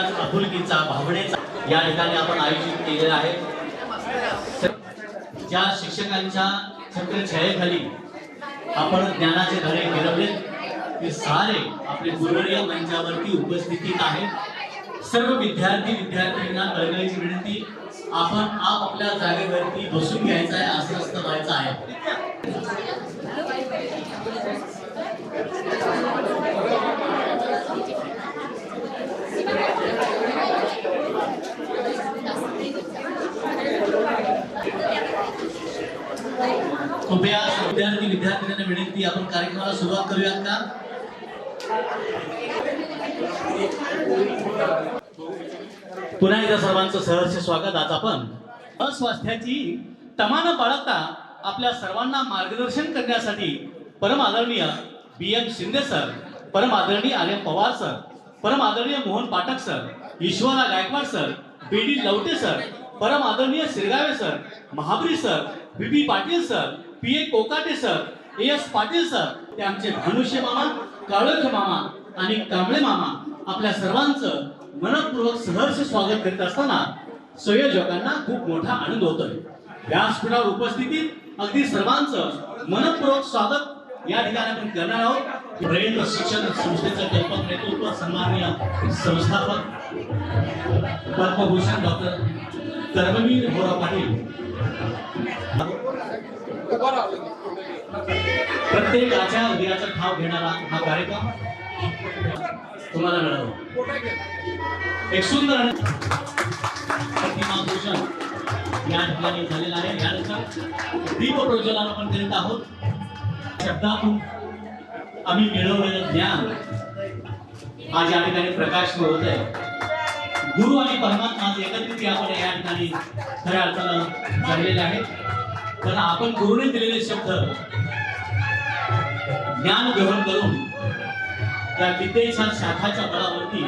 त्याच आपुलकीचा भावनेचा या ठिकाणी आपण आयोजित केलेला आहे। ज्या शिक्षकांच्या छत्रछायेखाली आपण ज्ञानाचे धडे घडवले ते सारे आपले गुरुवर्य मंचावरती उपस्थित आहेत। सर्व विद्यार्थ्यांना कळकळीची विनंती, आपण आपल्या जागेवरती बसून घ्यायचं आहे, अस्वस्थ व्हायचं आहे। कृपया विद्यार्थ्यांना विनंती, आपण कार्यक्रमाला सुरुवात करूयात का? पुन्हा एकदा सर्वांचं सहर्ष स्वागत। आज आपण अस्वास्थ्याची तमा न बाळगता आपल्या सर्वांना मार्गदर्शन करण्यासाठी परम आदरणीय BM शिंदे सर, परम आदरणीय आर्यन पवार सर, परम आदरणीय Mohan Pathak sir, Ishwara Gaikwad sir, BD Lavate sir, परम आदरणीय Sirgave sir, Mahabari sir, BB Patil sir, PA Kokate sir, AS Patil sir, ते आमचे भानुशे मामा, काळोखे मामा आणि कांबळे मामा, आपल्या सर्वांचं मनपूर्वक सहर्ष स्वागत करीत असताना संयोजकांना खूप मोठा आनंद होतोय। व्यासपीठावर उपस्थितीत अगदी सर्वांचं मनपूर्वक स्वागत या ठिकाणी आपण करणार आहोत। ब्रेन प्रशिक्षण संस्थेचं कल्पक नेतृत्व सन्माननीय संस्थापक पद्मभूषण डॉक्टर कर्मवीर होरा पाटील, प्रत्येकाच्या हृदयाचा ठाव घेणारा हा कार्यक्रम तुम्हाला मिळाला। एक सुंदर प्रतिमाभूषण या ठिकाणी झालेला आहे। यानंतर दीप प्रज्वलन आपण करीत आहोत। शब्दातून आम्ही मिळवलेलं ज्ञान आज या ठिकाणी प्रकाशित होत आहे। गुरु आणि परमात्मा आज एकत्रित आपण या ठिकाणी खऱ्या अर्थानं झालेले आहेत। कारण आपण गुरुने दिलेले शब्द ज्ञान ग्रहण करून त्या विद्येच्या शाखाच्या बळावरती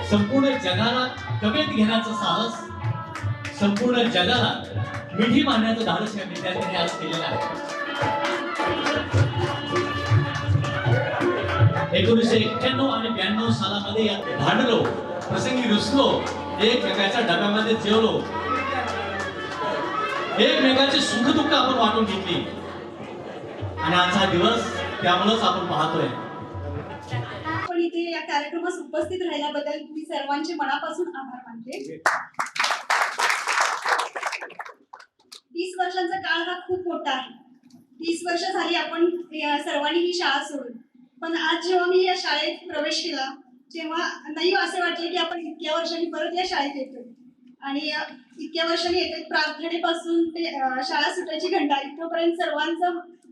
संपूर्ण जगाला कवेत घेण्याचं साहस, संपूर्ण जगाला मिठी मारण्याचं धाडस या विद्यार्थ्यांनी आज केलेलं आहे। 1991 आणि 92 सालामध्ये या भांडलो, प्रसंगी रुसलो, एकमेकाच्या डब्यामध्ये जेवलो, एकमेकाचे सुख दुःख आपण वाटून घेतली आणि आजचा दिवस त्यामुळेच आपण पाहतोय। पण इथे या कार्यक्रमास उपस्थित राहिल्याबद्दल मी सर्वांचे मनापासून आभार मानते। 30 वर्षांचा काळ हा खूप मोठा आहे। 30 वर्ष झाली आपण सर्वांनी ही शाळा सोडून, पण आज जेव्हा मी या शाळेत प्रवेश केला तेव्हा नाही असे वाटले की आपण इतक्या वर्षांनी परत या शाळेत येतोय आणि इतक्या वर्षांनी येतोय। प्रार्थनेपासून ते शाळा सुटायची घंटा इथपर्यंत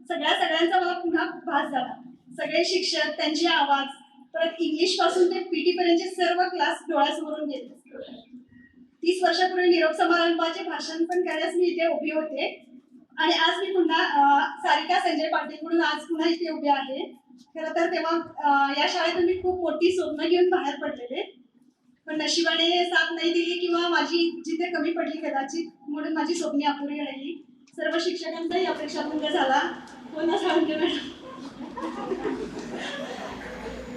सगळ्यांचा मला पुन्हा भास झाला। सगळे शिक्षक, त्यांचे आवाज, परत इंग्लिश पासून ते PT पर्यंतचे सर्व क्लास डोळ्यासमोरून गेले। 30 वर्षापूर्वी निरोप समारंभाचे भाषण पण करण्यास मी इथे उभी होते आणि आज मी पुन्हा सारिका संजय पाटील म्हणून आज पुन्हा इथे उभी आहे। खरं तर तेव्हा या शाळेतून मी खूप मोठी स्वप्न घेऊन बाहेर पडलेले, पण नशिबाने साथ नाही दिली किंवा माझी जिथे कमी पडली कदाचित, म्हणून माझी स्वप्ने अपुरी राहिली। सर्व शिक्षकांचाही अपेक्षा भंग झाला, पुन्हा सांगते मॅडम।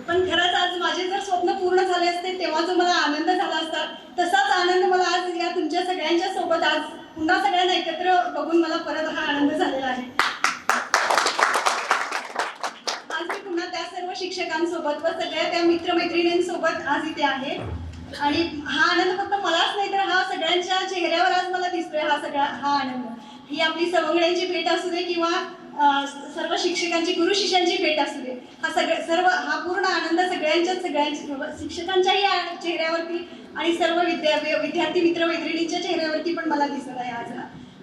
पण खरंच आज माझे जर स्वप्न पूर्ण झाले असते तेव्हा जो मला आनंद झाला असता, तसाच आनंद मला आज या तुमच्या सगळ्यांच्या सोबत आज पुन्हा सगळ्यांना एकत्र बघून मला परत हा आनंद झालेला आहे। आज मी पुन्हा त्या सर्व शिक्षकांसोबत व सगळ्या त्या मित्रमैत्रिणींसोबत आज इथे आहे आणि हा आनंद फक्त मलाच नाही तर हा सगळ्यांच्या चेहऱ्यावर आज मला दिसतोय। हा आनंद ही आपली सवंगड्यांची भेट असू दे किंवा सर्व शिक्षकांची गुरु शिष्यांची भेट असू दे, हा पूर्ण आनंद सगळ्यांच्या शिक्षकांच्याही चेहऱ्यावरती आणि सर्व विद्यार्थी मित्रमैत्रिणींच्या चेहऱ्यावरती पण मला दिसत आहे आज।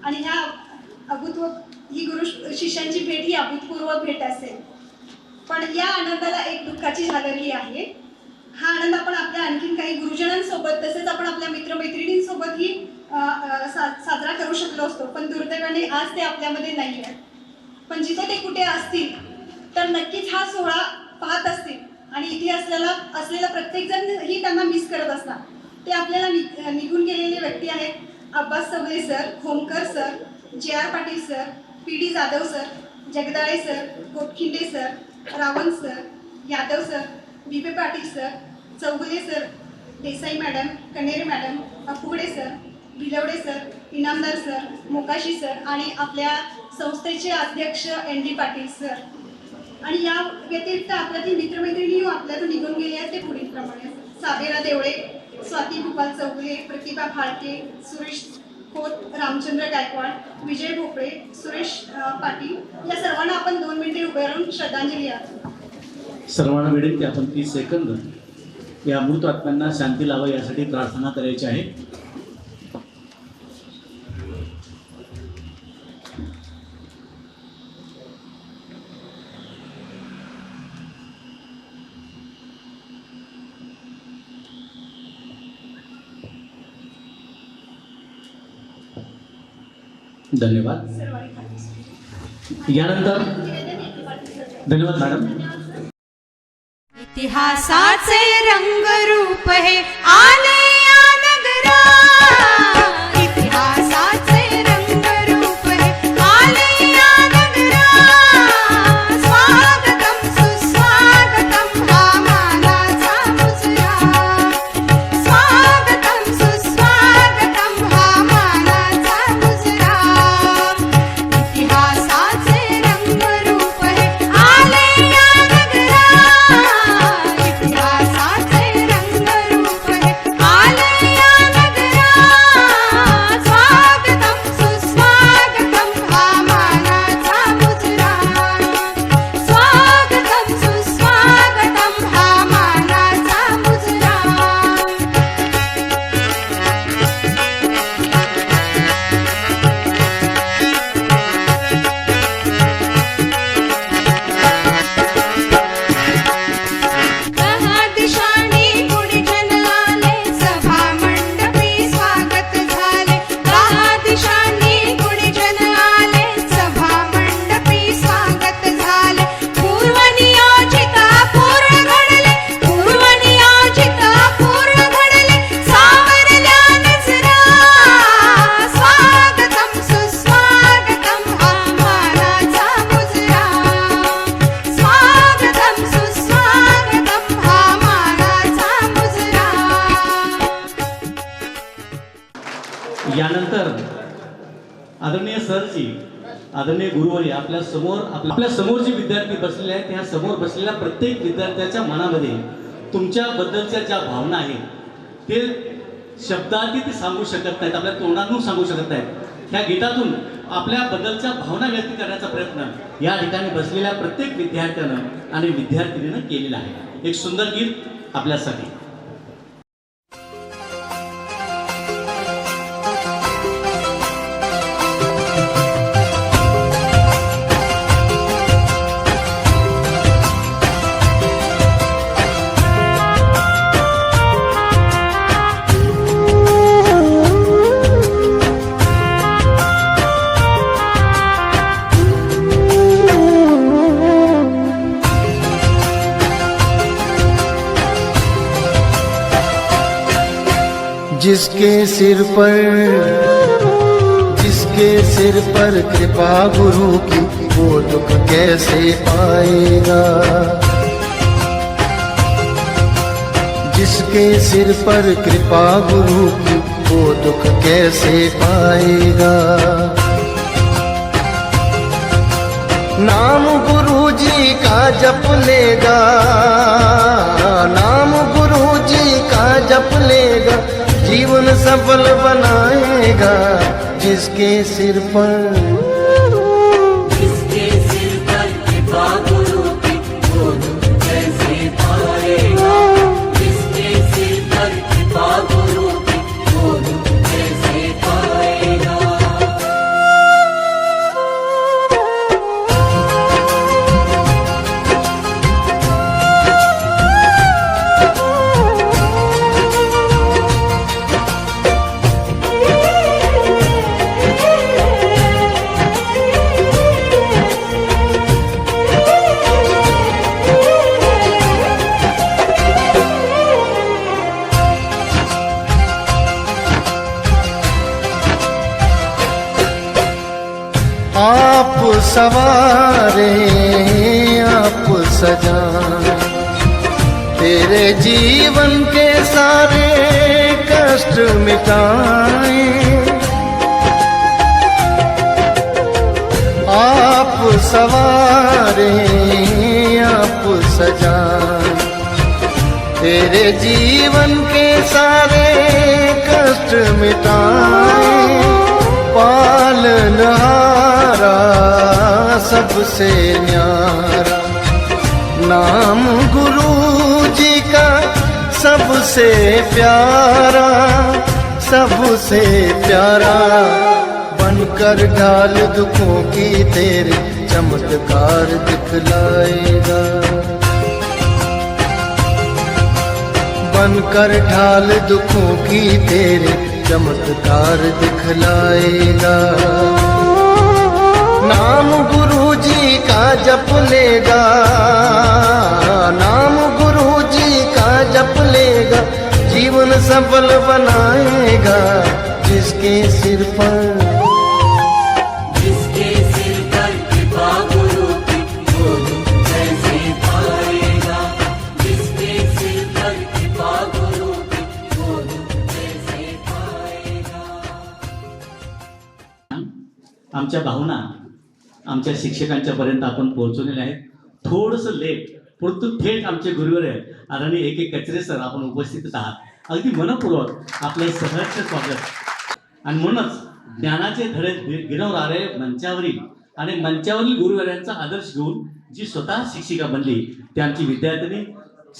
आणि ही गुरु शिष्यांची भेट ही अभूतपूर्व भेट असेल। पण या आनंदाला एक दुःखाची झालरही आहे। हा आनंद आपण आपल्या आणखीन काही गुरुजनांसोबत तसेच आपण आपल्या मित्रमैत्रिणींसोबतही साजरा करू शकलो असतो, पण दुर्दैवाने आज ते आपल्यामध्ये नाही आहेत। पण जिथे ते कुठे असतील तर नक्कीच हा सोहळा पाहत असतील आणि इथे असलेला प्रत्येक जण ही त्यांना मिस करत असणार। ते आपल्याला निघून गेलेले व्यक्ती आहेत Abbas Chaudhari sir, Khomkar sir, JR Patil sir, PD Jadhav sir, Jagdale sir, Gopkhinde sir, Ravan sir, Yadav sir, BB Patil sir, Chougule sir, Desai madam, Kanere madam, Apugade sir, Bhilwade sir, Inamdar sir, Mokashi sir आणि आपल्या संस्थेचे अध्यक्ष ND पाटील सर. आणि या व्यतिरिक्त आपल्यातील मित्रमैत्रिणी आपल्यातून निघून गेले आहेत ते पुढील प्रमाणे: साबेरा देवळे, स्वाती भूपाल चौगुले, प्रतिभा फाळके, सुरेश खोत, रामचंद्र गायकवाड, विजय भोपळे, सुरेश पाटील. या सर्वांना आपण 2 मिनिटे उभे राहून श्रद्धांजली द्या. सर्वांना विनंती आपण 30 सेकंद या मृत आत्म्यांना शांती लावा यासाठी प्रार्थना करायची आहे. धन्यवाद. सर्वांनी खाली. यानंतर धन्यवाद मॅडम. इतिहासाचे रंगरूप हे आले या नगरा, इतिहासाचे रंगरूप हे आले या नगरा. स्वागतम सुस्वागतम हा मानाचा मुजरा, स्वागतम सुस्वागतम हा मानाचा मुजरा. इतिहासाचे रंगरूप हे आले या नगरा, इतिहासाचे रंगरूप हे आले या नगरा. स्वागतम सुस्वागतम हा मानाचा मुजरा, स्वागतम सुस्वागतम हा मानाचा मुजरा. दहा दिशांनी गुणीजन आले, सभा मंडपी स्वागत झाले. दहा दिशांनी गुणीजन आले, सभा मंडपी स्वागत झाले. पूर्वनियोजित पूर्ण घडले, पूर्वनियोजित पूर्ण घडले. सावरल्या नजरा, स्वागतम सुस्वागतम हा मानाचा मुजरा, स्वागतम सुस्वागतम हा मानाचा मुजरा. यानंतर आदरणीय सरजी, आदरणीय गुरुवर्य आपल्या समोर जे विद्यार्थी बसलेले आहेत त्या समोर बसलेल्या प्रत्येक विद्यार्थ्याच्या मनामध्ये तुमच्याबद्दलच्या ज्या भावना आहेत ते शब्दांती ते सांगू शकत नाहीत, आपल्या तोंडातून सांगू शकत नाहीत. ह्या गीतातून आपल्याबद्दलच्या भावना व्यक्त करण्याचा प्रयत्न या ठिकाणी बसलेल्या प्रत्येक विद्यार्थ्यानं आणि विद्यार्थिनीनं केलेला आहे. एक सुंदर गीत आपल्यासाठी. जिसके सिर पर कृपा गुरु की, वो दुख कैसे पाएगा. जिसके सिर पर कृपा गुरु की, वो दुख कैसे पाएगा. नाम गुरु जी का जप लेगा, नाम गुरु जी का जप लेगा, जीवन सफल बनाएगा. जिसके सिर पर कृपा गुरु की, वो दुख कैसे पाएगा. जिसके सिर पर कृपा गुरु की, वो दुख कैसे पाएगा. आप सवारे आप सजाए, तेरे जीवन के सारे कष्ट मिटाए, आप सवारे आप सजाए, तेरे जीवन के सारे कष्ट मिटाए, पालनहारा सबसे न्यारा, नाम गुरु जी का सबसे प्यारा, सबसे प्यारा, बनकर ढाल दुखों की तेरे चमत्कार दिखलाएगा, बनकर ढाल दुखों की तेरे चमत्कार दिखलाएगा। नाम गुरु जी का जप लेगा, नाम गुरु जी का जप लेगा, जीवन सफल बनाएगा, जिसके सिर पर जिसके सिर पर कृपा गुरु की वो दुख कैसे पाएगा, जिसके सिर पर कृपा गुरु की वो दुख कैसे पाएगा। आमच्या भावना आमच्या शिक्षकांच्या पर्यंत आपण पोहोचवलेल्या आहेत. थोडंसं लेट परंतु थेट आमचे गुरुवर आहे आदरणीय एक कचरे सर आपण उपस्थित आहात. अगदी मनपूर्वक आपलं सहर्ष स्वागत. आणि म्हणूनच ज्ञानाचे धडे गिरवणारे मंचावरील आणि मंचावरील गुरुवर्यांचा आदर्श घेऊन जी स्वतः शिक्षिका बनली ती आमची विद्यार्थिनी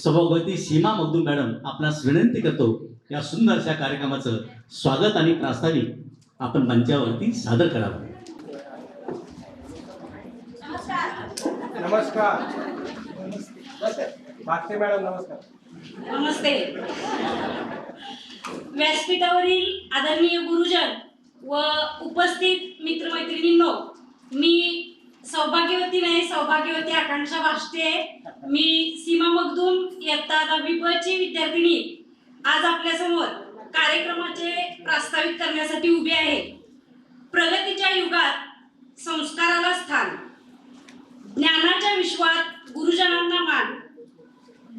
सभापती सीमा मगदूम मॅडम आपणास विनंती करतो या सुंदरशा कार्यक्रमाचं स्वागत आणि प्रास्ताविक आपण मंचावरती सादर करावं. नमस्कार. बागते मॅडम नमस्कार. नमस्ते. व्यासपीठावरील आदरणीय गुरुजन व उपस्थित मित्रमैत्रिणींनो, मी सौभाग्यवती नाही सौभाग्यवती आकांक्षा भाष्टे. मी सीमा मगदूम इयत्ता 10वी ब ची विद्यार्थिनी आज आपल्यासमोर कार्यक्रमाचे प्रास्ताविक करण्यासाठी उभी आहे. प्रगतीच्या युगात संस्काराला स्थान, ज्ञानाच्या विश्वात गुरुजनांना मान,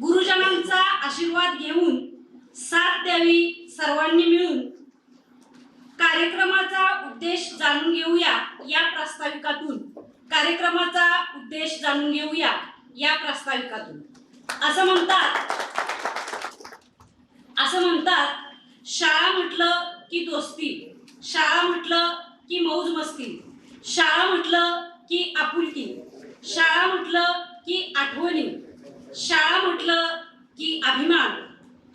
गुरुजनांचा आशीर्वाद घेऊन साथ द्यावी सर्वांनी मिळून, कार्यक्रमाचा उद्देश जाणून घेऊया या प्रास्ताविकातून, कार्यक्रमाचा उद्देश जाणून घेऊया या प्रास्ताविकातून. असं म्हणतात शाळा म्हटलं की दोस्ती, शाळा म्हटलं की मौज मस्ती, शाळा म्हटलं की आपुलकी, शाळा म्हटलं की आठवणी, शाळा म्हटलं की अभिमान,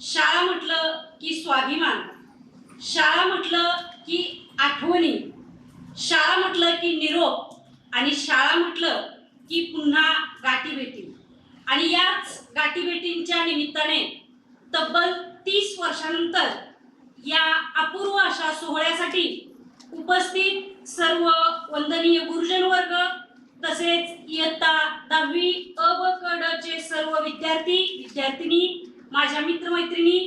शाळा म्हटलं की स्वाभिमान, शाळा म्हटलं की आठवणी, शाळा म्हटलं की निरोप, आणि शाळा म्हटलं की पुन्हा गाठीभेटी. आणि याच गाठीभेटींच्या निमित्ताने तब्बल 30 वर्षानंतर या अपूर्व अशा सोहळ्यासाठी उपस्थित सर्व वंदनीय गुरुजन वर्ग तसेच इयत्ता 10वी अ ब क ड चे सर्व विद्यार्थी विद्यार्थिनी, माझ्या मित्रमैत्रिणी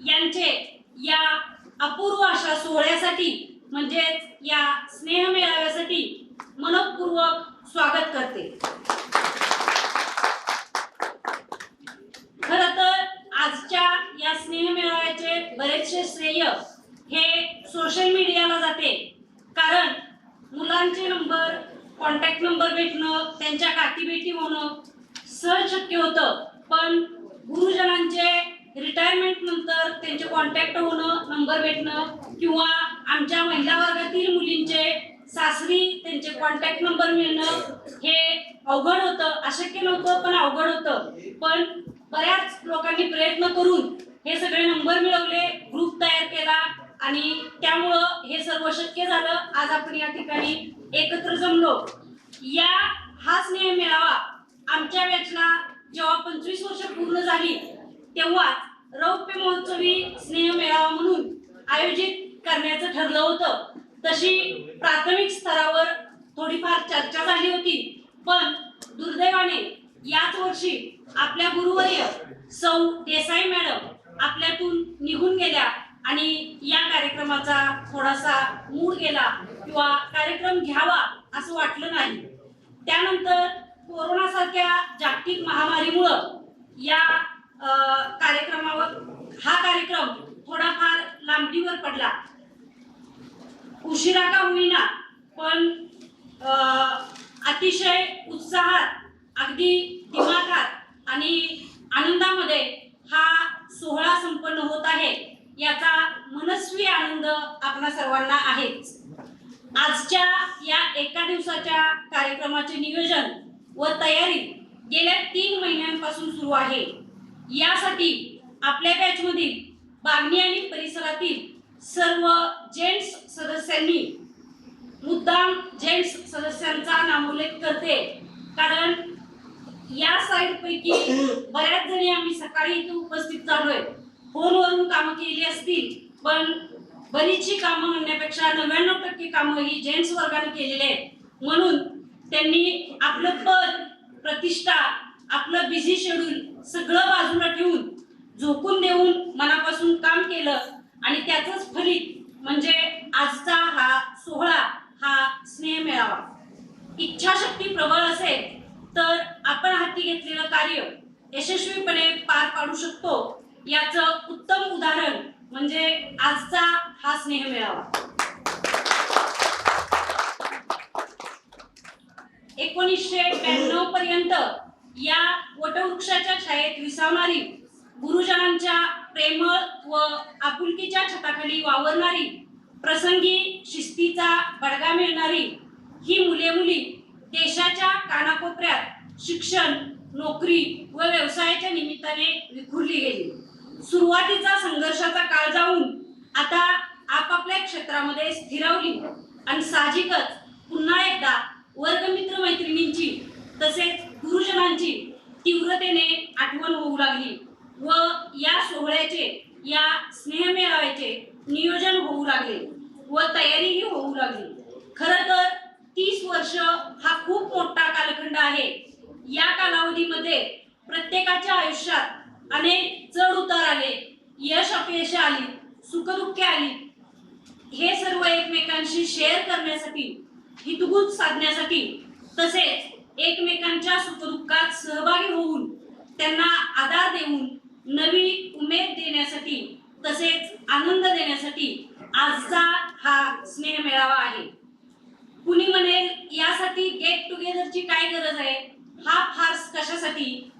यांचे या अपूर्व अशा सोहळ्यासाठी म्हणजेच या स्नेह मेळाव्यासाठी मनपूर्वक स्वागत करते. खरं तर आजच्या या स्नेह मेळाव्याचे बरेचसे श्रेय हे सोशल मीडियाला जाते, कारण मुलांचे नंबर कॉन्टॅक्ट नंबर भेटणं, त्यांच्या गाठीभेटी होणं सहज शक्य होतं, पण गुरुजनांचे रिटायरमेंट नंतर त्यांचे कॉन्टॅक्ट होणं, नंबर भेटणं, किंवा आमच्या महिला वर्गातील मुलींचे सासरी त्यांचे कॉन्टॅक्ट नंबर मिळणं हे अवघड होतं, अशक्य नव्हतं पण अवघड होतं. पण बऱ्याच लोकांनी प्रयत्न करून हे सगळे नंबर मिळवले, ग्रुप तयार केला आणि त्यामुळं हे सर्व शक्य झालं. आज आपण या ठिकाणी एकत्र जमलो. हा स्नेह मेळावा आमच्या बॅचला जेव्हा 25 वर्ष पूर्ण झाली तेव्हा रौप्य महोत्सवी स्नेह मेळावा म्हणून आयोजित करण्याचं ठरलं होतं. तशी प्राथमिक स्तरावर थोडीफार चर्चा झाली होती, पण दुर्दैवाने याच वर्षी आपल्या गुरुवर्य सौ देसाई मॅडम आपल्यातून निघून गेल्या आणि या कार्यक्रमाचा थोडासा मूड गेला किंवा कार्यक्रम घ्यावा असं वाटलं नाही. त्यानंतर कोरोनासारख्या जागतिक महामारीमुळं या कार्यक्रमावर हा कार्यक्रम थोडाफार लांबणीवर पडला. उशिरा का होईना पण अतिशय उत्साहात, अगदी दिमाखात आणि आनंदामध्ये हा सोहळा संपन्न होत आहे, याचा मनस्वी आनंद आपणा सर्वांना आहेच. आजच्या या एका दिवसाच्या कार्यक्रमाचे नियोजन व तयारी गेल्या 3 महिन्यांपासून सुरू आहे. यासाठी आपल्या बॅचमधील बागणी आणि परिसरातील सर्व जेंट्स सदस्यांनी, मुद्दाम जेंट्स सदस्यांचा नामोल्लेख करते, कारण या साईड पैकी बऱ्याच जणी आम्ही सकाळी इथे उपस्थित झालोय. फोनवरून कामं केली असतील, पण बरीचशी कामं म्हणण्यापेक्षा 99% कामं ही जेंट्स वर्गाने केलेली आहेत. म्हणून त्यांनी आपलं पद, प्रतिष्ठा, आपलं बिझी शेड्यूल सगळं बाजूला ठेवून झोकून देऊन मनापासून काम केलं आणि त्याचंच फलित म्हणजे आजचा हा सोहळा, हा स्नेह मेळावा. इच्छाशक्ती प्रबळ असेल तर आपण हाती घेतलेलं कार्य यशस्वीपणे पार पाडू शकतो, याचं उत्तम उदाहरण म्हणजे आजचा हा स्नेह मेळावा. 1992 पर्यंत या वटवृक्षाच्या छायेत विसावणारी, गुरुजनांच्या प्रेमळ व आपुलकीच्या छताखाली वावरणारी, प्रसंगी शिस्तीचा बडगा मिळणारी ही मुले मुली देशाच्या कानाकोपऱ्यात शिक्षण, नोकरी व व्यवसायाच्या निमित्ताने विखुरली गेली. सुरुवातीचा संघर्षाचा काळ जाऊन आता आपापल्या क्षेत्रामध्ये स्थिरावली आणि साहजिकच पुन्हा एकदा वर्गमित्र मैत्रिणींची तसेच गुरुजनांची तीव्रतेने आठवण होऊ लागली व या सोहळ्याचे, या स्नेह मेळाव्याचे नियोजन होऊ लागले व तयारीही होऊ लागली. खरं तर 30 वर्ष हा खूप मोठा कालखंड आहे. या कालावधीमध्ये प्रत्येकाच्या आयुष्यात अनेक चढ उतार आले, यश अपयश आली, सुखदुःखे आली. हे सर्व एकमेकांशी शेअर करण्यासाठी, हितगुज साधण्यासाठी तसेच एकमेकांच्या सुखदुःखात सहभागी होऊन त्यांना आधार देऊन नवी उमेद देण्यासाठी तसेच आनंद देण्यासाठी आजचा हा स्नेह मेळावा आहे. कुणी म्हणेल यासाठी गेट टुगेदरची काय गरज आहे, हा फार्स कशासाठी?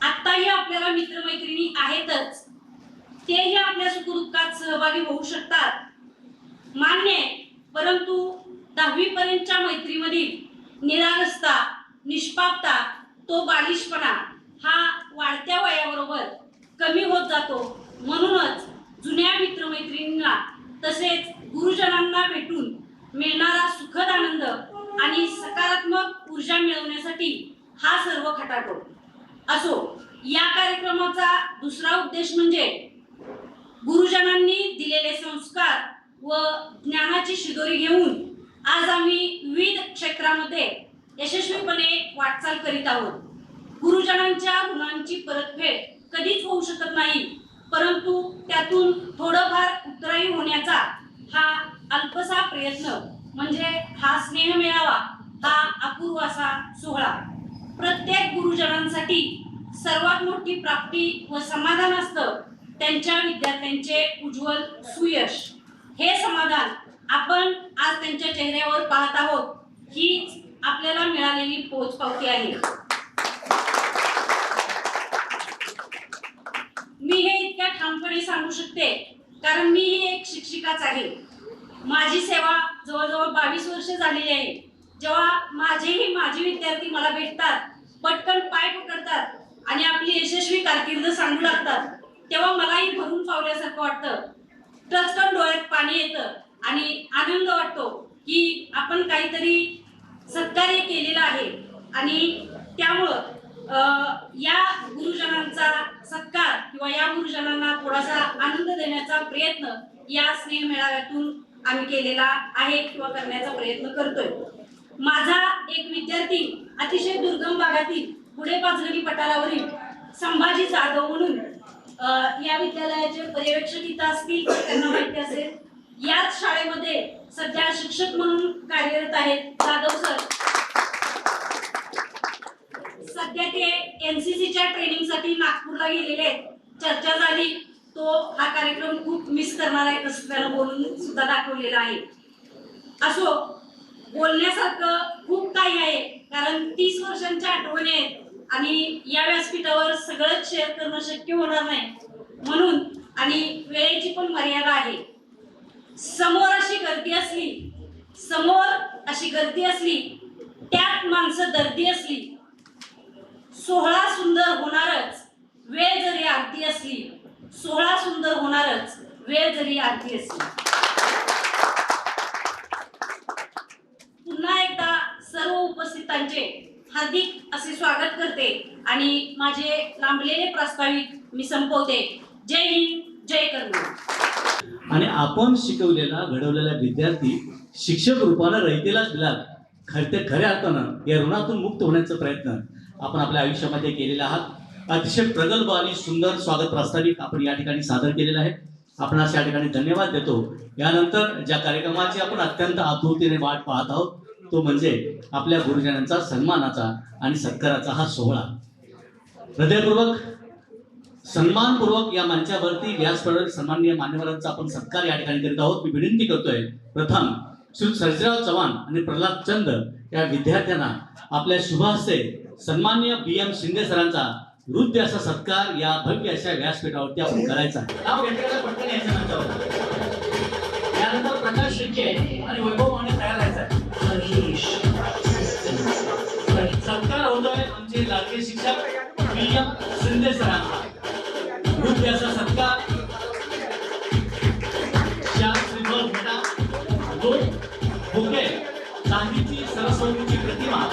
आत्ताही आपल्याला मित्रमैत्रिणी आहेतच, तेही आपल्या सुखदुःखात सहभागी होऊ शकतात, मान्य आहे. परंतु 10वी पर्यंतच्या मैत्रीमधील निरागसता, निष्पापता, तो बालिशपणा हा वाढत्या वयाबरोबर कमी होत जातो. म्हणूनच जुन्या मित्रमैत्रिणींना तसेच गुरुजनांना भेटून मिळणारा सुखद आनंद आणि सकारात्मक ऊर्जा मिळवण्यासाठी हा सर्व खटाटोप असो. या कार्यक्रमाचा दुसरा उद्देश म्हणजे गुरुजनांनी दिलेले संस्कार व ज्ञानाची शिदोरी घेऊन आज आम्ही विविध क्षेत्रामध्ये यशस्वीपणे वाटचाल करीत आहोत. गुरुजनांच्या गुणांची परतफेड कधीच होऊ शकत नाही, परंतु त्यातून थोडंफार उत्तराई होण्याचा हा अल्पसा प्रयत्न म्हणजे हा स्नेह मेळावा, हा अपूर्व असा सोहळा. प्रत्येक गुरुजनांसाठी सर्वात मोठी प्राप्ती व समाधान असतं त्यांच्या विद्यार्थ्यांचे उज्ज्वल सुयश. हे समाधान आपण आज त्यांच्या चेहऱ्यावर पाहत आहोत, हीच आपल्याला मिळालेली पोचपावती आहे. मी हे इतक्या ठामपणे सांगू शकते कारण मी ही एक शिक्षिकाच आहे. माझी सेवा जवळजवळ 22 वर्ष झालेली आहे. जेव्हा माझे विद्यार्थी मला भेटतात, पटकन पाय पकडतात आणि आपली यशस्वी कारकीर्द सांगू लागतात, तेव्हा मलाही भरून पावल्यासारखं वाटतं. टचकन डोळ्यात पाणी येतं आणि आनंद वाटतो की आपण काहीतरी सत्कार्य केलेलं आहे आणि त्यामुळं या गुरुजनांचा सत्कार किंवा या गुरुजनांना थोडासा आनंद देण्याचा प्रयत्न या स्नेह मेळाव्यातून आम्ही केलेला आहे किंवा करण्याचा प्रयत्न करतोय. माझा एक विद्यार्थी अतिशय दुर्गम भागातील पुढे पाचगणी पठारावरील संभाजी जाधव म्हणून या विद्यालयाचे पर्यवेक्षक इथं असतील, त्यांना माहिती असेल. याच शाळेमध्ये सध्या शिक्षक म्हणून कार्यरत आहेत जाधव सर. सध्या ते NCCच्या ट्रेनिंगसाठी नागपूरला गेलेले आहेत. चर्चा झाली, तो तो हा कार्यक्रम खूप मिस करणार आहे असं त्यानं बोलून सुद्धा दाखवलेला आहे. असो, बोलण्यासारखं खूप काही आहे, कारण 30 वर्षांच्या आठवणी आहेत आणि या व्यासपीठावर सगळंच शेअर करणं शक्य होणार नाही म्हणून, आणि वेळेची पण मर्यादा आहे. समोर अशी गर्दी असली त्यात माणसं दर्दी असली, सोहळा सुंदर होणारच वेळ जरी आरती असली, सोहळा सुंदर होणारच वेळ जरी आरती असली. पुन्हा एकदा सर्व उपस्थितांचे हार्दिक असे स्वागत करते आणि माझे लांबलेले प्रास्ताविक मी संपवते. जय हिंद, जय कर्नाटक. आणि आपण शिकवलेला घडवलेला विद्यार्थी शिक्षक रूपानं रयतेलाच दिला. खऱ्या अर्थानं या ऋणातून मुक्त होण्याचा प्रयत्न आपण आपल्या आयुष्यामध्ये केलेला आहात. अतिशय प्रगल्भ आणि सुंदर स्वागत प्रास्ताविक आपण या ठिकाणी सादर केलेलं आहे. आपणास या ठिकाणी धन्यवाद देतो. यानंतर ज्या कार्यक्रमाची आपण अत्यंत आतुरतेने वाट पाहत आहोत तो म्हणजे आपल्या गुरुजनांचा सन्मानाचा आणि सत्काराचा हा सोहळा. हृदयपूर्वक सन्मानपूर्वक या मंचावरती व्यासपीठावर सन्माननीय मान्यवरांचा आपण सत्कार या ठिकाणी करीत आहोत. मी विनंती करतोय प्रथम श्री सर्जेराव चव्हाण आणि प्रल्हाद चंद या विद्यार्थ्यांना आपल्या शुभ हस्ते सन्माननीय BM शिंदे सरांचा हृदय असा सत्कार या भव्य अशा व्यासपीठावरती आपण करायचा. नाव घेतलेलं पटकन यायचं मंचावर. यानंतर प्रकाश शिर्के आणि वैभव माने तयार व्हायचा. सत्कार होतोय आमचे लाडके शिक्षक BM शिंदे सरांचा हृदय असा सत्कार. श्रीफळ भेटा, 2 बुके, चांदीची सरस्वतीची प्रतिमा,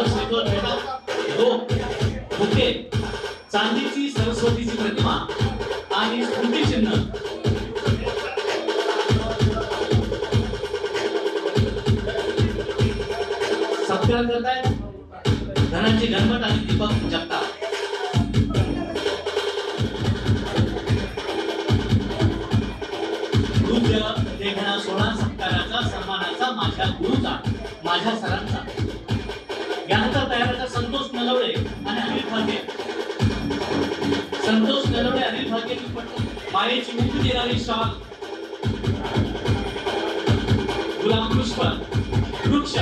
श्रीफळ भेटा, 2 बुके, चांदीची सरस्वतीची प्रतिमा आणि स्मृतिचिन्ह. सत्कार करतायत धनाजी गणमठ आणि दीपक जगताप. हृदय देखणा सोहळा सत्काराचा सन्मानाचा माझ्या गुरुचा, माझ्या सरांचा. यानंतर तयार होता संतोष नलवडे आणि अनिल फाके. संतोष नलवडे, अनिल फाके मायेची मुक्ती देणारी शाल, गुलाब पुष्प, वृक्ष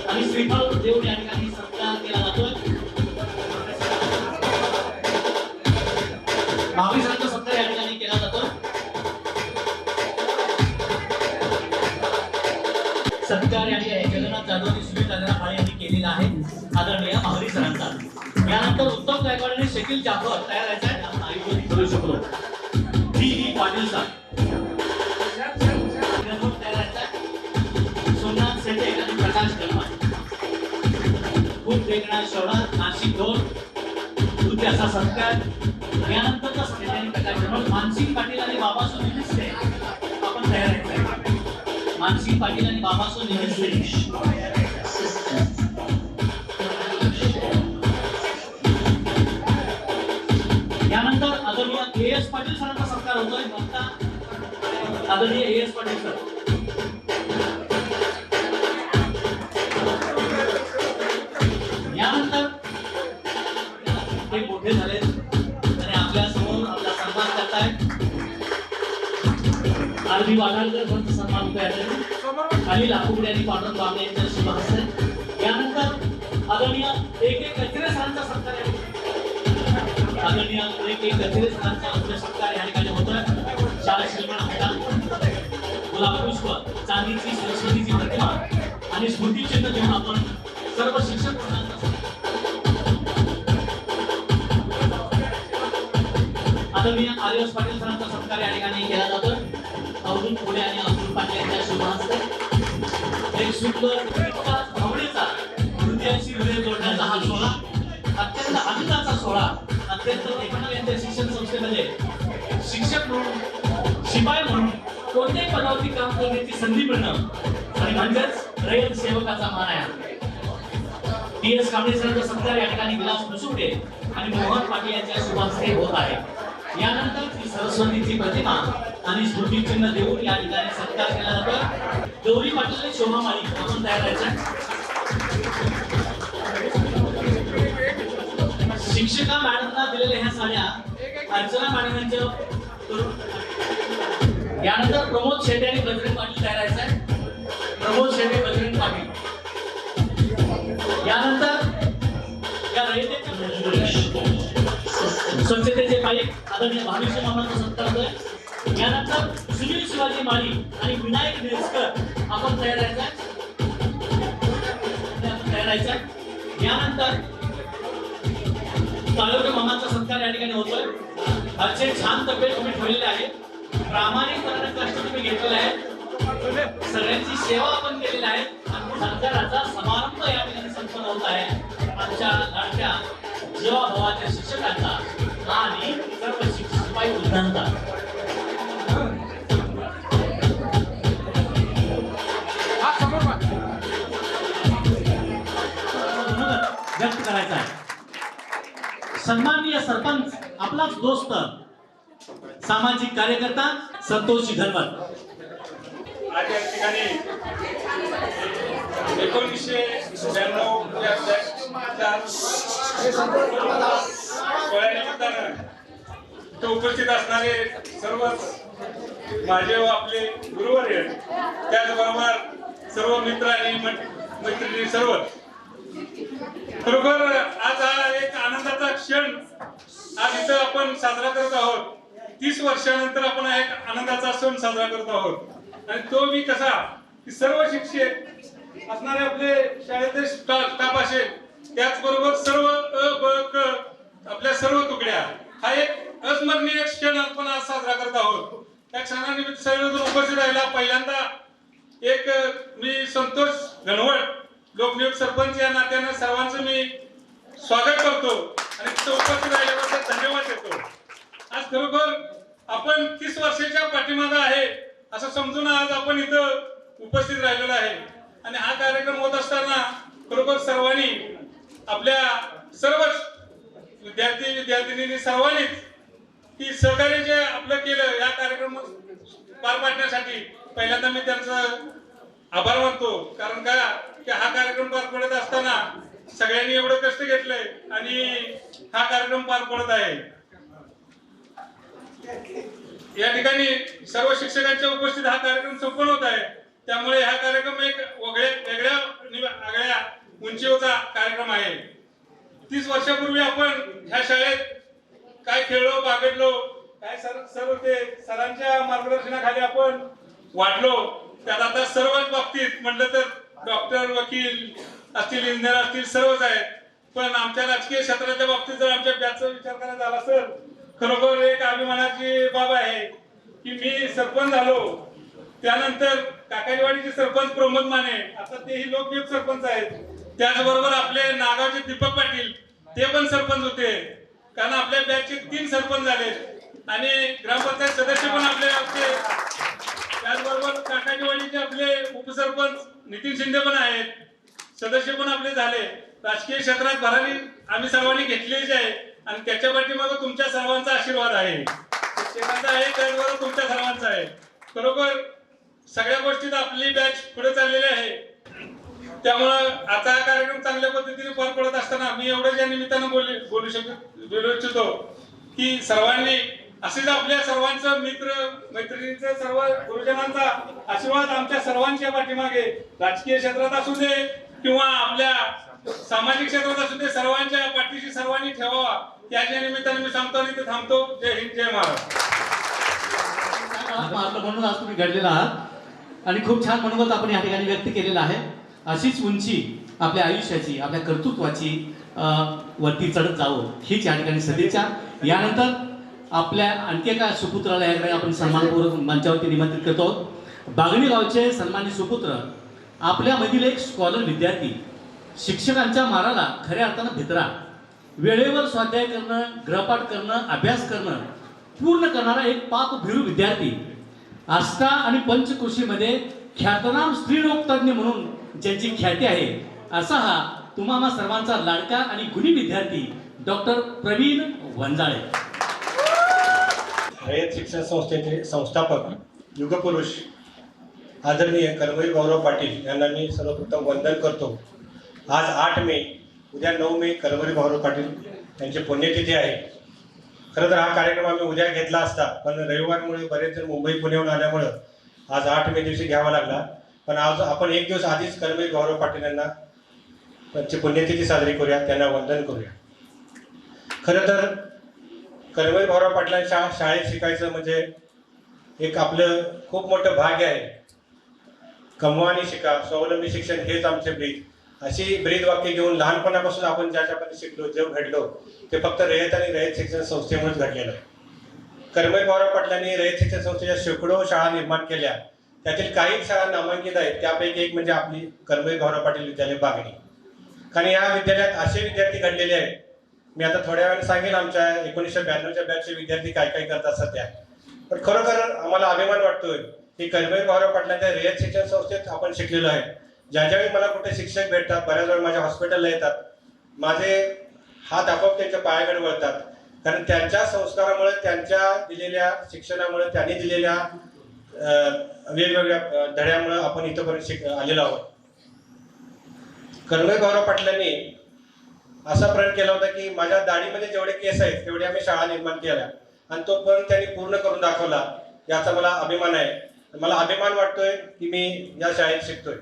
आणि श्रीफळ देऊन या ठिकाणी सत्कार केला जातोय. भाविकांचा सत्कार या ठिकाणी केला जातोय. सत्कार या ठिकाणी जगन्नाथ जाधव आणि सुनील फाळे यांनी केलेला आहे आदरणीय माहरी सरांचा. यानंतर उत्तम गायकवाड आणि शकील जाफर तयार व्हायचा आहे. आपण आयोजित करू शकलो. D.E. पाटील सर तयार व्हायचा आहे. सोमनाथ सेटे आणि प्रकाश गणमठ. खूप देखणा शोडा, नाशिक 2 हृदय असा सत्कार. यानंतरचा सेटे आणि प्रकाश गणमठ. मानसिंग पाटील आणि बाबासो निमित्ते आपण तयार व्हायचं. मानसिंग पाटील आणि बाबासो निमित्ते. यानंतर आदरणीय A.S. पाटील सरांचा सत्कार होतोय. आदरणीय A.S. पाटील सर. यानंतर ते मोठे झाले आणि आपल्या समोर आपला सन्मान करतायत. आरबी वाघाळकर यांचा सन्मान होतोय. खाली लाकुडे आणि पांडुरंग बांबे यांच्या शुभ हस्ते. यानंतर आदरणीय A.K. कचरे सरांचा सत्कार आहे. आदरणीय A.K. कचरे सरांचा हृदय सत्कार या ठिकाणी होतोय. शाळा श्रीमान भेटा, गुलाब पुष्प, चांदीची सरस्वतीची प्रतिमा आणि स्मृतिचिन्ह देऊन आपण सर्व शिक्षक आदरणीय आर्यस पाटील सरांचा सत्कार या ठिकाणी केला जातोय. अवधूत पुणे आणि अब्दुल पाटील यांच्या शुभ हस्ते. एक सुंदर भावनेचा हृदयाशी हृदय जोडण्याचा हा सोहळा, अत्यंत आनंदाचा सोहळा, अत्यंत देखणा यांच्या शिक्षण संस्थेमध्ये शिक्षक म्हणून, शिपाई म्हणून कोणत्याही पदावरती काम करण्याची संधी मिळणं आणि म्हणजेच रयत सेवकाचा मान आहे. टी.एस. कांबळे सरांचा सत्कार या ठिकाणी विलास मुसुंडे आणि मोहन पाटील यांच्या शुभास्ते होत आहे. यानंतर ती सरस्वतीची प्रतिमा आणि स्मृतिचिन्ह देऊन या ठिकाणी सत्कार केला जातो. गौरी पाटील शोभा माळी आपण तयार राहायचं. शिक्षिका मॅडमना दिलेल्या ह्या साड्या अर्चना मॅडम यांच्या. यानंतर प्रमोद शेटे आणि बजरंग पाटील तयार राहायचं. प्रमोद शेटे, बजरंग पाटील. यानंतर या रयतेच्या स्वच्छतेचे पाईप आदरणीय भाविष्य मामांचा सत्कार होतोय. यानंतर सुनील शिवाजी माळी आणि विनायक निरस्कर आपण तयार राहायचा. यानंतर तालुका मामांचा सत्कार या ठिकाणी होतोय. असे छान तब्येत तुम्ही ठेवलेले आहे. प्रामाणिकपणाने कष्ट तुम्ही घेतलेले आहेत. सगळ्यांची सेवा आपण केलेली आहे. सत्काराचा समारंभ या ठिकाणी संपन्न होत आहे. आमच्या लाडक्या जीवाभावाच्या शिक्षकांचा आणि सर्व शिपाई वृद्धांचा व्यक्त करायचा आहे. सन्माननीय सरपंच, आपलाच दोस्त, सामाजिक कार्यकर्ता संतोषजी घनवत. आज या ठिकाणी 1996 या सोहळ्यानिमित्तानं इथं उपस्थित असणारे सर्वच माझे व आपले गुरुवर्य, त्याचबरोबर सर्व मित्र आणि मैत्रिणी सर्व, खरोखर आज हा एक आनंदाचा क्षण आज इथं आपण साजरा करत आहोत. 30 वर्षानंतर आपण हा एक आनंदाचा सण साजरा करत आहोत. आणि तो मी कसा की सर्व शिक्षक असणारे आपले शाळेतले स्टाफ असेल, त्याचबरोबर सर्व अ ब क आपल्या सर्व तुकड्या, हा एक अस्मरणीय क्षण आपण आज साजरा करत आहोत. त्या क्षणानिमित्त सर्वजण उपस्थित राहिला. पहिल्यांदा एक मी संतोष घनवट लोकनियुक्त सरपंच या नात्यानं सर्वांचं मी स्वागत करतो आणि तिथं उपस्थित राहिल्याबद्दल धन्यवाद देतो. आज खरोखर आपण 30 वर्षाच्या पाठीमागे आहे असं समजून आज आपण इथं उपस्थित राहिलेलो आहे. आणि हा कार्यक्रम होत असताना खरोखर सर्वांनी, आपल्या सर्वच विद्यार्थी विद्यार्थिनींनी सर्वांनीच की सहकार्य जे आपलं केलं या कार्यक्रम पार पाडण्यासाठी पहिल्यांदा मी त्यांचं आभार मानतो. कारण का की हा कार्यक्रम पार पडत असताना सगळ्यांनी एवढं कष्ट घेतलंय आणि हा कार्यक्रम पार पडत आहे. या ठिकाणी सर्व शिक्षकांच्या उपस्थित हा कार्यक्रम संपन्न होत आहे. त्यामुळे हा कार्यक्रम एक वेगळ्या उंचीवरचा कार्यक्रम आहे. 30 वर्षापूर्वी आपण ह्या शाळेत काय खेळलो, बागडलो, काय सर्व ते सरांच्या मार्गदर्शनाखाली आपण वाढलो. त्यात आता सर्वच बाबतीत म्हटलं तर डॉक्टर, वकील असतील, इंजिनियर असतील, सर्वच आहेत. पण आमच्या राजकीय क्षेत्राच्या बाबतीत जर आमच्या बॅचचा विचार करायचा झाला तर खरोखर एक अभिमानाची बाब आहे की मी सरपंच झालो. त्यानंतर काकाजीवाडीचे सरपंच प्रमोद माने, आता तेही लोकनियुक्त सरपंच आहेत. त्याचबरोबर आपले नागावचे दीपक पाटील, ते पण सरपंच होते. कारण आपल्या बॅचचे 3 सरपंच झाले आणि ग्रामपंचायत सदस्य पण आपले होते. त्याचबरोबर काकाजीवाडीचे आपले उपसरपंच नितीन शिंदे पण आहेत, सदस्य पण आपले झाले. राजकीय क्षेत्रात भरारी आम्ही सर्वांनी घेतलीच आहे आणि त्याच्या पाठीमागे तुमच्या सर्वांचा आशीर्वाद आहे, शिक्षकांचा आहे, त्याचबरोबर तुमच्या सर्वांचा आहे. खरोखर सगळ्या गोष्टीत आपली बॅच पुढे चाललेली आहे. त्यामुळं आता हा कार्यक्रम चांगल्या पद्धतीने पार पडत असताना मी एवढं या निमित्तानं बोलू इच्छितो की सर्वांनी असेच आपल्या सर्वांचं, मित्र मैत्रिणींचं, सर्व गुरुजनांचा आशीर्वाद आमच्या सर्वांच्या पाठीमागे, राजकीय क्षेत्रात असू दे किंवा आपल्या सामाजिक क्षेत्रात असू दे, सर्वांच्या पाठीशी सर्वांनी ठेवावा. त्याच्या निमित्ताने मी सांगतो आणि ते थांबतो. जय हिंद, जय महाराष्ट्र. म्हणून आज तुम्ही घडलेला आहात आणि खूप छान मनोगत आपण या ठिकाणी व्यक्त केलेलं आहे. अशीच उंची आपल्या आयुष्याची, आपल्या कर्तृत्वाची वरती चढत जावं हीच या ठिकाणी सदिच्छा. यानंतर आपल्या आणखी एका सुपुत्राला याकडे आपण सन्मानपूर्वक मंचावरती निमंत्रित करतो. बागणी गावचे सन्मानित सुपुत्र, आपल्यामधील एक स्कॉलर विद्यार्थी, शिक्षकांच्या माराला खऱ्या अर्थानं भित्रा, वेळेवर स्वाध्याय करणं, गृहपाठ करणं, अभ्यास करणं, पूर्ण करणारा एक पाकभिरू विद्यार्थी, आष्टा आणि पंचकृषीमध्ये ख्यातनाम स्त्रीरोग तज्ञ म्हणून ज्यांची ख्याती आहे, असा हा तुम्हा सर्वांचा लाडका आणि गुणी विद्यार्थी डॉक्टर प्रवीण वंजाळे. रयत शिक्षण संस्थेचे संस्थापक युगपुरुष आदरणीय कर्मवीर गौरव पाटील यांना मी सर्वप्रथम वंदन करतो. आज 8 मे, उद्या 9 मे कर्मवीर गौरव पाटील यांची पुण्यतिथी आहे. खरं तर हा कार्यक्रम आम्ही उद्या घेतला असता, पण रविवारमुळे बरेच जण मुंबई पुण्याहून आल्यामुळं आज 8 मे दिवशी घ्यावा लागला. पण आज आपण एक दिवस आधीच कर्मवीर गौरव पाटील यांना त्यांची पुण्यतिथी साजरी करूया, त्यांना वंदन करूया. खरं तर कर्मवीर गौरव पाटलांच्या शाळेत शिकायचं म्हणजे एक आपलं खूप मोठं भाग्य आहे. कमवा आणि शिका, स्वावलंबी शिक्षण हेच आमचे ब्रीद, अशी ब्रीद वाक्य घेऊन लहानपणापासून आपण ज्याच्यापर्यंत शिकलो, जग घडलो, ते फक्त रयत आणि रयत शिक्षण संस्थेमुळेच घडलेलं आहे. कर्मवीर गौरव पाटलांनी रयत शिक्षण संस्थेच्या शेकडो शाळा निर्माण केल्या. त्यातील काही शाळा नामांकित आहेत, त्यापैकी एक म्हणजे आपली कर्मवीर गौरव पाटील विद्यालय बागणी. कारण या विद्यालयात असे विद्यार्थी घडलेले आहेत, मी आता थोड्या वेळाने सांगेन आमच्या 1992च्या बॅचचे विद्यार्थी काय काय करतात सध्या. पण खरोखर आम्हाला अभिमान वाटतोय की कर्मवीर गौरव पाटलांच्या रयत शिक्षण संस्थेत आपण शिकलेलो आहे. ज्यावेळी मला कुठे शिक्षक भेटतात, बऱ्याच वेळा माझ्या हॉस्पिटलला येतात, माझे हात आपोआप त्यांच्या पायाकडे वळतात. कारण त्यांच्या संस्कारामुळे, त्यांच्या दिलेल्या शिक्षणामुळे, त्यांनी दिलेल्या वेगवेगळ्या धड्यामुळे आपण इथंपर्यंत आलेलो आहोत. कर्मवीर गौरव पाटलांनी असा प्रण केला होता की माझ्या दाढीमध्ये जेवढे केस आहेत तेवढे आम्ही शाळा निर्माण केल्या, आणि तो पण त्यांनी पूर्ण करून दाखवला. याचा मला अभिमान आहे. मला अभिमान वाटतोय की मी या शाळेत शिकतोय.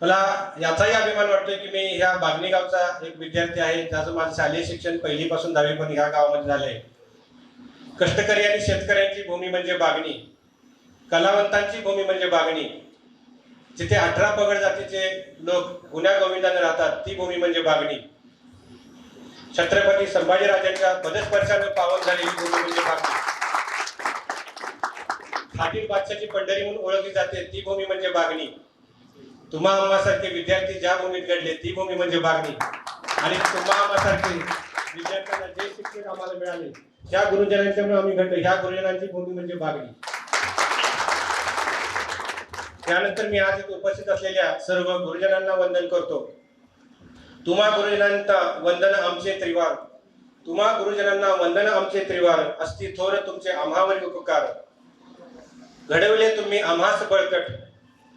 मला याचाही अभिमान वाटतोय की मी ह्या बागणी गावचा एक विद्यार्थी आहे, ज्याचं माझं शालेय शिक्षण 1ली पासून 10वी पण ह्या गावामध्ये झालंय. कष्टकरी आणि शेतकऱ्यांची भूमी म्हणजे बागणी, कलावंतांची भूमी म्हणजे बागणी, जिथे 18 पगड जातीचे लोक गुण्या गोविंदाने राहतात ती भूमी म्हणजे बागणी, छत्रपती संभाजीराजांच्या पदस्पर्शाने पावन झालेली भूमी म्हणजे बागणी, खाटील बादशाची पंढरी म्हणून ओळखली जाते ती भूमी म्हणजे बागणी, तुम्हा आम्हासारखे विद्यार्थी ज्या भूमीत घडले ती भूमी म्हणजे बागणी, आणि तुम्हा आम्हासारखे विद्यार्थ्यांना जे शिक्षण आम्हाला मिळाले त्या गुरुजनांच्यामुळे आम्ही घडलो, ह्या गुरुजनांची भूमी म्हणजे बागणी. त्यानंतर मी आज इथे उपस्थित असलेल्या सर्व गुरुजनांना वंदन करतो. तुम्हा गुरुजनांना वंदन आमचे त्रिवार, तुम्हा गुरुजनांना वंदन आमचे त्रिवार, असती थोर तुमचे आम्हावरील उपकार. घडवले तुम्ही आम्हास बळकट,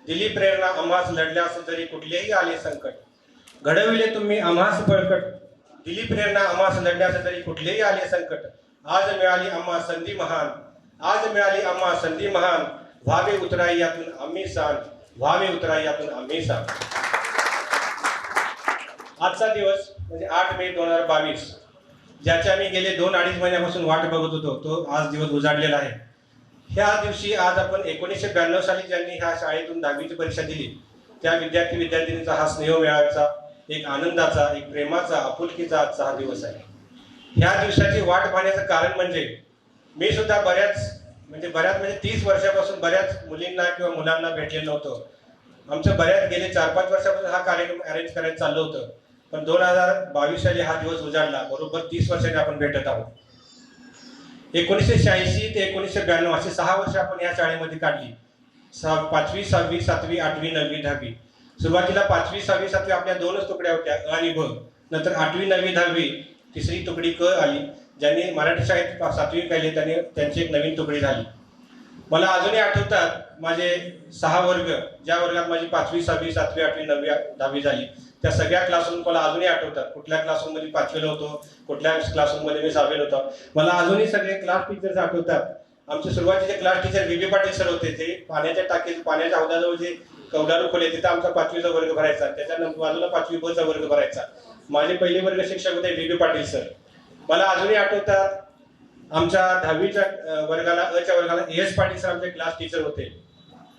दिली प्रेरणा आम्हास लढल्यास जरी कुठलेही आले संकट. घडविले तुम्ही आम्हास बळकट, दिली प्रेरणा आम्हास लढण्यास जरी कुठलेही आले संकट. आज मिळाली आम्हा संधी महान, आज मिळाली आम्हा संधी महान, व्हावे उतराई यातून आम्ही सान, व्हावे उतराई यातून आम्ही सान. आजचा दिवस म्हणजे 8 मे 2022, ज्याची आम्ही गेले 2-2.5 महिन्यापासून वाट बघत होतो, तो आज दिवस उजाडलेला आहे. ह्या दिवशी आज आपण 1992 साली ज्यांनी ह्या शाळेतून 10वीची परीक्षा दिली त्या विद्यार्थी विद्यार्थिनीचा हा स्नेह मेळाव्याचा, एक आनंदाचा, एक प्रेमाचा, आपुलकीचा आजचा हा दिवस आहे. ह्या दिवसाची वाट पाहण्याचं कारण म्हणजे मी सुद्धा बऱ्याच म्हणजे 30 वर्षापासून बऱ्याच मुलींना किंवा मुलांना भेटलेलं नव्हतं. आमचं बऱ्याच गेले 4-5 वर्षापासून हा कार्यक्रम अरेंज करायचं चाललं होतं, पण 2022 साली हा दिवस उजाडला. बरोबर 30 वर्षांनी आपण भेटत आहोत. 1986 ते 1992 असे 6 वर्ष आपण या शाळेमध्ये काढली. 5वी, 6वी, 7वी, 8वी, 9वी, 10वी. सुरुवातीला 5वी, 6वी, 7वी आपल्या 2च तुकड्या होत्या, अ आणि ब. नंतर 8वी, 9वी, 10वी तिसरी तुकडी क आली. ज्यांनी मराठी शाळेत 7वी केली त्यांची एक नवीन तुकडी झाली. मला अजूनही आठवतात माझे 6 वर्ग, ज्या वर्गात माझी 5वी, 6वी, 7वी, 8वी, 9वी, 10वी झाली, त्या सगळ्या क्लासरूम मला अजूनही आठवतात. कुठल्या क्लासरूममध्ये 5वीला होतो, कुठल्या क्लासरूममध्ये मी 6वीला होतो. मला अजूनही सगळे क्लास टीचर्स आठवतात. आमचे सुरुवातीचे class teacher VB Patil sir होते. ते पाण्याच्या टाकीत, पाण्याच्या हौदाजवळ जे कौलारू खोले तिथं आमचा 5वीचा वर्ग भरायचा, त्याच्या बाजूला 5वी ब चा वर्ग भरायचा. माझे पहिले वर्ग शिक्षक होते VB पाटील सर. मला अजूनही आठवतात आमच्या 10वीच्या वर्गाला, अ च्या वर्गाला AS पाटील सर आमचे क्लास टीचर होते,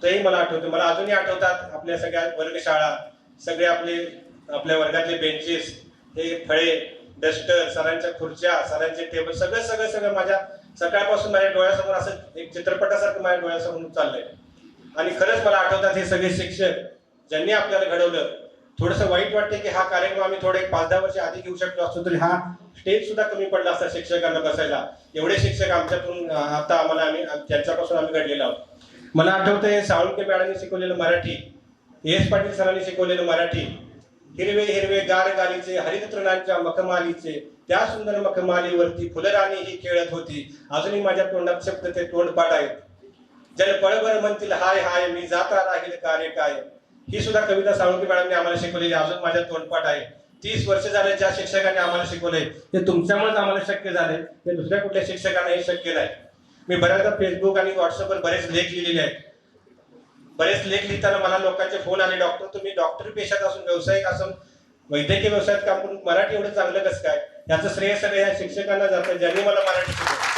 तेही मला आठवतं. मला अजूनही आठवतात आपल्या सगळ्या वर्गशाळा, सगळे आपल्या वर्गातले बेंचेस, हे फळे, डस्टर, सरांच्या खुर्च्या, सरांचे टेबल, सगळं माझ्या सकाळपासून माझ्या डोळ्यासमोर असं एक चित्रपटासारखं माझ्या डोळ्यासमोर चाललंय. आणि खरंच मला आठवतात हे सगळे शिक्षक ज्यांनी आपल्याला घडवलं, थोडंसं वाईट वाटते की हा कार्यक्रम आम्ही थोडे 5-10 वर्ष आधी घेऊ शकलो असतो तरी हा स्टेज सुद्धा कमी पडला असता शिक्षकांना बसायला. एवढे शिक्षक आमच्यातून आता आम्ही त्यांच्यापासून आम्ही घडलेलो आहोत. मला आठवतंय साळुंके मॅडमने शिकवलेलं मराठी, एस पाटील सरांनी शिकवलेलं मराठी, हिरवे हिरवे गार गालीचे हरित तृणांच्या मखमालीचे त्या सुंदर मखमालीवरती फुलराणी ही खेळत होती. अजूनही माझ्या तोंडात शब्द ते तोंडपाठ आहेत. जल पळभर म्हणतील हाय हाय मी जाता राहील कार्य काय. ही सुद्धा कविता साळुंके मॅडमने आम्हाला शिकवलेली अजून माझ्या तोंडपाठ आहे. 30 वर्ष झाले ज्या शिक्षकांनी आम्हाला शिकवले ते तुमच्यामुळेच आम्हाला शक्य झाले, ते दुसऱ्या कुठल्या शिक्षकांनाही शक्य नाही. मी बऱ्याचदा फेसबुक आणि व्हॉट्सअपवर बरेच लेख लिहिलेले आहेत. बरेच लेख लिहिताना मला लोकांचे फोन आले, डॉक्टर तुम्ही डॉक्टरी पेशात असून व्यावसायिक असून वैद्यकीय व्यवसायात काम करून मराठी एवढं चांगलं कसं काय. याचं श्रेय सगळं या शिक्षकांना जातं ज्यांनी मला मराठी शिकवलं.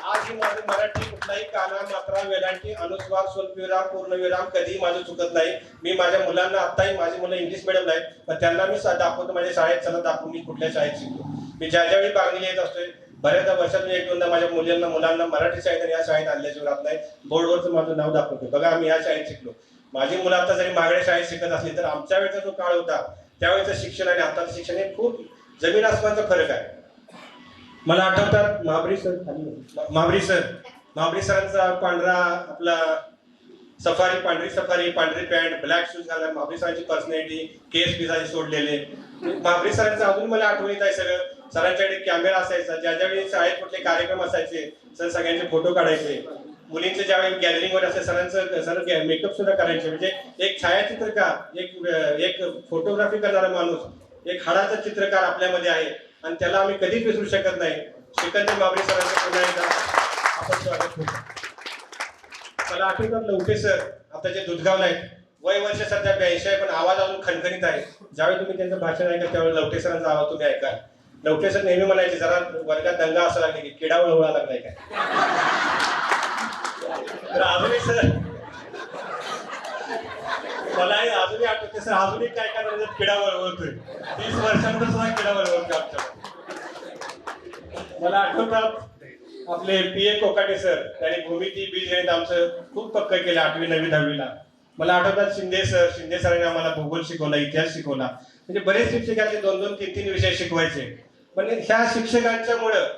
आज ही माझं मराठी कुठलाही काना मात्रा वेलांटी अनुस्वार स्वल्पविराम पूर्णविराम कधीही माझं चुकत नाही. मी माझ्या मुलांना आत्ताही माझी मुलं इंग्लिश मिडियमला आहेत पण त्यांना मी दाखवतो माझ्या शाळेत चला दाखवून मी कुठल्या शाळेत शिकलो. मी ज्यावेळी बांगली येत असतोय बऱ्याचदा वर्षातून 1-2दा माझ्या मुलांना मराठी शाळेत आणि या शाळेत आणल्याशिवाय राहत नाही. बोर्डवरचं माझं नाव दाखवतो बघा आम्ही या शाळेत शिकलो. माझी मुलं आता जरी मागल्या शाळेत शिकत असली तर आमच्या वेळेचा जो काळ होता त्यावेळेचं शिक्षण आणि आताचं शिक्षण हे खूप जमीन आसमानचा फरक आहे. मला आठवतात महाबरी सरांचा पांढरा आपला सफारी, पांढरी सफारी, पांढरी पॅन्ट, ब्लॅक शूज घालून महाबरी सरांची पर्सनॅलिटी, केस पिसाचे सोडलेले. महाबरी सरांचं अजून मला आठवणीत आहे सगळं. सरांच्याकडे कॅमेरा असायचा, ज्यावेळी शाळेत कुठले कार्यक्रम असायचे सर सगळ्यांचे फोटो काढायचे. मुलींचे ज्यावेळी गॅदरिंगवर असे सर मेकअप सुद्धा करायचे. म्हणजे एक छायाचित्रकार, एक फोटोग्राफी करणारा माणूस, एक हाडाचा चित्रकार आपल्यामध्ये आहे आणि त्याला आम्ही कधीच विसरू शकत नाही. सिकंदर महाबरी सरांचं पुन्हा एकदा आपण स्वागत करतो. मला आठवतात लवटे सर आता जे दुधगावला आहेत, वय वर्ष सध्या 82 आहे पण आवाज अजून खणखणीत आहे. ज्यावेळी तुम्ही त्यांचं भाषण ऐका त्यावेळी लवटे सरांचा आवाज तुम्ही ऐका. लवटे सर नेहमी म्हणायचे जरा वर्गात दंगा असा लागले की किडा वळवळा लागलाय काय. तर अजूनही सर मला अजूनही आठवते सर अजूनही काय काय किडा वळवळतोय. 30 वर्षानंतर सुद्धा किडा वळवळतोय आमच्या. मला आठवतात आपले PA कोकाटे सर, त्यांनी भूमिती बीज गणित आमचं खूप पक्क केलं 8वी 9वी 10वीला. मला आठवतात शिंदे सरांनी आम्हाला भूगोल शिकवला, इतिहास शिकवला. म्हणजे बरेच शिक्षकांचे 2-2, 3-3 विषय शिकवायचे. पण ह्या शिक्षकांच्यामुळं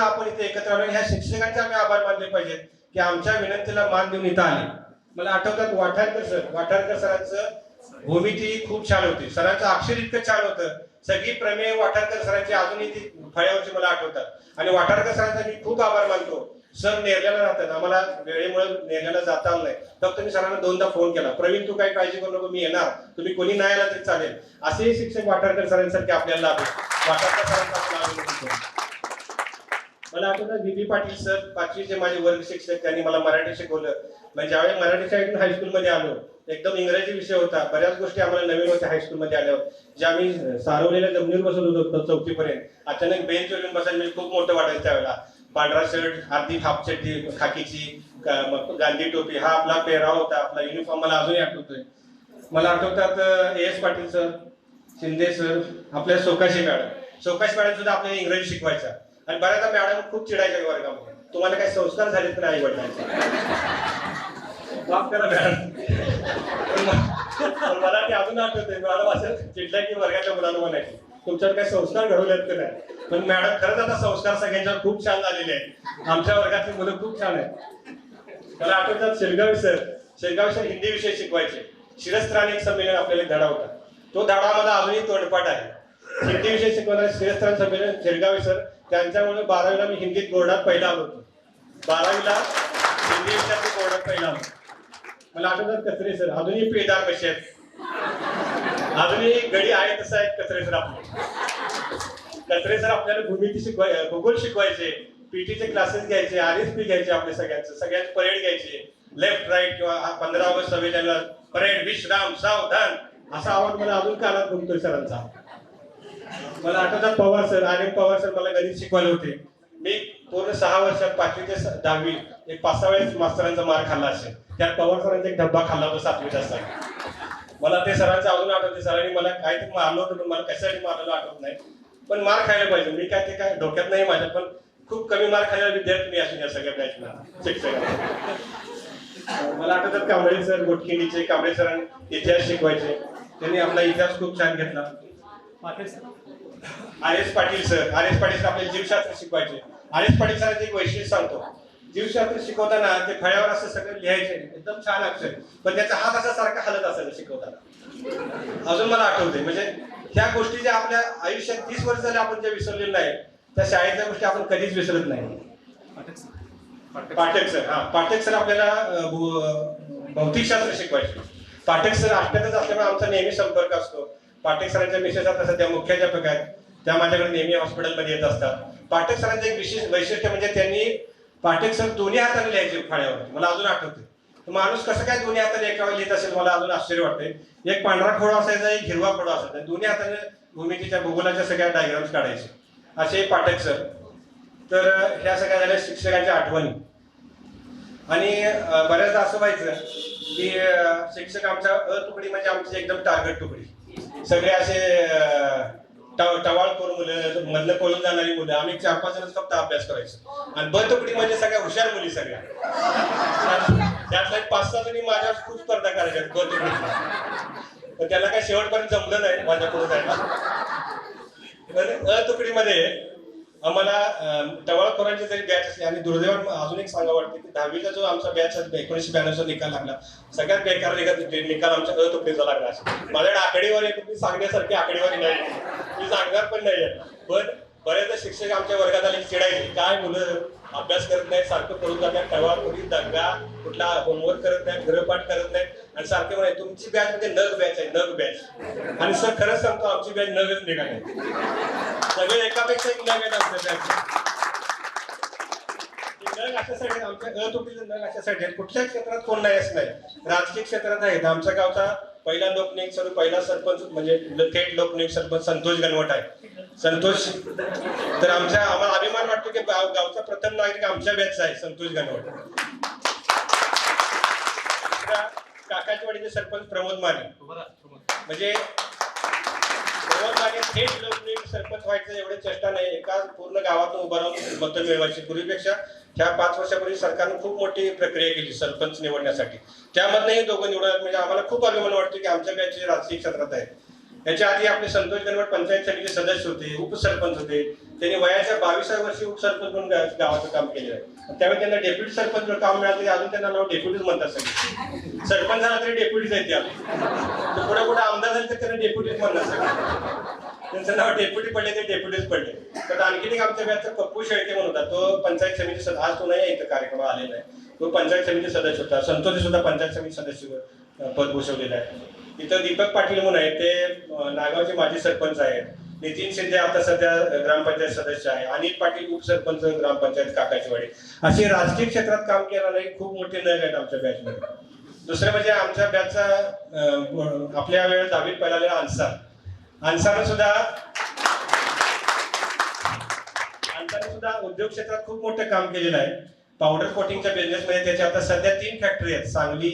आपण इथे एकत्र आलो. ह्या शिक्षकांचे आम्ही आभार मानले पाहिजेत की आमच्या विनंतीला मान देऊन इथं आले. मला आठवतात वाठारकर सरांचं भूमिती खूप छान होती. सरांचं अक्षर इतकं छान होतं. सगळी प्रमेय वाठारकर सरांची अजूनही ती फळ्यावरची मला आठवतात. आणि वाठारकर सरांचा मी खूप आभार मानतो. सर नेरल्याला राहतात, आम्हाला वेळेमुळे नेरल्याला जाता आलं नाही. फक्त मी सरांना 2दा फोन केला, प्रवीण तू काही काळजी करू नको मी येणार, तुम्ही कोणी नाही आला तरी चालेल. असेही शिक्षक वाठारकर सरांसारखे आपल्याला लाभले. वाठारकर सरांचा आपण अभिनंदन करू. मला आठवतं बीबी पाटील सर 5वीचे माझे वर्ग शिक्षक, त्यांनी मला मराठी शिकवलं. म्हणजे ज्यावेळी मराठी शाळेतून हायस्कूलमध्ये आलो एकदम इंग्रजी विषय होता. बऱ्याच गोष्टी आम्हाला नवीन होत्या हायस्कूलमध्ये आल्यावर. जे आम्ही सारवलेल्या जमिनीवर बसत होतो 4थीपर्यंत, अचानक बेंचवर येऊन बसायला म्हणजे खूप मोठं वाटायचं. त्यावेळेला पांढरा शर्ट, अर्धी हाफ चड्डी खाकीची, गांधी टोपी हा आपला पेहराव होता. आपला युनिफॉर्म मला अजूनही आठवतोय. मला आठवतात AS Patil sir, Shinde sir, आपल्या सोकाशी मॅडम सुद्धा आपल्याला इंग्रजी शिकवायचा. आणि बऱ्याचदा मॅडम खूप चिडायच्या वर्गामध्ये, तुम्हाला काही संस्कार झालेत पण आई वडिलांचे, माफ करा मॅडम. मला ते अजून आठवतंय, मॅडम असं चिडल्या की वर्गाच्या मुलांना म्हणायचे तुमच्यावर काही संस्कार घडवलेत का नाही. पण मॅडम खरंच आता संस्कार सगळ्यांच्यावर खूप छान झालेले आहेत. आमच्या वर्गातली मुलं खूप छान आहेत. मला आठवतात शेरगावी सर हिंदी विषय शिकवायचे. शिरस्त्राण एक संमेलन आपल्याला धडा होता, तो धडा मला अजूनही तोंडपाठ आहे. हिंदी विषय शिकवणारे शिरस्त्राण संमेलन शेरगावी सर, त्यांच्यामुळे 12वीला मी हिंदीत बोर्डात पहिला आलो होतो. 12वीला हिंदी विषयात बोर्डात पहिला आलो. मला आठवतात कचरे सर, अजूनही पेदार कसे आहेत, अजूनही गडी आहे तसं आहेत कचरे सर. कचरे सर आपल्याला भूगोल शिकवायचे, पीटीचे क्लासेस घ्यायचे, RSP घ्यायचे, आपले सगळ्यांचे परेड घ्यायचे. लेफ्ट राईट किंवा 15 ऑगस्ट 26 जानेवारी परेड, विश्राम, सावधान असा आवाज मला अजून कानात घुमतोय सरांचा. मला आठवतात पवार सर मला गणित शिकवायला होते. मी पूर्ण 6 वर्षात 5वी ते 10वी एक 5-6 वेळेस मास्तरांचा मार खाल्ला असेल. त्यात पवार सरांचा एक डब्बा खाल्ला होता 7वीत असताना. मला ते सरांचं अजून आठवते. सरांनी मला काहीतरी मारलं होतं पण मला कशासाठी मारलेलं आठवत नाही. पण मार खायला पाहिजे, मी काय डोक्यात नाही माझ्या. पण खूप कमी मार खायला विद्यार्थी मी असून या सगळ्या बॅचला शिक्षक. मला आठवतात कांबळे सर गोटखिंडीचे, कांबळे सरांनी इतिहास शिकवायचे. त्यांनी आपला इतिहास खूप छान घेतला. आर एस पाटील सर आपल्याला जीवशास्त्र शिकवायचे. आर एस पाटील सरांचं एक वैशिष्ट्य सांगतो. जीवशास्त्र शिकवताना ते फळ्यावर असं सगळं लिहायचे, एकदम छान अक्षर, पण त्याचा हात असा सारखा हलत असायचा शिकवताना. अजून मला आठवते. म्हणजे त्या गोष्टी ज्या आपल्या आयुष्यात 30 वर्ष झाले आपण ज्या विसरलेल्या नाही, त्या शाळेच्या गोष्टी आपण कधीच विसरत नाही. पाठक सर आपल्याला भौतिकशास्त्र शिकवायचे. पाठक सर आष्टातच असल्यामुळे आमचा नेहमी संपर्क असतो. पाठक सरांच्या मिसेस आता सध्या मुख्याध्यापक आहेत, त्या माझ्याकडे नेहमी हॉस्पिटलमध्ये येत असतात. पाठक सरांचं एक विशेष वैशिष्ट्य म्हणजे त्यांनी पाठक सर दोन्ही हाताने लिहायचे फळ्यावर. मला अजून आठवते. माणूस कसं काय दोन्ही हाताने एका वेळी लिहित असेल, मला अजून आश्चर्य वाटते. एक पांढरा खोडा असायचा, एक हिरवा खोडा असायचा, दोन्ही हाताने भूमितीच्या भूगोलाच्या सगळ्या डायग्राम्स काढायचे असे पाठक सर. तर ह्या सगळ्या झाल्या शिक्षकांच्या आठवणी. आणि बऱ्याचदा असं व्हायचं की शिक्षक आमच्या तुकडी म्हणजे आमची एकदम टार्गेट तुकडी. सगळे असे टवाळखोर मुलं, मधलं पळून जाणारी मुलं. आम्ही 4-5 जणच फक्त अभ्यास करायचो. आणि ब तुकडी म्हणजे सगळ्या हुशार मुली सगळ्या. त्यातल्या 5-6 जणी माझ्यावर खूप स्पर्धा करायच्या ब तुकडीला, पण त्याला काही शेवटपर्यंत जमलं नाही माझ्याकडून जायला. पण तुकडीमध्ये आम्हाला टवाळखोरांची जरी बॅच असली, आणि दुर्दैवाने अजून एक सांगा वाटते की 10वीचा जो आमचा बॅच 1992चा निकाल लागला, सगळ्यात बेकार निकाल आमच्या तुकडीचा लागला. माझ्याकडे आकडेवारी आहे, तुम्ही सांगण्यासारखी आकडेवारी नाही, मी सांगणार पण नाही. पण बरेचदा शिक्षक आमच्या वर्गात आले चिडायचे, काय मुलं अभ्यास करत नाही, सारखं पडून जातात, टवाळखोरी, दंगा, कुठला होमवर्क करत नाही, गृहपाठ करत नाही, आणि सारखे म्हणाले तुमची बॅच म्हणजे नग बॅच आहे, नग बॅच. आणि सर खरंच सांगतो आमची बॅच नगच निघाली. सगळे एकापेक्षा एक नग आहेत आमच्या बॅच. नग अशासाठी आमच्या तुकडीचे नग अशासाठी आहेत, कुठल्याच क्षेत्रात कोण नाही असं नाही. राजकीय क्षेत्रात आहेत. आमच्या गावचा पहिला लोकनियुक्त पहिला सरपंच म्हणजे थेट लोकनियुक्त सरपंच संतोष गणवट आहे. संतोष तर आम्हाला अभिमान वाटतो की गावचा प्रथम नागरिक आमच्या बॅचचा आहे, संतोष गणवट. काकाची वाडीचे सरपंच प्रमोद माने, म्हणजे प्रमोद माने थेट लोकनियुक्त सरपंच व्हायचं एवढे चेष्टा नाही. एका पूर्ण गावातून उभं राहून मतं मिळवायची. पूर्वीपेक्षा ह्या 5 वर्षापूर्वी सरकारनं खूप मोठी प्रक्रिया केली सरपंच निवडण्यासाठी. त्यामधनंही दोघं निवडतात. म्हणजे आम्हाला खूप अभिमान वाटतो की आमच्या बॅचचे राजकीय क्षेत्रात आहेत. याच्या आधी आपले संतोष गणवट पंचायत समिती सदस्य होते, उपसरपंच होते. त्यांनी वयाच्या 22व्या वर्षी उपसरपंच म्हणून गावाचं काम केलेलं आहे. त्यावेळी त्यांना डेप्युटी सरपंच काम मिळालं तरी अजून त्यांना नाव डेप्युटीच म्हणतात. सगळे सरपंच झाला तरी डेप्युटीच आहेत त्या. पुढे पुढे आमदार झाले तर त्यांना डेप्युटीच म्हणतात सगळे. त्यांचं नाव डेप्युटी पडले ते डेप्युटीच पडले. तर आणखीन एक आमच्या बॅचचा पप्पू शेळके म्हणून होता, तो पंचायत समिती सदस्य, आज तो नाही इथं कार्यक्रम आलेला आहे, तो पंचायत समिती सदस्य होता. संतोष सुद्धा पंचायत समिती सदस्य पद भूषवलेलं आहे. इथं दीपक पाटील म्हणून आहेत, ते नागावचे माजी सरपंच आहेत. नितीन शिंदे आता सध्या ग्रामपंचायत सदस्य आहे. अनिल पाटील उपसरपंच ग्रामपंचायत काकाचीवाडी. असे राजकीय क्षेत्रात काम करणारे खूप मोठे नग आहेत आमच्या बॅचमध्ये. दुसरं म्हणजे आमच्या बॅचचा आपल्या वेळेस 10वीत पहिला अन्सारने सुद्धा उद्योग क्षेत्रात खूप मोठं काम केलेलं आहे. पावडर कोटिंगच्या बिझनेसमध्ये त्याचे आता सध्या 3 फॅक्टरी आहेत, सांगली,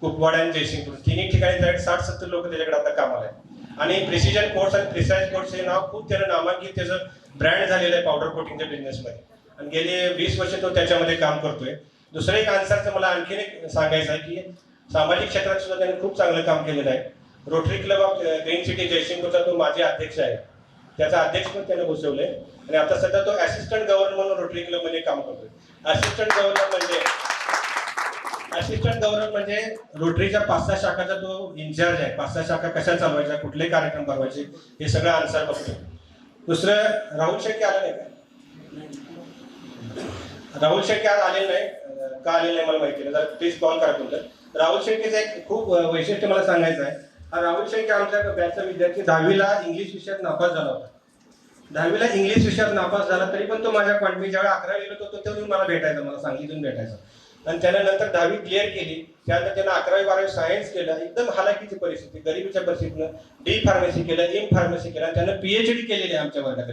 कुपवाड आणि जयसिंगपूर. तिन्ही ठिकाणी 60-70 लोक त्याच्याकडे आता कामाला आहेत. आणि प्रिसिजन कोर्स आणि प्रिसाइज कोर्स हे नाव खूप त्यानं नामांकित त्याचं ब्रँड झालेलं आहे पावडर कोटिंगच्या बिझनेसमध्ये. आणि गेले 20 वर्ष तो त्याच्यामध्ये काम करतोय. दुसरं एक अन्सारचं मला आणखीन एक सांगायचं आहे की सामाजिक क्षेत्रात सुद्धा त्याने खूप चांगलं काम केलेलं आहे. Rotary club of green city जयसिंगपूरचा तो माजी अध्यक्ष आहे, त्याचा अध्यक्ष पण त्याने बसवलंय. आणि आता सध्या तो असिस्टंट गव्हर्नर म्हणून रोटरी क्लब मध्ये काम करतोय. असिस्टंट गव्हर्नर म्हणजे रोटरीच्या 5-6 शाखाचा तो इन्चार्ज आहे. 5-6 शाखा कशा चालवायच्या, कुठले कार्यक्रम बनवायचे, हे सगळं अन्सार बसतोय. दुसरं राहुल शेट्टी आला नाही का? राहुल शेट्टी आज आलेलं नाही, का आलेलं नाही मला माहिती नाही, जरा प्लीज कॉल करा तुमचं. राहुल शेट्टीचं एक खूप वैशिष्ट्य मला सांगायचं आहे. हा राहुल शेट्टी आमच्या बॅचचा विद्यार्थी 10वीला इंग्लिश विषयात नापास झाला होता. 10वीला इंग्लिश विषयात नापास झाला तरी पण तो माझ्या कॉन्टॅक्ट ज्यावेळी 11वी गेलो होतो तेव्हा मला भेटायचा, मला सांगितून भेटायचा. आणि त्याने नंतर 10वी क्लिअर केली. त्यानंतर त्यानं 11वी-12वी सायन्स केलं. एकदम हालाकीची परिस्थिती, गरिबीच्या परिस्थितीनं डी फार्मसी केलं, एम फार्मसी केलं. त्यानं PhD केलेली आहे आमच्या वर्गात.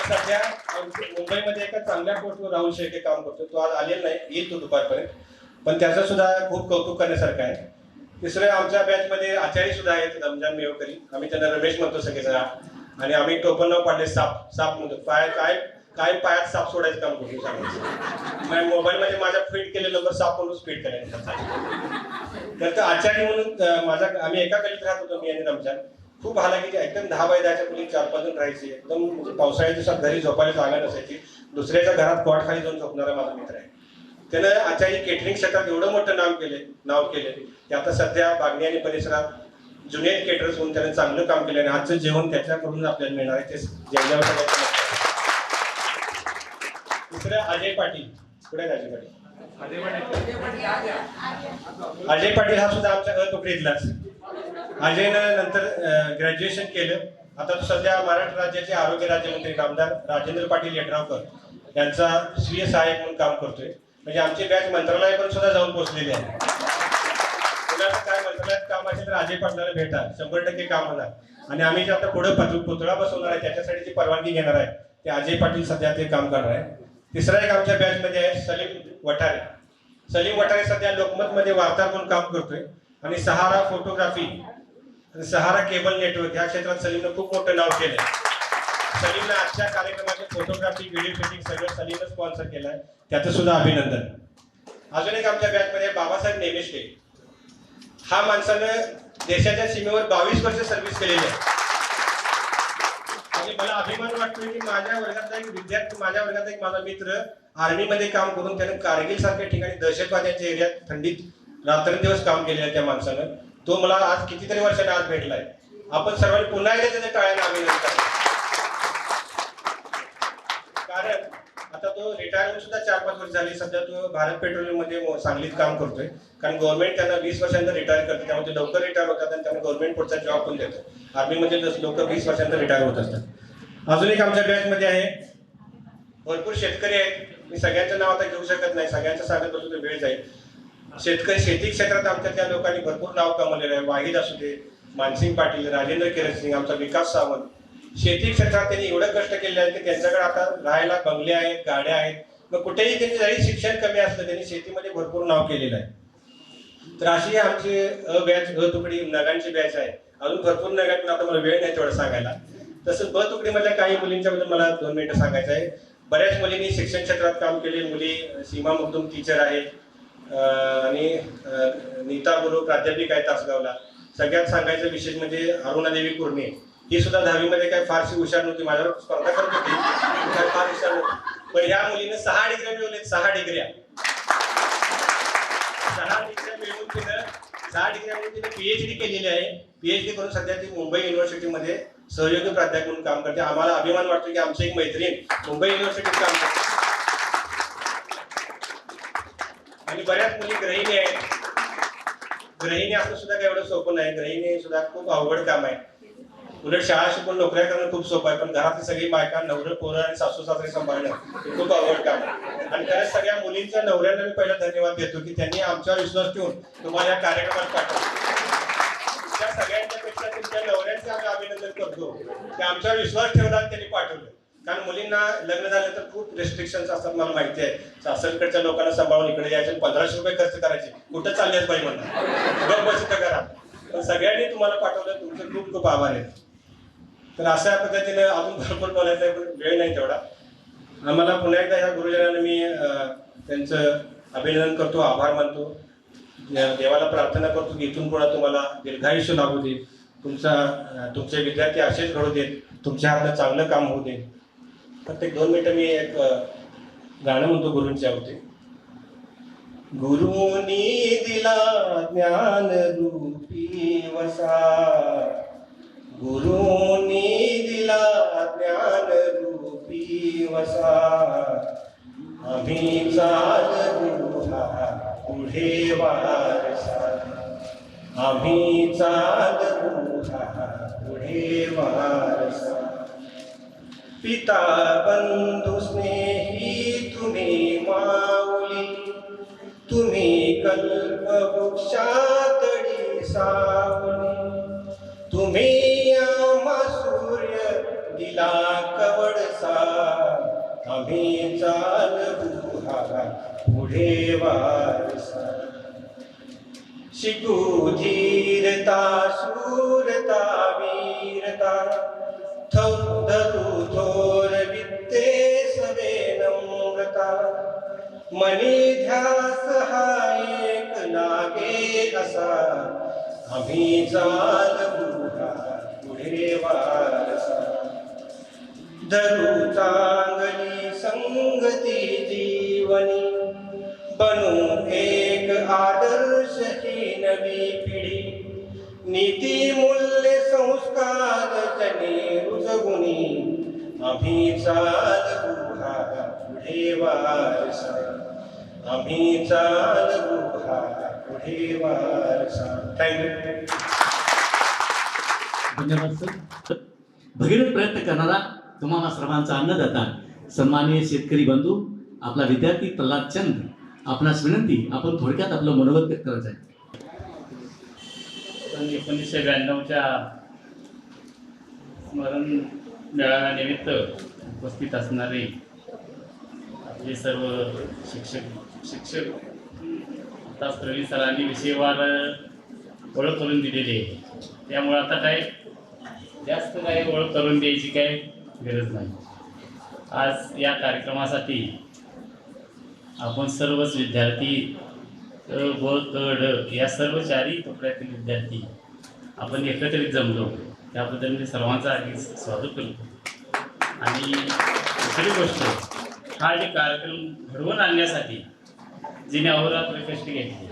सध्या मुंबईमध्ये एका चांगल्या पोस्टवर राहुल शेट्टी काम करतो. तो आज आलेला नाही, येईल तो दुपारपर्यंत, पण त्याचं सुद्धा खूप कौतुक करण्यासारखं आहे. तिसरं आमच्या बॅचमध्ये आचार्य सुद्धा आहेत, रमजान मेवकरी. आम्ही त्यांना रमेश म्हणतो सगळेजण. आणि आम्ही टोपण नाव पाडले साप म्हणतो. काय काय पायात साप सोडायचं काम करून सांगायचं. मोबाईलमध्ये माझ्या फिट केलेलं नंबर साप म्हणून स्पीड करायचं. तर आचार्य म्हणून आम्ही एका गलीत राहत होतो, मी आणि रमजान. खूप हालाकीचे एकदम 10 बाय 10च्या मुली 4-5 जण राहायचे. एकदम म्हणजे पावसाळ्याच्या दिवसात घरी झोपायला जागा नसायची. दुसऱ्याच्या घरात कॉट खाली जाऊन झोपणारा माझा मित्र आहे. त्यानं आचार्य केटरिंग क्षेत्रात एवढं मोठं नाव केले की आता सध्या बागणी आणि परिसरात ज्युनियर केटरर्स म्हणून त्याने चांगलं काम केलं आणि आजचं जेवण त्याच्याकडून आपल्याला मिळणार आहे. ते जेवणावर सगळ्यांचं लक्ष आहे. दुसरं अजय पाटील. कुठे आहे अजय पाटील? अजय पाटील हा सुद्धा आमच्या तुकडीतलाच. अजयनं नंतर ग्रॅज्युएशन केलं. आता तो सध्या महाराष्ट्र राज्याचे आरोग्य राज्यमंत्री आमदार राजेंद्र पाटील यड्रावकर यांचा स्वीय सहाय्यक म्हणून काम करतोय. म्हणजे आमची बॅच मंत्रालय पण सुद्धा जाऊन पोहोचलेली आहे. पुण्याचं काय मंत्रालयात काम असेल तर अजय पाटलाला भेटा, 100% काम होणार. आणि आम्ही जे आता पुढे पुतळा बसवणार आहे त्याच्यासाठी जी परवानगी घेणार आहे ते अजय पाटील सध्या ते काम करणार आहे. तिसरा एक आमच्या बॅचमध्ये आहे सलीम वठारे. सलीम वठारे सध्या लोकमतमध्ये वार्ताहर म्हणून काम करतोय आणि सहारा फोटोग्राफी आणि सहारा केबल नेटवर्क या क्षेत्रात सलीमनं खूप मोठं नाव केलंय. सलीमनं आजच्या कार्यक्रमाचे फोटोग्राफी, व्हिडिओ शूटिंग सगळं सलीमनं स्पॉन्सर केलं आहे, त्याचं सुद्धा अभिनंदन. अजून एक आमच्या बॅचमध्ये बाबासाहेब नेमेष्टे. हा माणसानं देशाच्या सीमेवर 22 वर्ष सर्व्हिस केलेली आहे. आणि मला अभिमान वाटतोय की माझ्या वर्गातला एक विद्यार्थी, माझ्या वर्गातला एक माझा मित्र आर्मीमध्ये काम करून त्यानं कारगिल सारख्या ठिकाणी दहशतवाद्यांच्या एरियात थंडीत रात्रंदिवस काम केलेलं आहे. त्या माणसानं तो मला आज कितीतरी वर्षाने आज भेटलाय. आपण सर्वांनी पुन्हा एकदा त्याच्या टाळ्यानं अभिनंदन करा. कारण आता तो रिटायर होऊन सुद्धा 4-5 वर्ष झाली. सध्या तो भारत पेट्रोलियम मध्ये सांगलीत काम करतोय. कारण गव्हर्नमेंट त्यांना 20 वर्षांना रिटायर करते, त्यामुळे ते लवकर रिटायर होतात आणि त्यांना गव्हर्नमेंट पुढचा जॉब पण देतं. आर्मीमध्ये लोक 20 वर्षांना रिटायर होत असतात. अजून एक आमच्या बॅचमध्ये आहे, भरपूर शेतकरी आहेत. मी सगळ्यांचं नाव आता घेऊ शकत नाही, सगळ्यांचं सांगत बसू तर वेळ जाईल. शेतकरी शेती क्षेत्रात आमच्या त्या लोकांनी भरपूर नाव कमवलेलं आहे. वाहिद असू दे, मानसिंग पाटील, राजेंद्र किरणसिंग, आमचा विकास सावंत. शेती क्षेत्रात त्यांनी एवढं कष्ट केले आहे की त्यांच्याकडे आता राहायला बंगले आहेत, गाड्या आहेत. मग कुठेही त्यांनी जरी शिक्षण कमी असलं त्यांनी शेतीमध्ये भरपूर नाव केलेलं आहे. तर अशी आमची अ तुकडी नगांची बॅच आहे. अजून भरपूर नग आहेत पण आता मला वेळ नाही तेवढं सांगायला. तसं ब तुकडीमधल्या काही मुलींच्या बद्दल मला 2 मिनिटं सांगायचं आहे. बऱ्याच मुलींनी शिक्षण क्षेत्रात काम केले. मुली सीमा मुगदुम टीचर आहे आणि नीता गुरु प्राध्यापिका आहे तासगावला. सगळ्यात सांगायचं विशेष म्हणजे अरुणादेवी कुर्णे. ही सुद्धा 10वी मध्ये काय फारशी हुशार नव्हती, माझ्यावर स्पर्धा करत होती, काय फार हुशार नव्हती. पण ह्या मुलीने 6 डिग्र्या मिळवल्या. 6 डिग्र्या मिळवून तिनं 6 डिग्र्या मिळून तिने PhD केलेली आहे. PhD करून सध्या ती मुंबई युनिव्हर्सिटीमध्ये सहयोगी प्राध्यापक म्हणून काम करते. आम्हाला अभिमान वाटतो की आमची एक मैत्रीण मुंबई युनिव्हर्सिटीत काम करते. आणि बऱ्याच मुली गृहिणी आहेत. गृहिणी असणं सुद्धा काही एवढं सोपं नाही. गृहिणी सुद्धा खूप अवघड काम आहे. उलट शाळा शिकून नोकऱ्या करणं खूप सोपं आहे, पण घरातली सगळी बायका, नवरं, पोरं आणि सासू सासरे सांभाळणं हे खूप अवघड काम आहे. आणि खरंच सगळ्या मुलींच्या नवऱ्यांना मी पहिला धन्यवाद देतो की त्यांनी आमच्यावर विश्वास ठेवून तुम्हाला या कार्यक्रमात पाठवलं. त्या सगळ्यांच्या पेक्षा तुमच्या नवऱ्यांचे आम्ही अभिनंदन करतो की आमच्यावर विश्वास ठेवला आणि त्यांनी पाठवलं. कारण मुलींना लग्न झाल्यानंतर खूप रेस्ट्रिक्शन्स असतात, मला माहिती आहे. सासरकडच्या लोकांना सांभाळून इकडे यायचे, 1500 रुपये खर्च करायचे, कुठं चाललेच पाहिजे म्हणणार गप बसत करा. पण सगळ्यांनी तुम्हाला पाठवलं, तुमचे खूप खूप आभार आहेत. तर अशा पद्धतीने अजून भरपूर बोलायचं आहे पण वेळ नाही तेवढा. आम्हाला पुन्हा एकदा ह्या गुरुजनांना मी त्यांचं अभिनंदन करतो, आभार मानतो. देवाला प्रार्थना करतो की इथून पुढे तुम्हाला दीर्घायुष्य लाभू दे, तुमचे विद्यार्थी असेच घडू देत, तुमच्या हातनं चांगलं काम होऊ दे. प्रत्येक 2 मिनिटं मी एक गाणं म्हणतो गुरूंच्या होते. गुरुनी दिला ज्ञान रूपी वसा, गुरुनी दिला ज्ञान रूपी वसा, आम्ही चालू हा पुढे वारसा, आम्ही चालू हा पुढे वारसा. पिता बंधू स्नेही तुम्ही माऊली, तुम्ही कल्पवृक्षातळी सावली, तुम्ही आम्हा सूर्य दिला कवडसा, आम्ही चालू हा पुढे वारसा. शिकू धीरता शूरता वीरता, धरू थोर विद्ये मनी ध्यास हा एक लागे असा आम्ही चालू हा पुढे वारसा धरू चांगली संगती जीवनी बनू एक आदर्श ही नवी पिढी नीती मूल्य संस्कार जने रुजवुनी आम्ही चालू हा पुढे वारसा आम्ही चालू हा पुढे वारसा. थँक्यू. धन्यवाद सर. भगीरथ प्रयत्न करणारा तुम्हाला सर्वांचा अन्नदाता सन्माननीय शेतकरी बंधू आपला विद्यार्थी प्रल्हाद चंद, आपणास विनंती आपण थोडक्यात आपलं मनोगत व्यक्त करायचं आहे. 1992च्या स्मरण मेळाव्यानिमित्त उपस्थित असणारे आपले सर्व शिक्षक आताच प्रवीण सरांनी विषयवार ओळख करून दिलेली आहे. त्यामुळे आता काय जास्त काही ओळख करून द्यायची काय गरज नाही. आज या कार्यक्रमासाठी आपण सर्वच विद्यार्थी व क ड या सर्व चारही तुकड्यातील विद्यार्थी आपण एकत्रित जमलो, त्याबद्दल मी सर्वांचं आधी स्वागत करतो. आणि दुसरी गोष्ट, हा जे कार्यक्रम घडवून आणण्यासाठी जिने अहोरात्र कष्ट घेतले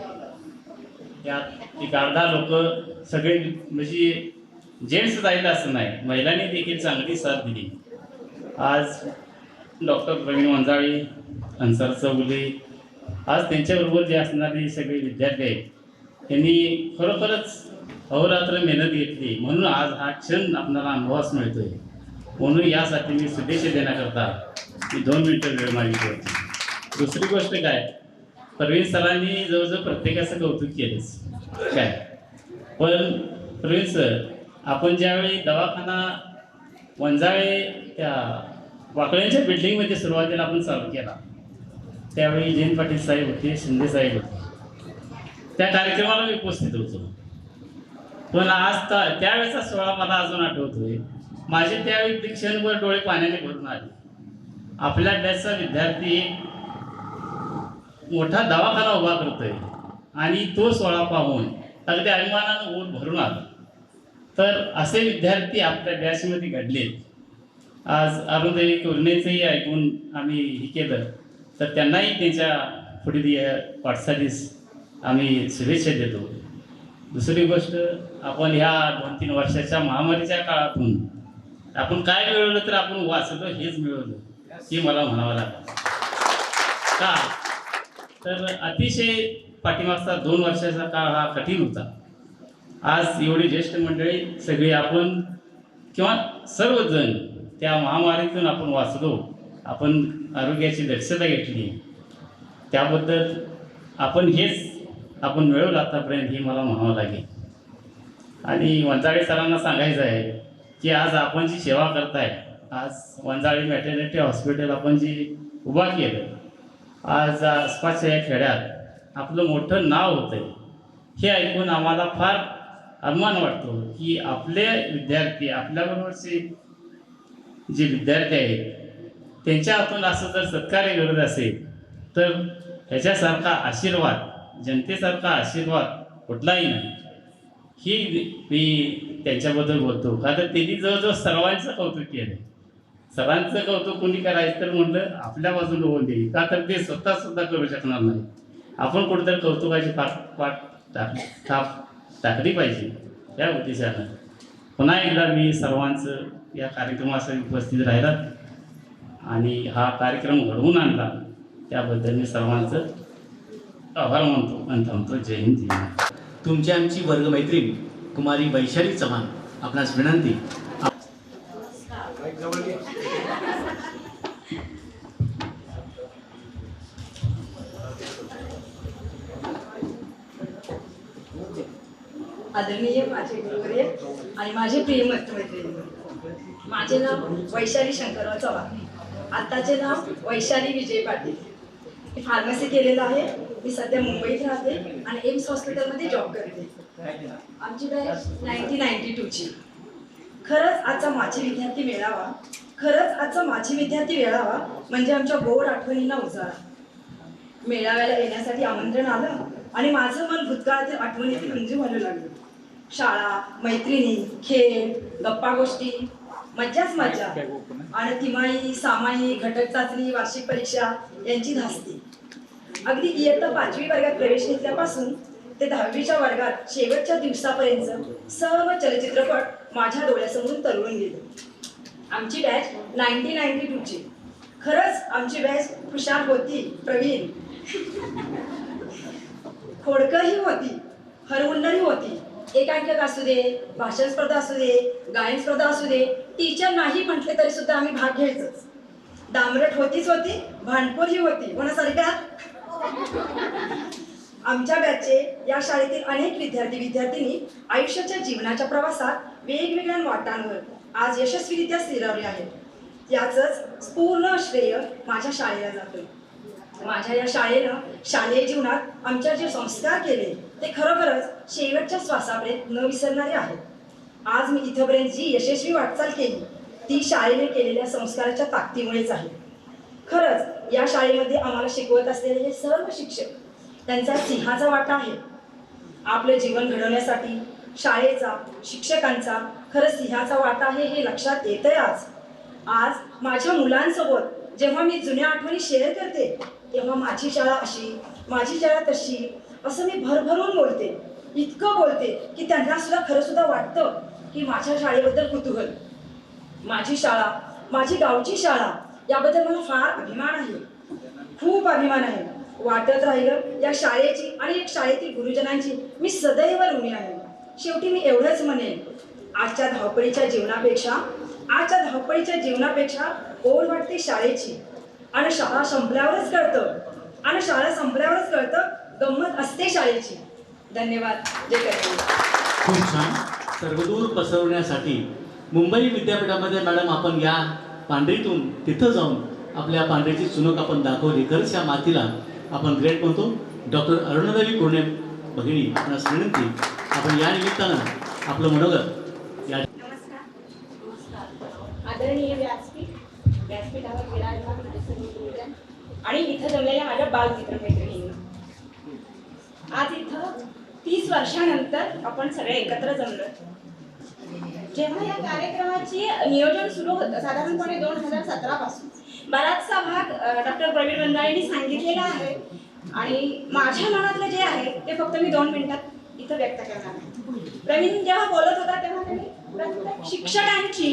त्यात एक अर्धा लोक सगळे म्हणजे जेंट्स जायला असं नाही, महिलांनी देखील चांगली साथ दिली. आज डॉक्टर प्रवीण वंजाळे, अन्सर चौगुले, आज त्यांच्याबरोबर जे असणारे सगळे विद्यार्थी आहेत त्यांनी खरोखरच अहोरात्र मेहनत घेतली, म्हणून आज हा क्षण आपल्याला अनुभवास मिळतोय. म्हणून यासाठी मी शुभेच्छा देण्याकरता मी 2 मिनिटं वेळ मागितली होती. दुसरी गोष्ट काय, प्रवीण सरांनी जवळजवळ प्रत्येकाचं कौतुक केलंच काय, पण प्रवीण सर आपण ज्यावेळी दवाखाना वंजाळे त्या वाकड्यांच्या बिल्डिंगमध्ये सुरुवातीला आपण चालू केला त्यावेळी जयंत पाटील साहेब होते, शिंदे साहेब होते. त्या कार्यक्रमाला मी उपस्थित होतो. पण आज त्यावेळेचा सोहळा मला अजून आठवतोय. माझे त्यावेळी क्षणभर डोळे पाण्याने भरून आले. आपल्या बॅचचा विद्यार्थी मोठा दवाखाना उभा करतोय आणि तो सोहळा पाहून अगदी अभिमानानं ओठ भरून आला. तर असे विद्यार्थी आपल्या बॅचमध्ये घडलेत. आज अरुणदेवी कुर्णेचंही ऐकून आम्ही हे केलं तर त्यांनाही त्यांच्या पुढील वाटचालीस आम्ही शुभेच्छा देतो. दुसरी गोष्ट, आपण ह्या 2-3 वर्षाच्या महामारीच्या काळातून आपण काय मिळवलं तर आपण वाचलो हेच मिळवलं हे मला म्हणावं लागलं. का तर अतिशय पाठीमागचा 2 वर्षाचा काळ हा कठीण होता. आज एवढी ज्येष्ठ मंडळी सगळी आपण किंवा सर्वजण त्या महामारीतून आपण वाचलो, आपण आरोग्याची दक्षता घेतली, त्याबद्दल आपण आपण मिळवलं आतापर्यंत हे मला म्हणावं लागेल. आणि वंजाळे सरांना सांगायचं आहे की आज आपण जी सेवा करताय, आज वंजाळे मॅटर्निटी हॉस्पिटल आपण जी उभा केलं, आज आसपासच्या या खेड्यात आपलं मोठं नाव होतं आहे. हे ऐकून आम्हाला फार अभिमान वाटतो की आपले विद्यार्थी, आपल्याबरोबरचे जे विद्यार्थी आहेत त्यांच्या हातून असं जर सत्कार्य घडत असेल तर ह्याच्यासारखा आशीर्वाद, जनतेसारखा आशीर्वाद कुठलाही नाही. ही मी त्यांच्याबद्दल बोलतो का तर त्यांनी जवळजवळ सर्वांचं कौतुक केलं. सर्वांचं कौतुक कोणी करायचं तर म्हटलं आपल्या बाजूला होऊन देईल, का तर ते स्वतःसुद्धा करू शकणार नाही. आपण कुठेतरी कौतुकाची थाप टाकली पाहिजे. या उद्देशानं पुन्हा एकदा मी सर्वांचं या कार्यक्रमासाठी उपस्थित राहिलात आणि हा कार्यक्रम घडवून आणला त्याबद्दल मी सर्वांचं आभार मानतो आणि थांबतो. जय हिंद, जय महाराष्ट्र. तुमची आमची वर्गमैत्रीण कुमारी वैशाली चव्हाण, आपणास विनंती. आदरणीय माझे गुरुवर्य आणि माझे प्रिय मैत्रिणी, माझे नाव वैशाली शंकरराव चव्हाण, आत्ताचे नाव वैशाली विजय पाटील. मी फार्मसी केलेलं आहे. मी सध्या मुंबईत राहते आणि एम्स हॉस्पिटलमध्ये जॉब करते. आमची बॅच 1992ची. खरंच आजचा माझी विद्यार्थी मेळावा, खरंच आजचा माझी विद्यार्थी मेळावा म्हणजे आमच्या गोड आठवणींना उजाळा. मेळाव्याला येण्यासाठी आमंत्रण आलं आणि माझं मन भूतकाळातील आठवणीतील रुंजी व्हायला लागलं. शाळा, मैत्रिणी, खेळ, गप्पा गोष्टी, मज्जाच मज्जा. आणि तिमाही, सामायिक, घटक चाचणी, वार्षिक परीक्षा यांची धास्ती. अगदी इयत्ता 5वी वर्गात प्रवेश घेतल्यापासून ते 10वीच्या वर्गात शेवटच्या दिवसापर्यंत सर्व चलचित्रपट माझ्या डोळ्यासमोरून तरळून गेले. आमची बॅच 1992ची. खरंच आमची बॅच हुशार होती, प्रवीण, खोडकरही होती, हरहुन्नरही होती. एकांकिका असू दे, भाषण स्पर्धा असू दे, गायन स्पर्धा असू दे, टीचर नाही म्हटले तरी सुद्धा आम्ही भाग घ्यायचोच. दामरट होतीच होती, भांडखोरही होती. कोणासारख्या? आमच्या बॅचचे या शाळेतील अनेक विद्यार्थी आयुष्याच्या जीवनाच्या प्रवासात वेगवेगळ्या वाटांवर आज यशस्वीरित्या स्थिरावले आहेत. याचंच पूर्ण श्रेय माझ्या शाळेला जातं. माझ्या या शाळेनं शालेय जीवनात आमच्या जे संस्कार केले ते खरोखरच शेवटच्या श्वासापर्यंत न विसरणारे आहेत. आज मी इथपर्यंत जी यशस्वी वाटचाल केली ती शाळेने केलेल्या संस्काराच्या ताकदीमुळेच आहे. खरंच या शाळेमध्ये आम्हाला शिकवत असलेले हे सर्व शिक्षक, त्यांचा सिंहाचा वाटा आहे. आपलं जीवन घडवण्यासाठी शाळेचा, शिक्षकांचा खरंच सिंहाचा वाटा आहे हे लक्षात येतंय. आज माझ्या मुलांसोबत जेव्हा मी जुन्या आठवणी शेअर करते तेव्हा माझी शाळा अशी, माझी शाळा तशी असं मी भरभरून बोलते. इतकं बोलते की त्यांना सुद्धा खरं सुद्धा वाटतं की माझ्या शाळेबद्दल कुतूहल. माझी शाळा, माझी गावची शाळा याबद्दल मला फार अभिमान आहे, खूप अभिमान आहे. वाटत राहिलं या शाळेची आणि एक शाळेतील गुरुजनांची मी सदैव ऋणी आहे. शेवटी मी एवढंच म्हणेन, आजच्या धावपळीच्या जीवनापेक्षा ओढ वाटते शाळेची. आणि शाळा संपल्यावरच कळतं गंमत असते शाळेची. धन्यवाद. जय कल्याण. खूप छान. सर्वदूर पसरवण्यासाठी मुंबई विद्यापीठामध्ये मॅडम आपण या पांढरीतून तिथं जाऊन आपल्या पांढरीची चुनक आपण दाखवली. खरंच या मातीला आपण ग्रेट म्हणतो. डॉक्टर अरुणादेवी कुरणे भगिनी यांना विनंती, आपण या निमित्तानं आपलं मनोगत या. आदरणीय व्यासपीठावर विराजमान आणि इथं जमलेल्या माझ्या बालमित्रमैत्रिणींना, आज इथं 30 वर्षानंतर आपण सगळे एकत्र जमलो. जेव्हा या कार्यक्रमाची नियोजन सुरू होतं साधारणपणे 2017 पासून बराचसा भाग डॉक्टर प्रवीण वंजाळींनी सांगितलेला आहे आणि माझ्या मनातलं जे आहे ते फक्त मी 2 मिनिटात इथं व्यक्त करणार आहे. प्रवीण जेव्हा बोलत होता तेव्हा त्यांनी प्रत्येक शिक्षकांची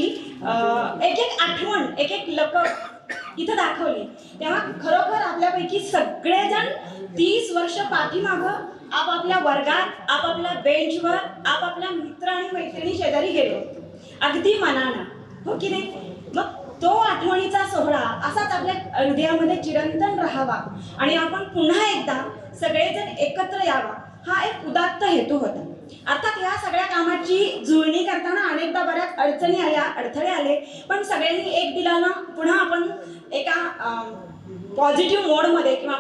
एक आठवण, एक लपट इथं दाखवली. तेव्हा खरोखर आपल्यापैकी सगळेजण 30 वर्ष पाठीमागं आपापल्या वर्गात, आपापल्या बेंचवर, आपापल्या मित्र आणि मैत्रिणी शेजारी गेलो होतो, अगदी मनानं, हो की नाही? मग तो आठवणीचा सोहळा असाच आपल्या हृदयामध्ये चिरंतन राहावा आणि आपण पुन्हा एकदा सगळेजण एकत्र यावा हा एक उदात्त हेतू होता. अर्थात या सगळ्या कामाची जुळणी करताना अनेकदा बऱ्याच अडचणी आल्या, अडथळे आले, पण सगळ्यांनी एक दिलानं पुन्हा आपण एका पॉझिटिव्ह मोडमध्ये किंवा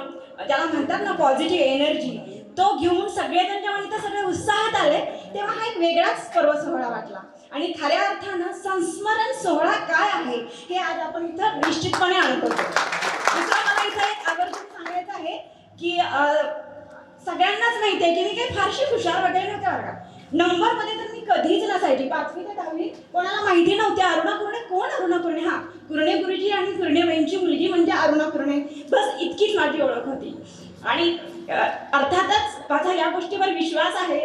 ज्याला म्हणतात ना पॉझिटिव्ह एनर्जी, तो घेऊन सगळेजण जेव्हा इथं सगळे उत्साहात आले तेव्हा हा एक वेगळाच पर्व सोहळा वाटला. आणि खऱ्या अर्थानं संस्मरण सोहळा काय आहे हे आज आपण इथं निश्चितपणे अनुभवतो. दुसरं मला इथं एक आवर्जून सांगायचं आहे की सगळ्यांनाच माहिती आहे की मी काही फारशी हुशार वगैरे नव्हते वर्गात. नंबरमध्ये तर मी कधीच नसायची. 5वी ते 10वी कोणाला माहिती नव्हती अरुणा कुरणे कोण. अरुणा कुरणे, हा कुरणे गुरुजी आणि कुरणेबाईंची मुलगी म्हणजे अरुणा कुरणे, बस इतकीच माझी ओळख होती. आणि अर्थातच माझा या गोष्टीवर विश्वास आहे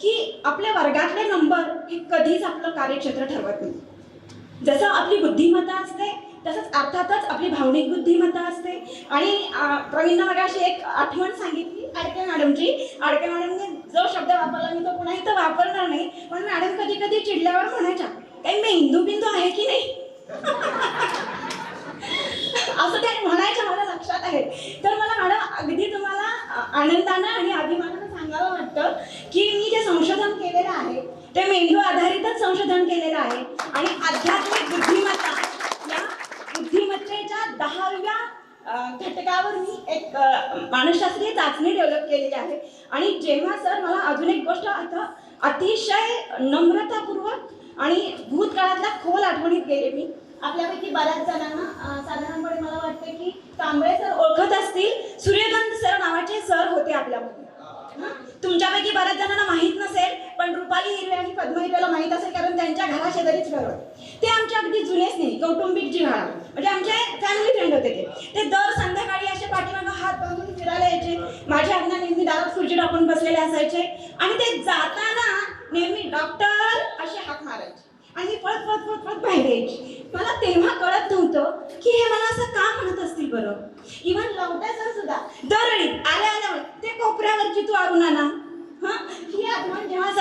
की आपल्या वर्गातले नंबर हे कधीच आपलं कार्यक्षेत्र ठरवत नाही. जसं आपली बुद्धिमत्ता असते तसंच अर्थातच आपली भावनिक बुद्धिमत्ता असते. आणि प्रवीणनं मगाशी एक आठवण सांगितली आडके मॅडमची. आडके मॅडमने जो शब्द वापरला मी तो पुन्हा इथं वापरणार नाही, पण मॅडम कधी कधी चिडल्यावर म्हणायच्या काही मेंदू बिंदू आहे की नाही असं ते म्हणायचं मला लक्षात आहे. तर मला मॅडम अगदी तुम्हाला आनंदानं आणि अभिमानानं सांगावं वाटतं की मी जे संशोधन केलेलं आहे ते मेंदू आधारितच संशोधन केलेलं आहे आणि आध्यात्मिक बुद्धिमत्ता या बुद्धिमत्तेच्या 10व्या घटकावर मी एक मानसशास्त्रीय चाचणी डेव्हलप केलेली आहे. आणि जेव्हा सर मला अजून एक गोष्ट आता अतिशय नम्रतापूर्वक आणि भूतकाळातल्या खोल आठवणीत गेले मी आपल्यापैकी बऱ्याच जणांना साधारणपणे मला वाटतं की कांबळे सर ओळखत असतील. सूर्यकांत सर नावाचे सर होते आपल्यामध्ये. तुमच्यापैकी बऱ्याच जणांना माहीत नसेल, पण रुपाली हिरवे आणि पद्म हिरवेला माहीत असेल, कारण त्यांच्या घराशेजारीच घर होते. ते आमचे अगदी जुनेच नाही, कौटुंबिक जिव्हाळा, म्हणजे आमचे फॅमिली फ्रेंड होते. ते दर संध्याकाळी असे पाठीमागं हात बांधून फिरायला यायचे. माझ्या अण्णा नेहमी दारात खुर्ची टाकून बसलेले असायचे आणि ते जाताना नेहमी डॉक्टर असे हाक मारायचे आणि पळत पळत पळत पळत बाहेर यायची. मला तेव्हा कळत नव्हतं की हे मला असं का म्हणत असतील बरं. इव्हन लवट्या सर सुद्धा दरवेळी आल्या आल्या ते कोपऱ्यावरची तू अरुणा ना, ही आठवण जेव्हा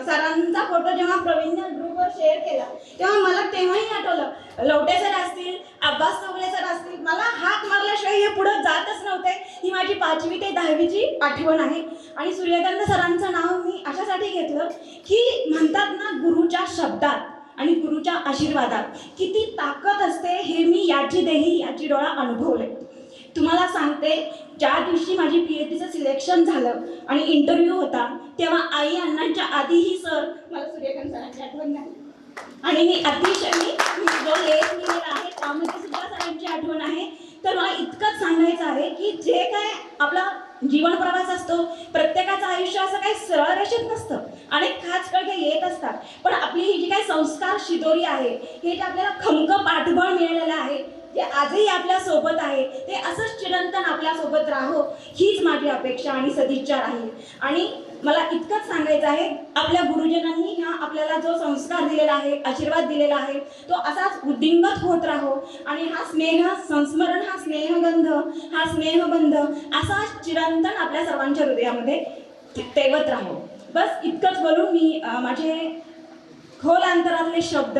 सरांचा फोटो जेव्हा प्रवीणच्या ग्रुपवर शेअर केला तेव्हा मला तेव्हाही आठवलं. लवटे सर असतील, अब्बास चौगले सर असतील, मला हाक मारल्याशिवाय हे पुढे जातच नव्हते. ही माझी 5वी ते 10वीची आठवण आहे. आणि सूर्यकांत सरांचं नाव मी अशासाठी घेतलं की म्हणतात ना, गुरुच्या शब्दात आणि गुरुच्या आशीर्वादात किती ताकद असते हे मी याची देही याची डोळा अनुभवले. तुम्हाला सांगते, ज्या दिवशी माझी PhDचं सिलेक्शन झालं आणि इंटरव्ह्यू होता तेव्हा आई अण्णांच्या आधीही सर मला सूर्यकांत सरांची आठवण नाही. आणि मी अतिशय जो लेख लिहिलेला आहे त्यामध्ये सुद्धा सरांची आठवण आहे. तर मला इतकंच सांगायचं आहे की जे काय आपला जीवन प्रवास असतो, प्रत्येकाचं आयुष्य असं काही सरळ रेषेत नसतं, अनेक खाचखळगे येत असतात. पण आपली ही जी काही संस्कार शिदोरी आहे, हे जे आपल्याला खमकं पाठबळ मिळालेलं आहे, जे आजही आपल्या सोबत आहे, ते असंच चिरंतन आपल्या सोबत राहो हीच माझी अपेक्षा आणि सदिच्छा राहील. आणि मला इतकंच सांगायचं आहे, आपल्या गुरुजनांनी हा आपल्याला जो संस्कार दिलेला आहे, आशीर्वाद दिलेला आहे, तो असाच उद्दिंगत होत राहो आणि हा स्नेह संस्मरण, हा स्नेहगंध, हा स्नेहबंध असाच चिरंतन आपल्या सर्वांच्या हृदयामध्ये तेवत राहो. बस इतकंच बोलून मी माझे खोल अंतरातले शब्द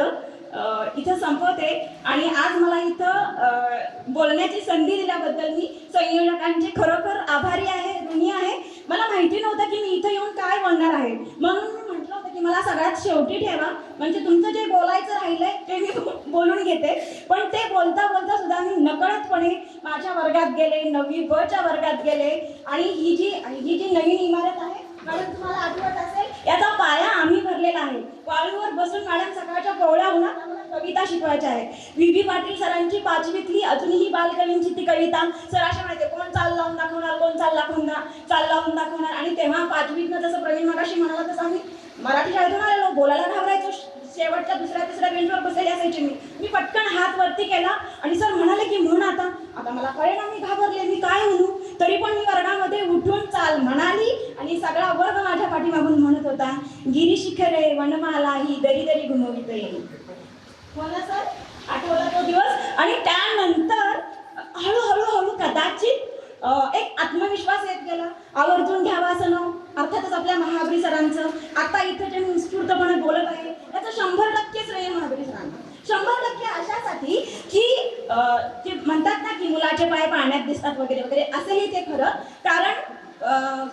इथं संपवते. आणि आज मला इथं बोलण्याची संधी दिल्याबद्दल मी संयोजकांचे खरोखर आभारी आहे, ऋणी आहे. मला माहिती नव्हतं की मी इथं येऊन काय बोलणार आहे, म्हणून मी म्हटलं होतं की मला सगळ्यात शेवटी ठेवा, म्हणजे तुमचं जे बोलायचं राहिलंय ते मी बोलून घेते. पण ते बोलता बोलता सुद्धा मी नकळतपणे माझ्या वर्गात गेले, 9वी ब च्या वर्गात गेले. आणि ही जी नवीन इमारत आहे मॅडम, तुम्हाला आठवत असेल, याचा पाया आम्ही भरलेला आहे. वाळूवर बसून मॅडम सकाळच्या कोवळ्या उन्हात आम्हाला कविता शिकवायच्या आहेत. VB पाटील सरांची 5वीतली अजूनही बालकवींची ती कविता सर अशा माहिती, कोण चाल लावून दाखवणार, कोण चाल लावून दाखवणार. आणि तेव्हा 5वीतनं जसं प्रवीण मगाशी म्हणाला तसं आम्ही मराठी शाळेतून आलेलो, बोलायला घाबरायचो. शेवटच्या दुसऱ्या तिसऱ्या बेंचवर बसलेली असायची. मी पटकन हात वरती केला आणि सर म्हणाले की म्हण आता मला कळेना, मी घाबरले, मी काय म्हणू. तरी पण मी वर्गामध्ये उठून चाल म्हणाली आणि सगळा वर्ग माझ्या पाठीमागून म्हणत होता, गिरीशिखरे वनमाला ही दरी दरी घुमवित येईल. मला सर आठवला तो दिवस. आणि त्यानंतर हळूहळू कदाचित एक आत्मविश्वास येत गेला. आवर्जून घ्यावा असं नाव अर्थातच आपल्या महाबरी सरांचं. आता इथं जे उत्स्फूर्तपणे बोलत आहे त्याचं 100% श्रेय महाबरी सरांना. 100% अशासाठी की ते म्हणतात ना की मुलाचे पाय पाण्यात दिसतात वगैरे वगैरे, असंही ते खरं. कारण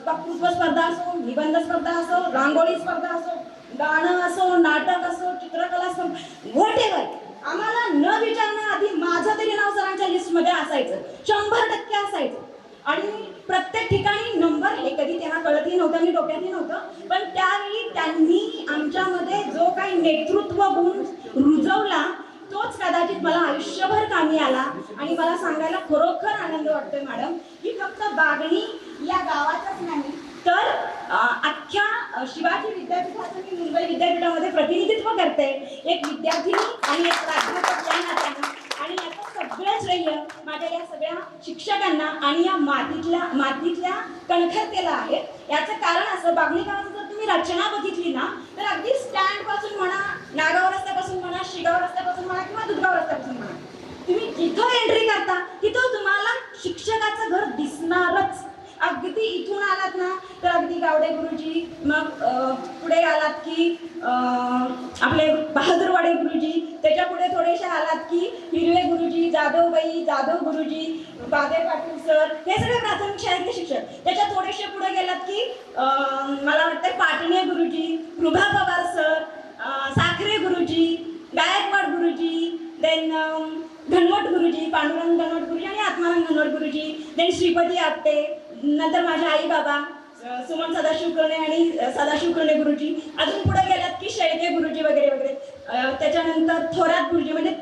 वक्तृत्व स्पर्धा असो, निबंध स्पर्धा असो, रांगोळी स्पर्धा असो, गाणं असो, नाटक असो, चित्रकला स्पर्धा, व्हॉटेवर, आम्हाला न विचारण्याआधी माझं तरी नाव सरांच्या लिस्टमध्ये असायचं, 100% असायचं. आणि प्रत्येक ठिकाणी नंबर हे कधी तेव्हा कळतही नव्हतं आणि डोक्यातही नव्हतं. पण त्यावेळी त्यांनी आमच्यामध्ये जो काही नेतृत्व गुण रुजवला तोच कदाचित मला आयुष्यभर कामी आला. आणि मला सांगायला खरोखर आनंद वाटतोय मॅडम की फक्त बागणी या गावातच नाही तर अख्ख्या शिवाजी विद्यापीठाचं मी मुंबई विद्यापीठामध्ये प्रतिनिधित्व करते, एक विद्यार्थिनी आणि एक प्राध्यापक या नात्यानं. आणि याचं सगळं श्रेय माझ्या या सगळ्या शिक्षकांना आणि या मातीतल्या कणखरतेला आहे. याचं कारण असं, बागणी गावाचं जर तुम्ही रचना बघितली ना तर अगदी स्टँड पासून म्हणा, नागाव रस्त्यापासून म्हणा, शिगाव रस्त्यापासून म्हणा किंवा दुधगाव रस्त्यापासून म्हणा, तुम्ही जिथं एंट्री करता तिथं तुम्हाला शिक्षकाचं घर दिसणारच. अगदी इथून आलात ना तर अगदी गावडे गुरुजी, मग पुढे आलात की आपले बहादूरवाडे गुरुजी, त्याच्या पुढे थोडेसे आलात की हिरवे गुरुजी, जाधव गुरुजी, बादे पाटील सर, हे सगळे प्राथमिक शाळेतले शिक्षक. त्याच्या थोडेसे पुढे गेलात की मला वाटतं पाटणे गुरुजी, कृभा पवार सर, साखरे गुरुजी, गायकवाड गुरुजी, देन घनवट गुरुजी, पांडुरंग घनवट गुरुजी आणि आत्मानंद घनवट गुरुजी, देन श्रीपती आपटे, नंतर माझे आई बाबा सुमन सदाशिव कर्णे आणि सदाशिव कर्णे गुरुजी. अजून पुढे गेलात की शेळके गुरुजी वगैरे वगैरे. त्याच्यानंतर थोरात गुरुजी, म्हणजे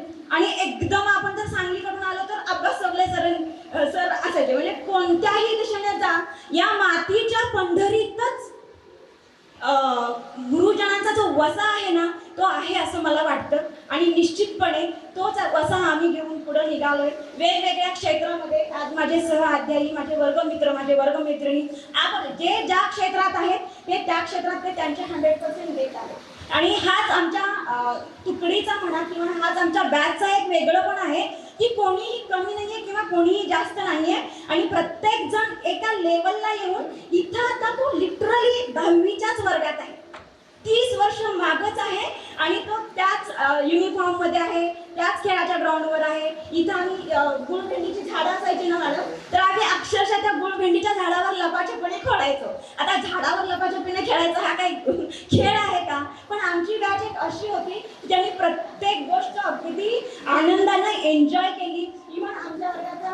वसा आहे ना तो आहे असं मला वाटतं आणि निश्चितपणे तोच वसा आम्ही घेऊन पुढे निघालोय वेगवेगळ्या क्षेत्रामध्ये. आज माझे सहअध्यायी, माझे वर्गमित्र, माझे वर्गमैत्रिणी आपण जे ज्या क्षेत्रात आहेत ते त्या क्षेत्रात ते त्यांचे 100% देत आहेत. आणि हाच आमच्या तुकडीचा म्हणा किंवा हाच आमच्या बॅचचा एक वेगळं पण आहे की कोणीही कमी नाहीये किंवा कोणीही जास्त नाहीये आणि प्रत्येक जण एका लेवलला येऊन इथं आता तो लिटरली 10वीच्याच वर्गात आहे. 30 वर्ष मागच आहे आणि तो त्याच युनिफॉर्म मध्ये आहे, त्याच खेळाच्या ग्राउंडवर आहे. इथं आम्ही गुळभेंडीची झाडं असायची ना मॅडम, तर आम्ही अक्षरशः त्या गुळभेंडीच्या झाडावर लपाछपीने खेळायचो. आता झाडावर लपाछपीने खेळायचं हा काही खेळ आहे का? पण आमची बॅच एक अशी होती की ज्यांनी प्रत्येक गोष्ट अगदी आनंदाने एन्जॉय केली. इव्हन आमच्या वर्गाचा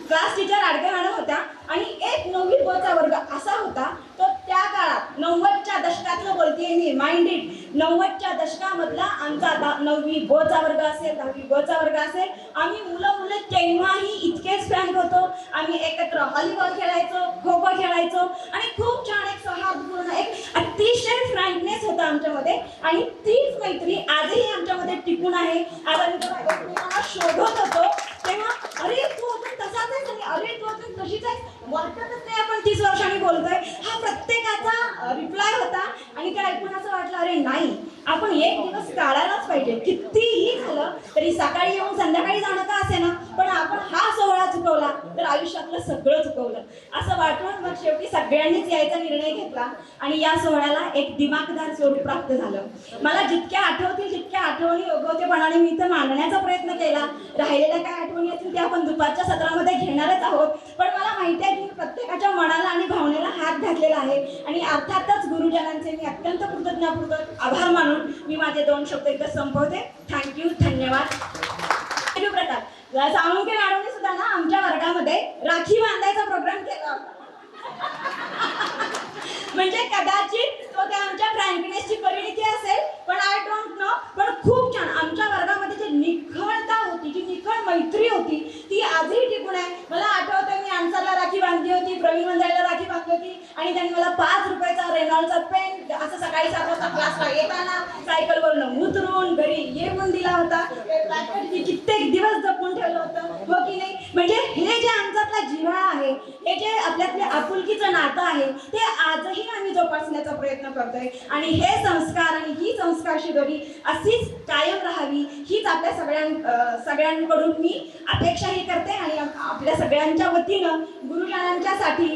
क्लास टीचर आडके मॅडम होत्या आणि एक 9वी ब चा वर्ग असा होता तो त्या काळात 90च्या दशकातलं बोलतेय मी, माइंडेड 90च्या दशकामधला आमचा 9वी ब चा वर्ग असेल, 10वी ब चा वर्ग असेल. आम्ही मुलं तेव्हाही इतकेच फ्रँक होतो. आम्ही एकत्र व्हॉलीबॉल खेळायचो, खो खो खेळायचो आणि खूप छान एक सौहार्दपूर्ण एक अतिशय फ्रँकनेस होता आमच्यामध्ये आणि तीच मैत्री आजही आमच्यामध्ये टिकून आहे. आज आम्ही जेव्हा एकमेकांना शोधत होतो तेव्हा अरे तू अजून तसाच आहेस आणि अरे तू अजून तशीच आहेस, वाटतच नाही आपण 30 वर्षांनी बोलतोय. हा प्रत्येकाचा रिप्लाय होता आणि ते ऐकून असं वाटलं अरे नाही आपण एक दिवस काढायलाच पाहिजे. कितीही झालं तरी सकाळी येऊन संध्याकाळी जाणं का असे ना, पण आपण हा सोहळा चुकवला तर आयुष्यातलं सगळं चुकवलं असं वाटून मग शेवटी सगळ्यांनीच यायचा निर्णय घेतला आणि या सोहळ्याला एक दिमाखदार स्वरूप प्राप्त झालं. मला जितक्या आठवतील तितक्या आठवणी योग्यतेपणाने मी इथं मांडण्याचा प्रयत्न केला. राहिलेल्या काय आठवणी असतील त्या आपण दुपारच्या सत्रामध्ये घेणारच आहोत. पण मला माहिती आहे की प्रत्येकाच्या मनाला आणि भावनेला हात घातलेला आहे आणि अर्थातच गुरुजनांचे मी अत्यंत कृतज्ञतापूर्वक आभार मानून मी माझे 2 शब्द इथं संपवते. थँक्यू, धन्यवाद. प्रकार साळुंखे मॅडमने सुद्धा ना आमच्या वर्गामध्ये राखी बांधायचा प्रोग्राम केला होता. म्हणजे कदाचित तो त्या आमच्या फ्रँकनेसची परिणिती असेल पण आय डोंट नो, पण खूप छान आमच्या वर्गामध्ये जी निखळता होती, जी निखळ मैत्री होती ती आजही टिकून आहे. मला आठवतं मी अन्सरला राखी बांधली होती, प्रवीण मंडळीला राखी बांधली होती आणि त्यांनी मला 5 रुपयाचा रेनॉल्डचा पेन असं सकाळी 7 वाजता क्लासला येताना सायकलवरून उतरून घरी येऊन दिला होता. कित्येक दिवस जपून ठेवलं होतं, हो की नाही? म्हणजे हे जे आमच्यातला जिव्हाळा आहे, हे जे आपल्यातले आपुलकीचं नातं आहे ते आजही आम्ही जोपासण्याचा प्रयत्न करतोय आणि हे संस्कार आणि ही संस्कार शिदोरी अशीच कायम राहावी हीच आपल्या सगळ्यांकडून मी अपेक्षाही करते. आणि आपल्या सगळ्यांच्या वतीनं गुरुजनांच्यासाठी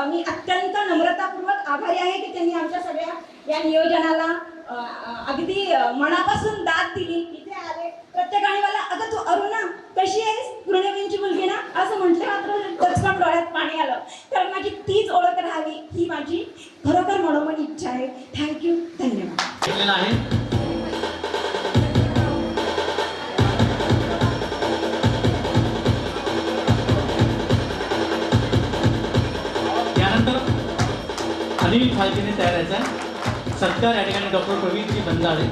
मी अत्यंत नम्रतापूर्वक आभारी आहे की त्यांनी आमच्या सगळ्या या नियोजनाला अगदी मनापासून दाद दिली. इथे आले प्रत्येकाने मला अगं तू अरुणा कशी आहेस, पूर्णिमेची मुलगी ना असं म्हटलं मात्र दचकन डोळ्यात पाणी आलं. कारण माझी तीच ओळख राहावी ही माझी खरोखर मनोमन इच्छा आहे. थँक्यू, धन्यवाद. आहे यानंतर अनिल फाळकेने तयार व्हायचा आहे. सत्कार या ठिकाणी डॉक्टर प्रवीणजी बंजाळे,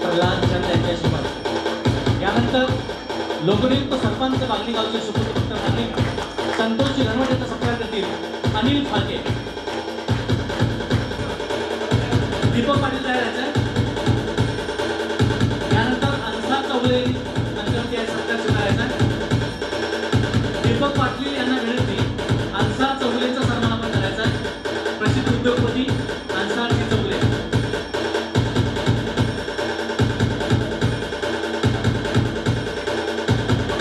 प्रल्हाद चंद यांच्याशी मार्ग. यानंतर लोकनियुक्त सरपंच बागली गावचे सुपुत्र नागरिक संतोषजी धनवट यांचा सत्कार करतील अनिल फाळके. दीपक पाटील तयार व्हायचा आहे. यानंतर अन्सार चौगुले यांच्यावरती सत्कार स्वीकारायचा आहे. दीपक पाटील यांना विनंती अन्सार चौगुलेचा सन्मान आपण करायचा आहे. प्रसिद्ध उद्योगपती अन्सार चौगुले.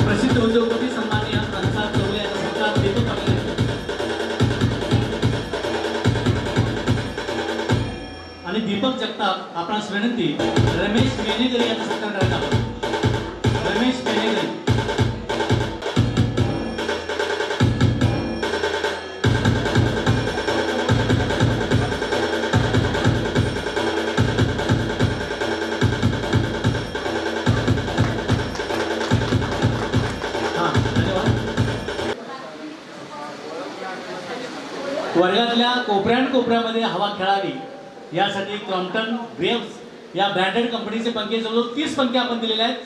प्रसिद्ध उद्योगपती सन्माननीय अन्सार चौगुले यांचा सत्कार दीपक पाटील. आणि दीपक जगताप आपणास विनंती रमेश मेनेगरी यांचा सत्कार करायचा आहे. रमेश मेनेगरी. वर्गातल्या कोपऱ्यामध्ये हवा खेळावी यासाठी क्रॉम्प्टन ग्रेव्स या ब्रँडेड कंपनीचे पंखे जवळजवळ 30 पंखे आपण दिलेले आहेत.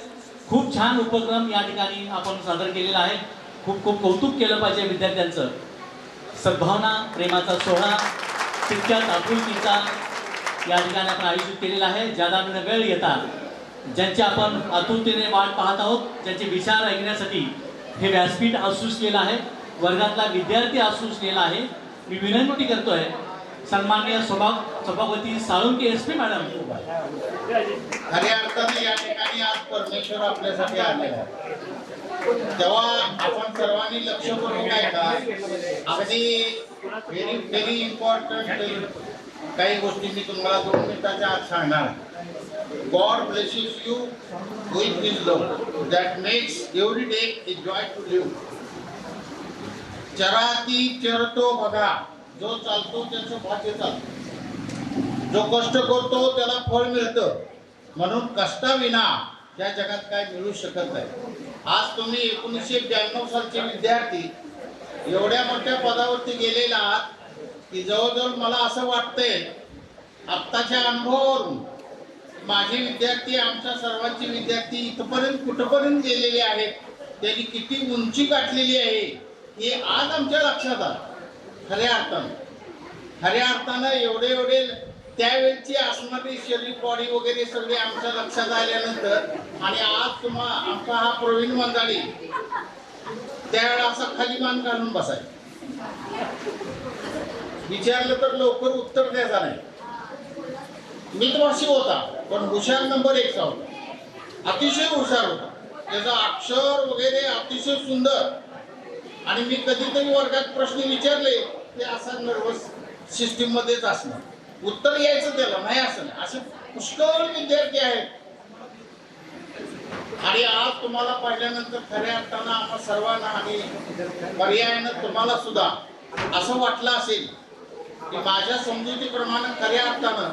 खूप छान उपक्रम या ठिकाणी आपण सादर केलेला आहे. खूप खूप कौतुक केलं पाहिजे विद्यार्थ्यांचं. सद्भावना प्रेमाचा सोहळा तितक्याच आपुलकीचा या ठिकाणी आपण आयोजित केलेला आहे. ज्यादा वेळ येतात, ज्यांची आपण आतुरतेने वाट पाहत आहोत, ज्यांचे विचार ऐकण्यासाठी हे व्यासपीठ आसूसलेलं आहे, वर्गातला विद्यार्थी आसूसलेला आहे. मी विनंती करतोय सन्माननीय सभापती साळुंके SP मॅडम. खऱ्या अर्थाने या ठिकाणी आज परमेश्वर आपल्यासाठी आलेला आहे. तेव्हा आपण सर्वांनी लक्षपूर्वक ऐका. अगदी व्हेरी इम्पॉर्टंट काही गोष्टी मी तुम्हाला 2 मिनिटाच्या आत सांगणार. God blesses you with His love that makes every day a joy to live. चराती चरतो बघा, जो चालतो त्याचं भाग्य चालतं, जो कष्ट करतो त्याला फळ मिळतं. म्हणून कष्टाविना या जगात काय मिळू शकत नाही. आज तुम्ही 1992 सालचे विद्यार्थी एवढ्या मोठ्या पदावरती गेलेले आहात की जवळजवळ मला असं वाटतंय आत्ताच्या अनुभवावरून माझे विद्यार्थी, आमच्या सर्वांचे विद्यार्थी इथपर्यंत कुठपर्यंत गेलेले आहेत, त्यांनी किती उंची गाठलेली आहे हे आज आमच्या लक्षात आलं. खऱ्या अर्थानं एवढे त्यावेळची असणारी शरीर बॉडी वगैरे सगळे आमच्या लक्षात आल्यानंतर आणि आज आमचा हा प्रवीण मंदाडी त्यावेळेला असा खाली मान घालून बसाय, विचारलं तर लवकर उत्तर द्यायचा नाही. मितभाषी होता पण हुशार नंबर 1 चा होता, अतिशय हुशार होता. त्याचं अक्षर वगैरे अतिशय सुंदर. आणि मी कधीतरी वर्गात प्रश्न विचारले ते असा नर्वस सिस्टीम मध्येच असणार, उत्तर यायचं त्याला नाही असं नाही. असे पुष्कळ विद्यार्थी आहेत. आणि आज तुम्हाला पाहिल्यानंतर खऱ्या अर्थानं आम्हा सर्वांना आणि पर्यायानं तुम्हाला सुद्धा असं वाटलं असेल की माझ्या समजुतीप्रमाणे खऱ्या अर्थानं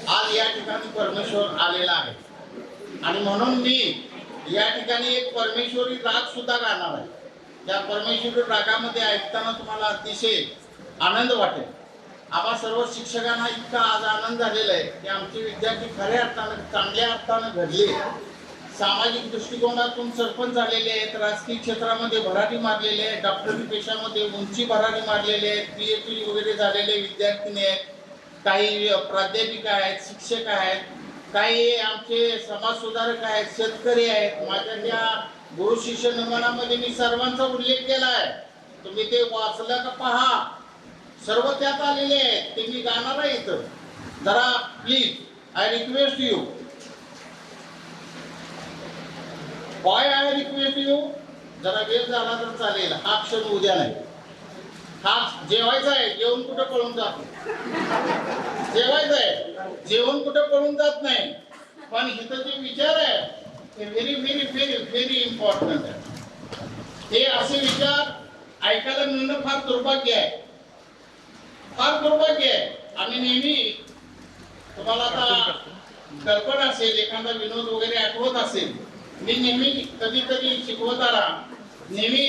आज या ठिकाणी परमेश्वर आलेला आहे. आणि म्हणून मी या ठिकाणी एक परमेश्वरी राग सुद्धा गाणार आहे. त्या परमेश्वरी रागामध्ये ऐकताना तुम्हाला अतिशय आनंद वाटेल. आम्हा सर्व शिक्षकांना इतका आज आनंद झालेला आहे की आमचे विद्यार्थी खऱ्या अर्थानं चांगल्या अर्थानं घडले, सामाजिक दृष्टिकोनातून सरपंच झालेले आहेत, राजकीय क्षेत्रामध्ये भरारी मारलेले आहेत, डॉक्टरी पेशामध्ये उंची भरारी मारलेले आहेत, PhD वगैरे झालेले विद्यार्थी आहेत, काही प्राध्यापिका आहेत, शिक्षक आहेत, काही आमचे समाजसुधारक आहेत, शेतकरी आहेत. माझ्या त्या गुरु शिष्य नमनामध्ये मी सर्वांचा उल्लेख केला आहे. तुम्ही ते वाचलं का पहा, सर्व त्यात आलेले आहेत. ते मी गाणार आहे इथं. जरा प्लीज आय रिक्वेस्ट यू, जरा वेळ झाला तर चालेल. हा क्षण उद्या नाही, हा जेवायचा आहे. जेवण कुठं पळून जात, जेवायचं आहे, जेवण कुठं पळून जात नाही. पण इथं जे विचार आहे ते व्हेरी इम्पॉर्टंट आहे. हे असे विचार ऐकायला मिळणं फार दुर्भाग्य आहे, फार दुर्भाग्य आहे. आम्ही नेहमी, तुम्हाला आता कल्पना असेल, एखादा विनोद वगैरे आठवत असेल, मी नेहमी कधीतरी शिकवताना नेहमी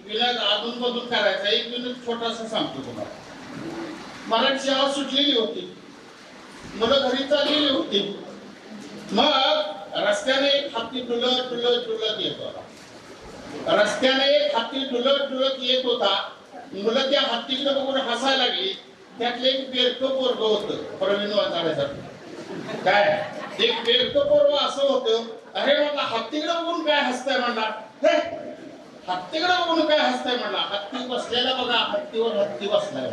विनोद अधूनमधून करायचा. एक विनोद छोटासा सांगतो तुम्हाला. मराठी शाळा सुटलेली होती, मुलं घरी चाललेली होती. मग रस्त्याने एक हत्ती डुलत येत होता. रस्त्याने एक हत्ती डुलत येत होता. मुलं त्या हत्तीकडे बघून हसायला लागली. त्यातले एक बेरकं पोरग होतं, प्रवीण वाचाड्यासाठी. काय एक बेरकं पोरग असं होतं, अरे म्हटलं हत्तीकडे बघून काय हसताय म्हणला, हत्तीकडे बघून काय हसताय म्हणला. हत्ती बसलेला बघा, हत्तीवर हत्ती बसलाय.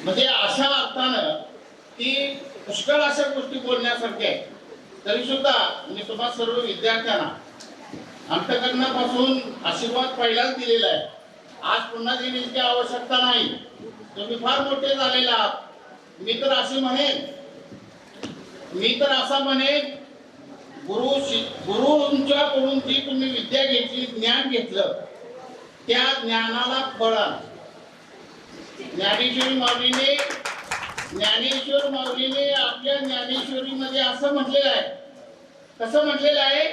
म्हणजे अशा अर्थानं की पुष्कळ अशा गोष्टी बोलण्यासारख्या आहेत. तरी सुद्धा मी तुम्हा सर्व विद्यार्थ्यांना अंतःकरणापासून आशीर्वाद पहिलाच दिलेला आहे. आज पुन्हा देण्याची आवश्यकता नाही. तुम्ही फार मोठे झालेले आहात. मी तर असं म्हणेन गुरुंच्याकडून जी तुम्ही विद्या घेतली, ज्ञान घेतलं, त्या ज्ञानाला फळ आलं. ज्ञानेश्वर माऊलीने आपल्या ज्ञानेश्वरीमध्ये असं म्हटलेलं आहे. कसं म्हटलेलं आहे?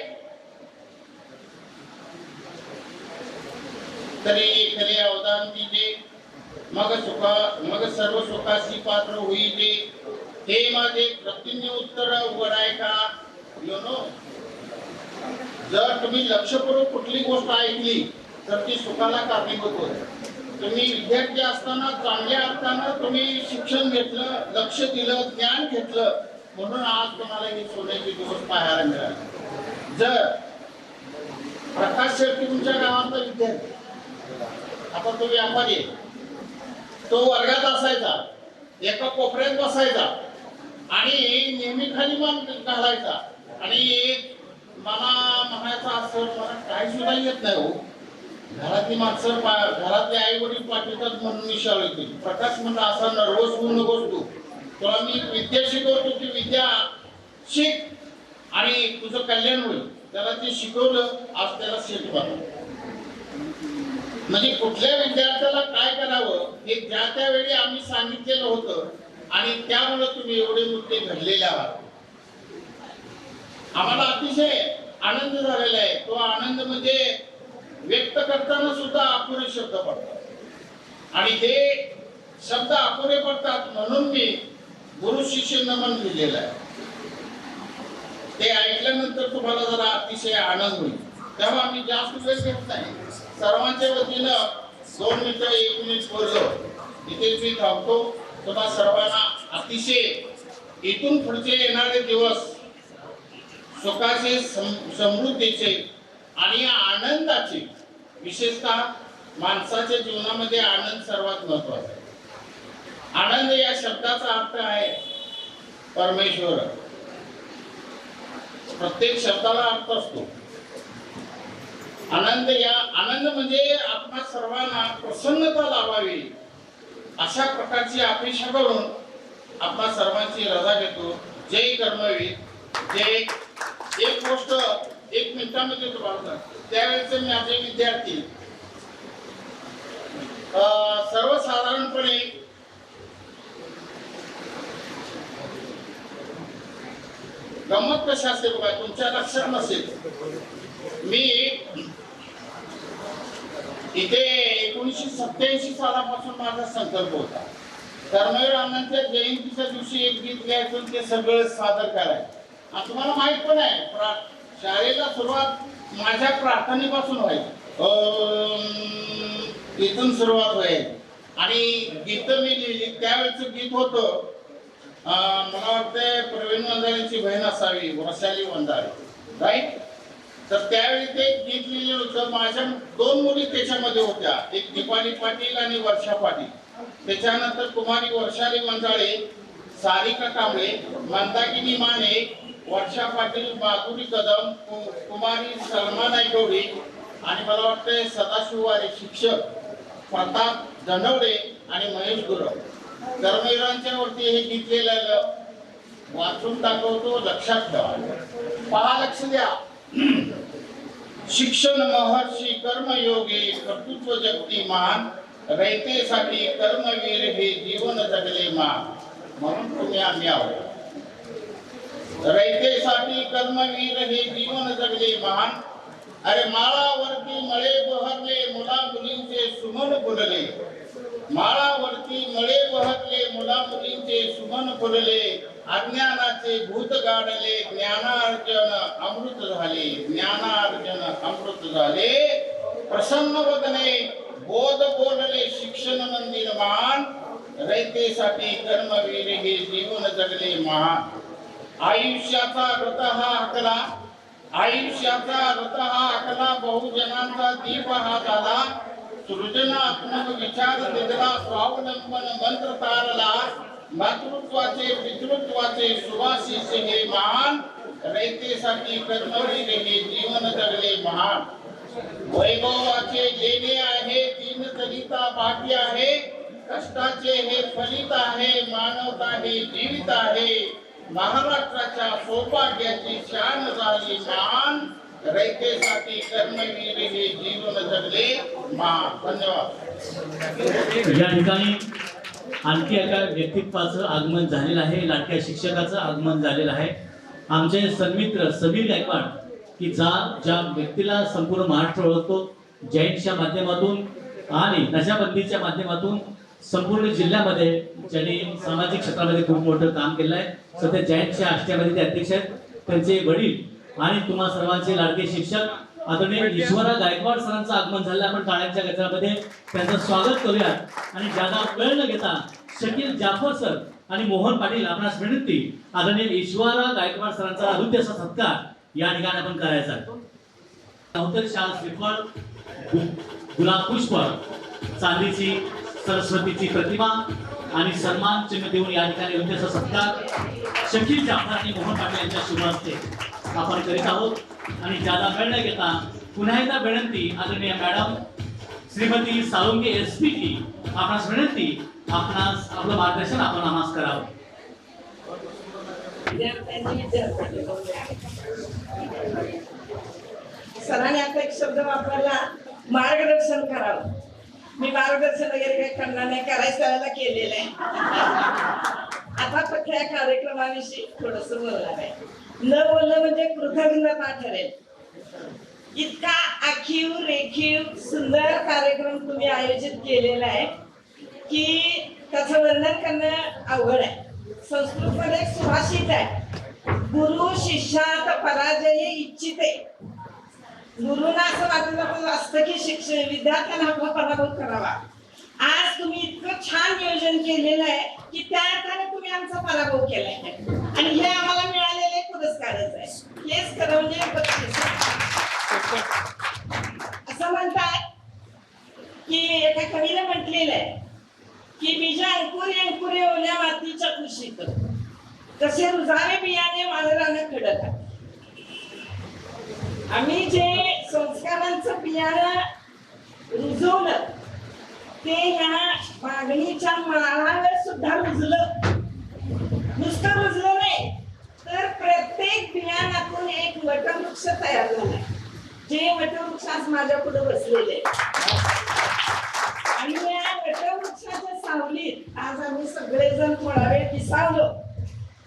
तरी खरे अवदान दिले, मग सर्व सुखासी पात्र होईले. हे माझे प्रतिज्ञ उत्तर उघड आहे का? जर तुम्ही लक्षपूर्वक कुठली गोष्ट ऐकली तर ती सुखाला कारणीभूत होते. तुम्ही विद्यार्थी असताना, चांगले असताना तुम्ही शिक्षण घेतलं, लक्ष दिलं, ज्ञान घेतलं, म्हणून आज तुम्हाला हे सोन्याचे दिवस पाहायला मिळाले. जर प्रकाश शेट्टी तुमच्या गावातला विद्यार्थी, आता तो व्यापारी आहे, तो वर्गात असायचा, एका कोपऱ्यात बसायचा आणि नेहमी खाली मान घालायचा आणि मला म्हणायचा असं, मला काही सुद्धा येत नाही हो, घरातली माणसं घरातले आई वडील पाठवतात म्हणून मी शाळेत गेलो. प्रकाश म्हणला असा नर्वस होऊ नकोस तू, तुला मी विद्या शिकवतो, ती विद्या शिक आणि तुझं कल्याण होईल. त्याला ते शिकवलं, आज त्याला सेट बनवलं. म्हणजे कुठल्या विद्यार्थ्याला काय करावं हे ज्या त्यावेळी आम्ही सांगितलेलं होतं आणि त्यामुळे तुम्ही एवढे मुद्दे घडलेले आहात. आम्हाला अतिशय आनंद झालेला आहे. तो आनंद म्हणजे व्यक्त करताना सुद्धा अपुरे शब्द पडतात आणि हे शब्द अपुरे पडतात म्हणून मी गुरु शिष्य नमन लिहिलेलं आहे. ते ऐकल्यानंतर तुम्हाला जरा अतिशय आनंद होईल. तेव्हा आम्ही जास्त वेळ घेत नाही. सर्वांच्या वतीनं 2 मिनिटं 1 मिनिट बोललो, इथेच मी थांबतो. तुम्हा सर्वांना अतिशय इथून पुढचे येणारे दिवस सुखाचे, समृद्धीचे आणि आनंदाचे, विशेषतः माणसाच्या जीवनामध्ये आनंद सर्वात महत्वाचा आहे. आनंद या शब्दाचा अर्थ आहे परमेश्वर. प्रत्येक शब्दाला अर्थ असतो. आनंद म्हणजे आपणा सर्वांना प्रसन्नता लाभावी अशा प्रकारची अपेक्षा करून आपणा सर्वांची रजा घेतो. जय कर्मवीर. जय. एक गोष्ट 1 मिनिटामध्ये तुम्हाला, त्यावेळेचे माझे विद्यार्थी सर्वसाधारणपणे गंमत कशी असते बघा, तुमच्या लक्षात नसेल. मी इथे 1987 सालापासून माझा संकल्प होता, कर्मवीर अण्णांच्या जयंतीच्या दिवशी एक गीत घ्यायचं, ते सगळं सादर करायचं. आणि तुम्हाला माहित पण आहे, शाळेला सुरुवात माझ्या प्रार्थनेपासून व्हायची. इथून सुरुवात व्हायची आणि गीत मी लिहिली. त्यावेळेचं गीत होतं, मला वाटतंय प्रवीण वंजारीची बहीण असावी, वैशाली वंजारी, राईट. तर त्यावेळी ते गीत लिहिलेलं होतं. माझ्या 2 मुली त्याच्यामध्ये होत्या, एक दीपाली पाटील आणि वर्षा पाटील. त्याच्यानंतर कुमारी वैशाली वंजाळे, सारिका कांबळे, मंदाकिनी माने, वर्षा पाटील, माधुरी कदम, कुमारी सलमा नायकवडी आणि मला वाटतंय सदाशिववारे शिक्षक, प्रताप दंडवडे आणि महेश गुरव. कर्मवीरांच्या वरती हे गीत लिहिलेलं वाचून दाखवतो, लक्षात ठेवा. पहा, लक्ष द्या. शिक्षण महर्षी कर्मयोगी, कर्तृत्व जगती महान, रयतेसाठी कर्मवीर हे जीवन जगले मान. म्हणून तुम्ही आम्ही आहोत. रयतेसाठी कर्मवीर हे जीवन जगले महान. अरे माळावरती मळे बहरले, मुला मुलींचे सुमन फुलले. माळावरती मळे बहरले, मुला मुलींचे सुमन फुलले. अज्ञानाचे भूत गाडले, ज्ञानार्जन अमृत झाले. ज्ञानार्जन अमृत झाले. प्रसन्न वदने बोध बोलले, शिक्षण मंदिर महान. रयतेसाठी कर्मवीर हे जीवन जगले महान. आयुष्याचा रथ हा आखला, आयुष्याचा रथ हा आखला, बहुजनांचा दीप हा झाला. सृजनात्मक विचार दिला, स्वावलंबन मंत्र तारला. मातृत्वाचे पितृत्वाचे सुवासिस हे महान. रयतेसाठी कर्मवीर हे जीवन जगले महान. वैभवाचे लेणे आहे, तीन दलिता बाकी आहे. कष्टाचे हे फलित आहे, मानवता हे जीवित आहे. महाराष्ट्राच्या सौभाग्याची शान झाली महान. रयतेसाठी कर्मवीर हे जीवन जगले महान. धन्यवाद. या ठिकाणी आणखी एका व्यक्तित्वाचं आगमन झालेलं आहे, लाडक्या शिक्षकाचं आगमन झालेलं आहे. आमचे सन्मित्र समीर गायकवाड, की ज्या व्यक्तीला संपूर्ण महाराष्ट्र ओळखतो, जैनच्या माध्यमातून आणि नशाबंदीच्या माध्यमातून संपूर्ण जिल्ह्यामध्ये ज्यांनी सामाजिक क्षेत्रामध्ये खूप मोठं काम केलं आहे. सध्या जैनच्या आष्ट्यामध्ये ते अध्यक्ष आहेत. त्यांचे वडील आणि तुम्हा सर्वांचे लाडके शिक्षक आदरणीय ईश्वरा गायकवाड सरांचं आगमन झालं. आपण टाळ्यांच्या गजरामध्ये त्यांचं स्वागत करूया. आणि ज्यादा वेळ न घेता शकील जाफर सर आणि मोहन पाटील आपणास विनंती, आदरणीय ईश्वरा गायकवाड सरांचा हृदय असा सत्कार या ठिकाणी आपण करायचा आहे. नवतर शाल श्रीफळ, गुलाब पुष्प, चांदीची सरस्वतीची प्रतिमा आणि सन्मान चिन्ह देऊन या ठिकाणी हृदय असा सत्कार शकील जाफर आणि मोहन पाटील यांच्या शुभ हस्ते आपण करीत आहोत. आणि ज्यादा वेळ न घेता पुन्हा एकदा विनंती, आदरणीय मॅडम श्रीमती साळुंके एसपीटी आपणास विनंती, आपणास आपलं मार्गदर्शन आपण आम्हास करावं. सरांनी आता एक शब्द वापरला, मार्गदर्शन करावं. मी मार्गदर्शन वगैरे काही करणार नाही, करायचं त्याला केलेलं आहे. आता फक्त या कार्यक्रमाविषयी थोडस बोलणार आहे. न बोलणं म्हणजे कृतज्ञता ठरेल. इतका आखीव रेखीव सुंदर कार्यक्रम तुम्ही आयोजित केलेला आहे की त्याचं वर्णन करणं अवघड आहे. संस्कृतमध्ये एक सुभाषित आहे, गुरु शिष्यात पराजय इच्छिते. गुरुना असं वाटत असतं की विद्यार्थ्यांना आपला पराभव करावा. आज तुम्ही इतकं छान नियोजन केलेलं आहे की त्या अर्थाने तुम्ही आमचा पराभव केलाय आणि हे आम्हाला मिळालेले पुरस्कारच आहे. हेच खरं म्हणजे बक्षीस. असं म्हणतात की एका कवीने म्हटलेलं आहे की बीजा अंकुरे अंकुरे ओल्या मातीच्या कुशीत, तसे रुजावे बियाणे मांजरानं खडक. आम्ही जे संस्कारांचं बियाणं रुजवलं ते ह्या मागणीच्या माळावर सुद्धा रुजलं. नुसतं रुजलं नाही तर प्रत्येक बियाणातून एक वटवृक्ष तयार झालाय. जे वटवृक्ष आज माझ्या पुढे बसलेले आणि या वटवृक्षाच्या सावलीत आज आम्ही सगळेजण थोडा वेळ विसावलो.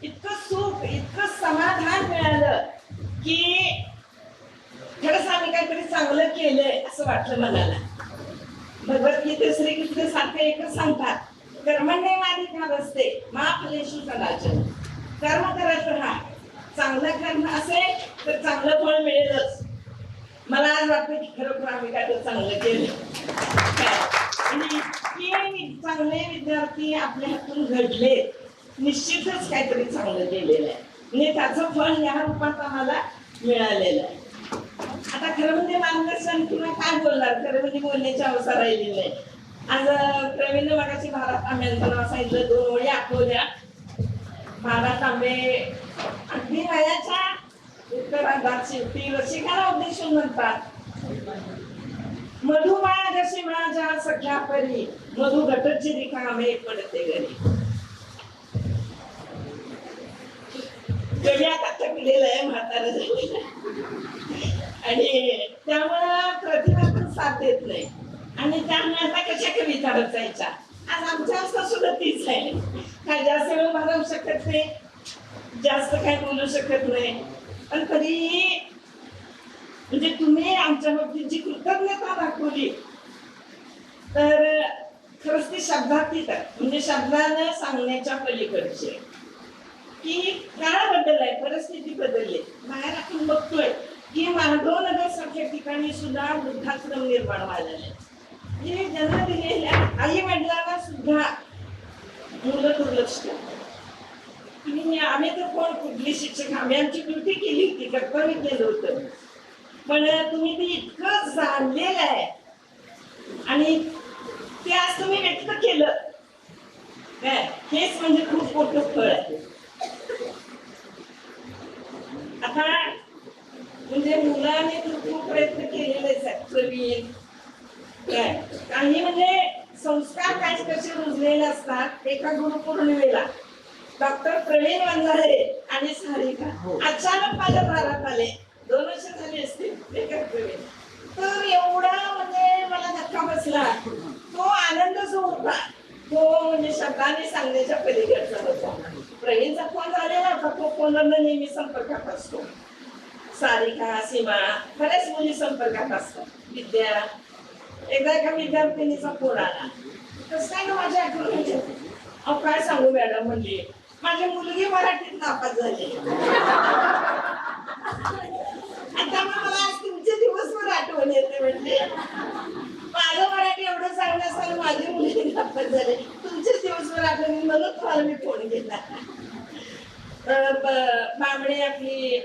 इतकं सुख, इतकं समाधान मिळालं की खरंच आम्ही काहीतरी चांगलं केलंय असं वाटलं मनाला. भगवद्गीते श्रीकृष्ण सारखे एकच सांगतात, कर्मण्येवाधिकारस्ते मा फलेषु कदाचन. कर्म करत राहा, चांगलं कर्म असेल तर चांगलं फळ मिळेलच. मला आज वाटतं की खरोखर आम्ही काहीतरी चांगलं केलं आणि इतके चांगले विद्यार्थी आपल्या हातून घडले, निश्चितच काहीतरी चांगलं केलेलं आहे आणि त्याचं फळ या रूपात आम्हाला मिळालेलं आहे. आता खरं म्हणजे मार्गदर्शन किंवा काय बोलणार, खरं म्हणजे बोलण्याची अवसर राहिलेली नाही. आज प्रवीण मगाशी भारत तांब्यांचं नाव सांगितलं, 2 ओळी आठवल्या. भारत तांबे अगदी वयाच्या उत्तरार्धात शेवटी रसिकाला उद्देशून म्हणतात, मधुमाळा जशी माझ्या सख्या परी, मधु घटची रिकामे पडते घरी. कवी आता थकलेलं आहे, म्हातारं झालेलं आहे आणि त्यामुळं प्रतिभा पण साथ देत नाही आणि त्यामुळे आता कशा कविता रचायच्या. आज आमच्या अवस्था सुद्धा तीच आहे. काय जास्त वेळ मारू शकत नाही, जास्त काय बोलू शकत नाही, पण तरीही म्हणजे तुम्ही आमच्या बाबतीत जी कृतज्ञता दाखवली तर खरंच ती शब्दातीत आहे. म्हणजे शब्दानं सांगण्याच्या पलीकडचे की काळ बदललाय, परिस्थिती बदलली. बाहेर आपण बघतोय की माधवनगर सारख्या ठिकाणी सुद्धा वृद्धाश्रम निर्माण झालेले. म्हणजे जन्म दिलेल्या आई वडिलांना सुद्धा मुलं दुर्लक्ष करतात आणि आम्ही तर कोण कुठली शिक्षक, आम्ही आमची ड्युटी केली होती, कर्तव्य केलं होतं, पण तुम्ही ते इतकं जाणलेलं आहे आणि ते आज तुम्ही व्यक्त केलं काय, हेच म्हणजे खूप मोठं फळ आहे. आता म्हणजे मुलाने तर खूप प्रयत्न केलेलेच आहेत. प्रवीण काय काही म्हणजे संस्कार काय कसे रुजलेले असतात. एका गुरुपौर्णिमेला डॉक्टर प्रवीण वंजारे आणि सारिका अचानक माझ्या दारात आले. 2 वर्ष झाली असतील एका प्रवीण. तर एवढा म्हणजे मला धक्का बसला. तो आनंद जो होता तो म्हणजे शब्दाने सांगण्याच्या पलीकडचा होता. प्रवीणचा फोन झालेला होता, तो फोनवरनं नेहमी संपर्कात असतो. सारिका, सीमा बऱ्याच मुली संपर्कात असतात. विद्या, एकदा एका विद्यार्थिनीचा फोन आला, कसं काय ना माझ्या आठवण. अहो काय सांगू मॅडम, म्हणली माझी मुलगी मराठीत नापास झाली. आता मला आज तुमचे दिवस फोन येते म्हणजे माझं मराठी एवढं चांगलं असताना माझी मुलगी नापास झाले. तुमचेच दिवसभर आठवणी म्हणून तुम्हाला मी फोन केला. बामणे आपली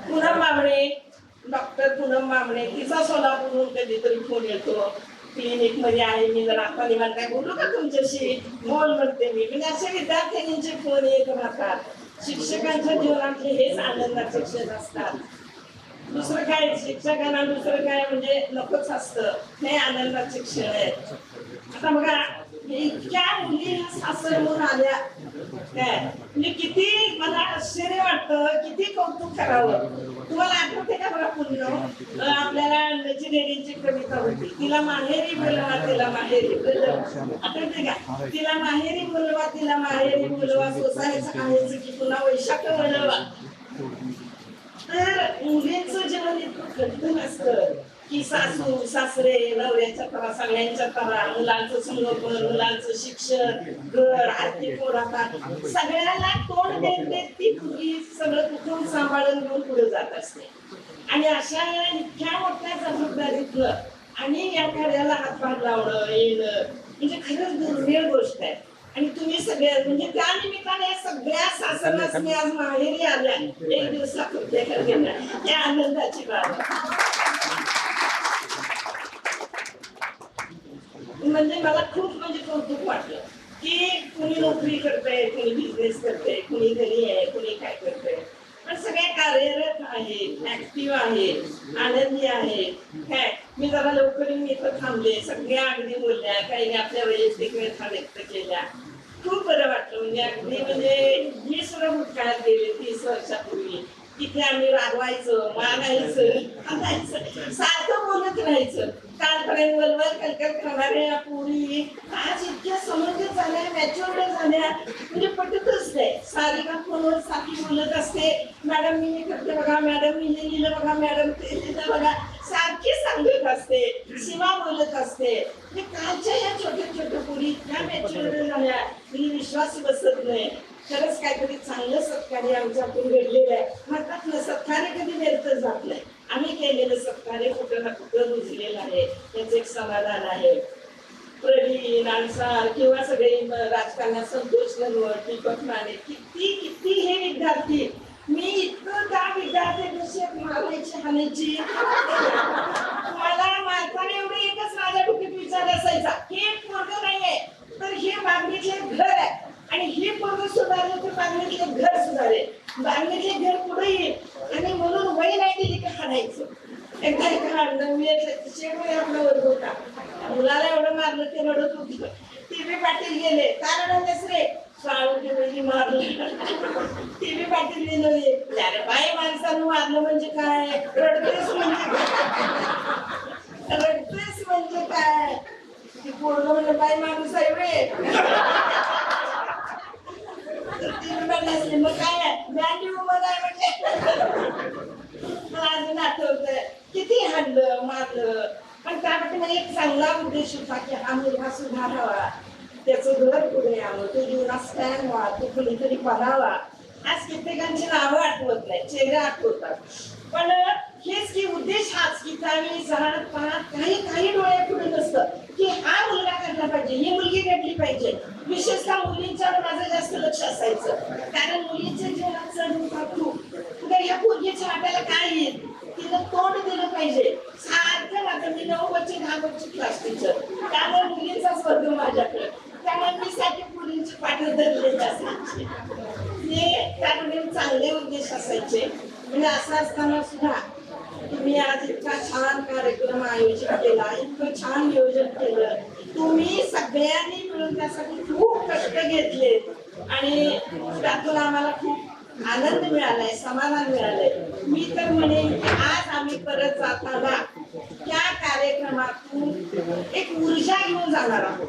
पूनम बामणे, डॉक्टर पूनम बामणे, तिचा सोलापूरहून कधीतरी फोन येतो. क्लिनिक मध्ये आहे मी, जर आता निवांत काय बोलू का तुमच्याशी, बोल म्हणते मी. म्हणजे असे विद्यार्थ्यांचे फोन येत राहतात. शिक्षकांच्या जीवनातले हेच आनंदाचे क्षण असतात. दुसरं काय शिक्षकांना दुसरं काय म्हणजे नकोच असतं, हे आनंदाचे क्षण आहेत. आता बघा इतक्या मुली सासरहून आल्या काय, म्हणजे किती मला आश्चर्य वाटतं, किती कौतुक करावं. तुम्हाला आठवते का बघा पूर्ण आपल्याला अंड्याची रेडीची कविता होती, तिला माहेरी बोलवा तिला माहेरी बोलवा, आठवते का? तिला माहेरी बोलवा तिला माहेरी बोलवा, सोसायचं आहेच की पुन्हा वैशाख बोलवा. तर मुलींचं जीवन इतकं कठीण असतं की सासू सासरे नवऱ्याच्या तरा, सगळ्यांच्या तरा, मुलांचं संगोपन, मुलांचं शिक्षण, घर, आर्थिक पोराटात, सगळ्याला तोंड देत ती मुलगी सगळं कुटुंब सांभाळून घेऊन पुढे जात असते. आणि अशा इतक्या मोठ्या जबाबदारीतलं आणि या कार्याला हातभार लावणं येणं म्हणजे खरंच दुर्मिळ गोष्ट आहे. आणि तुम्ही सगळ्या म्हणजे त्या निमित्ताने सगळ्या सासरवासनी आज माहेरी आल्या, एक दिवसात या आनंदाची बाब. म्हणजे मला खूप म्हणजे कौतुक वाटलं की कुणी नोकरी करतंय, कुणी बिझनेस करतंय, कुणी घरी आहे, कुणी काय करतंय, पण सगळ्या कार्यरत आहेत, ऍक्टिव्ह आहेत, आनंदी आहेत. काय मी जरा लवकर मी इथं थांबले, सगळ्या अगदी बोलल्या, काही आपल्या वैयक्तिक व्यथा व्यक्त केल्या. खूप बरं वाटलं. म्हणजे अगदी म्हणजे मी सुद्धा भूतकाळात गेले 30 वर्षापूर्वी. तिथे आम्ही रागवायचं, मागायचं, सारखं बोलत राहायचं. कालपर्यंत वलवल कलकल करणाऱ्या पुरी आज इतक्या समजूत झाल्या, मॅच्युअर्ड झाल्या, म्हणजे पटतच नाही. सारिका फोनवर सारखी बोलत असते, मॅडम मी हे करते बघा, मॅडम मी हे लिहिलं बघा, मॅडम ते लिहिलं बघा, सारखी सांगत असते. सीमा बोलत असते. म्हणजे कालच्या या छोट्या छोट्या पुरी इतक्या मॅच्युअर्ड झाल्या, मी विश्वास बसत नाही. खरंच काहीतरी चांगलं सत्कार्य आमच्यातून घडलेलं आहे. म्हणतात ना सत्कार्य कधी व्यर्थ जात नाही. आम्ही केलेलं सत्कार्य कुठं ना कुठं रुजलेलं आहे, त्याचं एक समाधान आहे. प्रवीण अन्सार किंवा सगळे राजकारणात संतोष नरवळ, दीपक माने, किती हे विद्यार्थी, मी इतकं त्या विद्यार्थ्यांशी मारायची हाणायची. मला मारताना एवढं एकच माझ्या डोक्यात विचार असायचा, हे पोरगं नाहीये तर हे मागणीचे घर आहे, आणि हे पोरगं सुधारलं तर मागणीतले घर सुधारेल, मागणीतले घर पुढे येईल. आणि म्हणून वय नाही दिली का हाणायचं. एकदा एका 9वी शेवटी आपला वर्ग होता, मुलाला एवढं मारलं ते रडत होती. टीव्ही पाटील गेले, कारण नसरे शाळेची मारलं. टीव्ही पाटील गेले, अरे बाई माणसानं मारलं म्हणजे काय, रडतेस म्हणजे रडतेस म्हणजे काय, ती पोरगं म्हणजे बाई माणूस आहे वे. मग काय बँडी उभं आहे म्हणजे मला अजून आठवतंय किती हाणलं मारलं. पण त्यामध्ये मला एक चांगला उद्देश होता की हा मुलगा सुधारावा, त्याचं घर पुढे यावं, तो जीवनात स्टँड व्हा, तो कोणीतरी बनावा. आज कित्येकांची नावं आठवत नाही, चेहरे आठवतात, पण हेच की उद्देश हाच की त्यावेळी जात पाहत काही डोळे पुढे नसतं की हा मुलगा घडला पाहिजे, ही मुलगी घडली पाहिजे. विशेषतः मुलींच्यावर माझं जास्त लक्ष असायचं, कारण मुलींच्या जीवनात चढ उतार खूप. उद्या या मुलगीच्या वाट्याला काय येईल, तिला तोंड दिलं पाहिजे. सारखं आता मी 9 वर्ष 10 वर्ष क्लास टीचर, त्यामुळे मुलींचाच वर्ग माझ्याकडे, त्यामुळे मी साठी मुलींची पाठं धरलेली असायची. हे त्यामध्ये चांगले उद्देश असायचे. म्हणजे असं असताना सुद्धा तुम्ही आज इतका छान कार्यक्रम आयोजित केला, इतकं छान नियोजन केलं. तुम्ही सगळ्यांनी मिळून त्यासाठी खूप कष्ट घेतले आणि त्यातून आम्हाला खूप आनंद मिळालाय, समाधान मिळालंय. मी तर म्हणेन आज आम्ही परत जाताना त्या कार्यक्रमातून एक ऊर्जा घेऊन जाणार आहोत.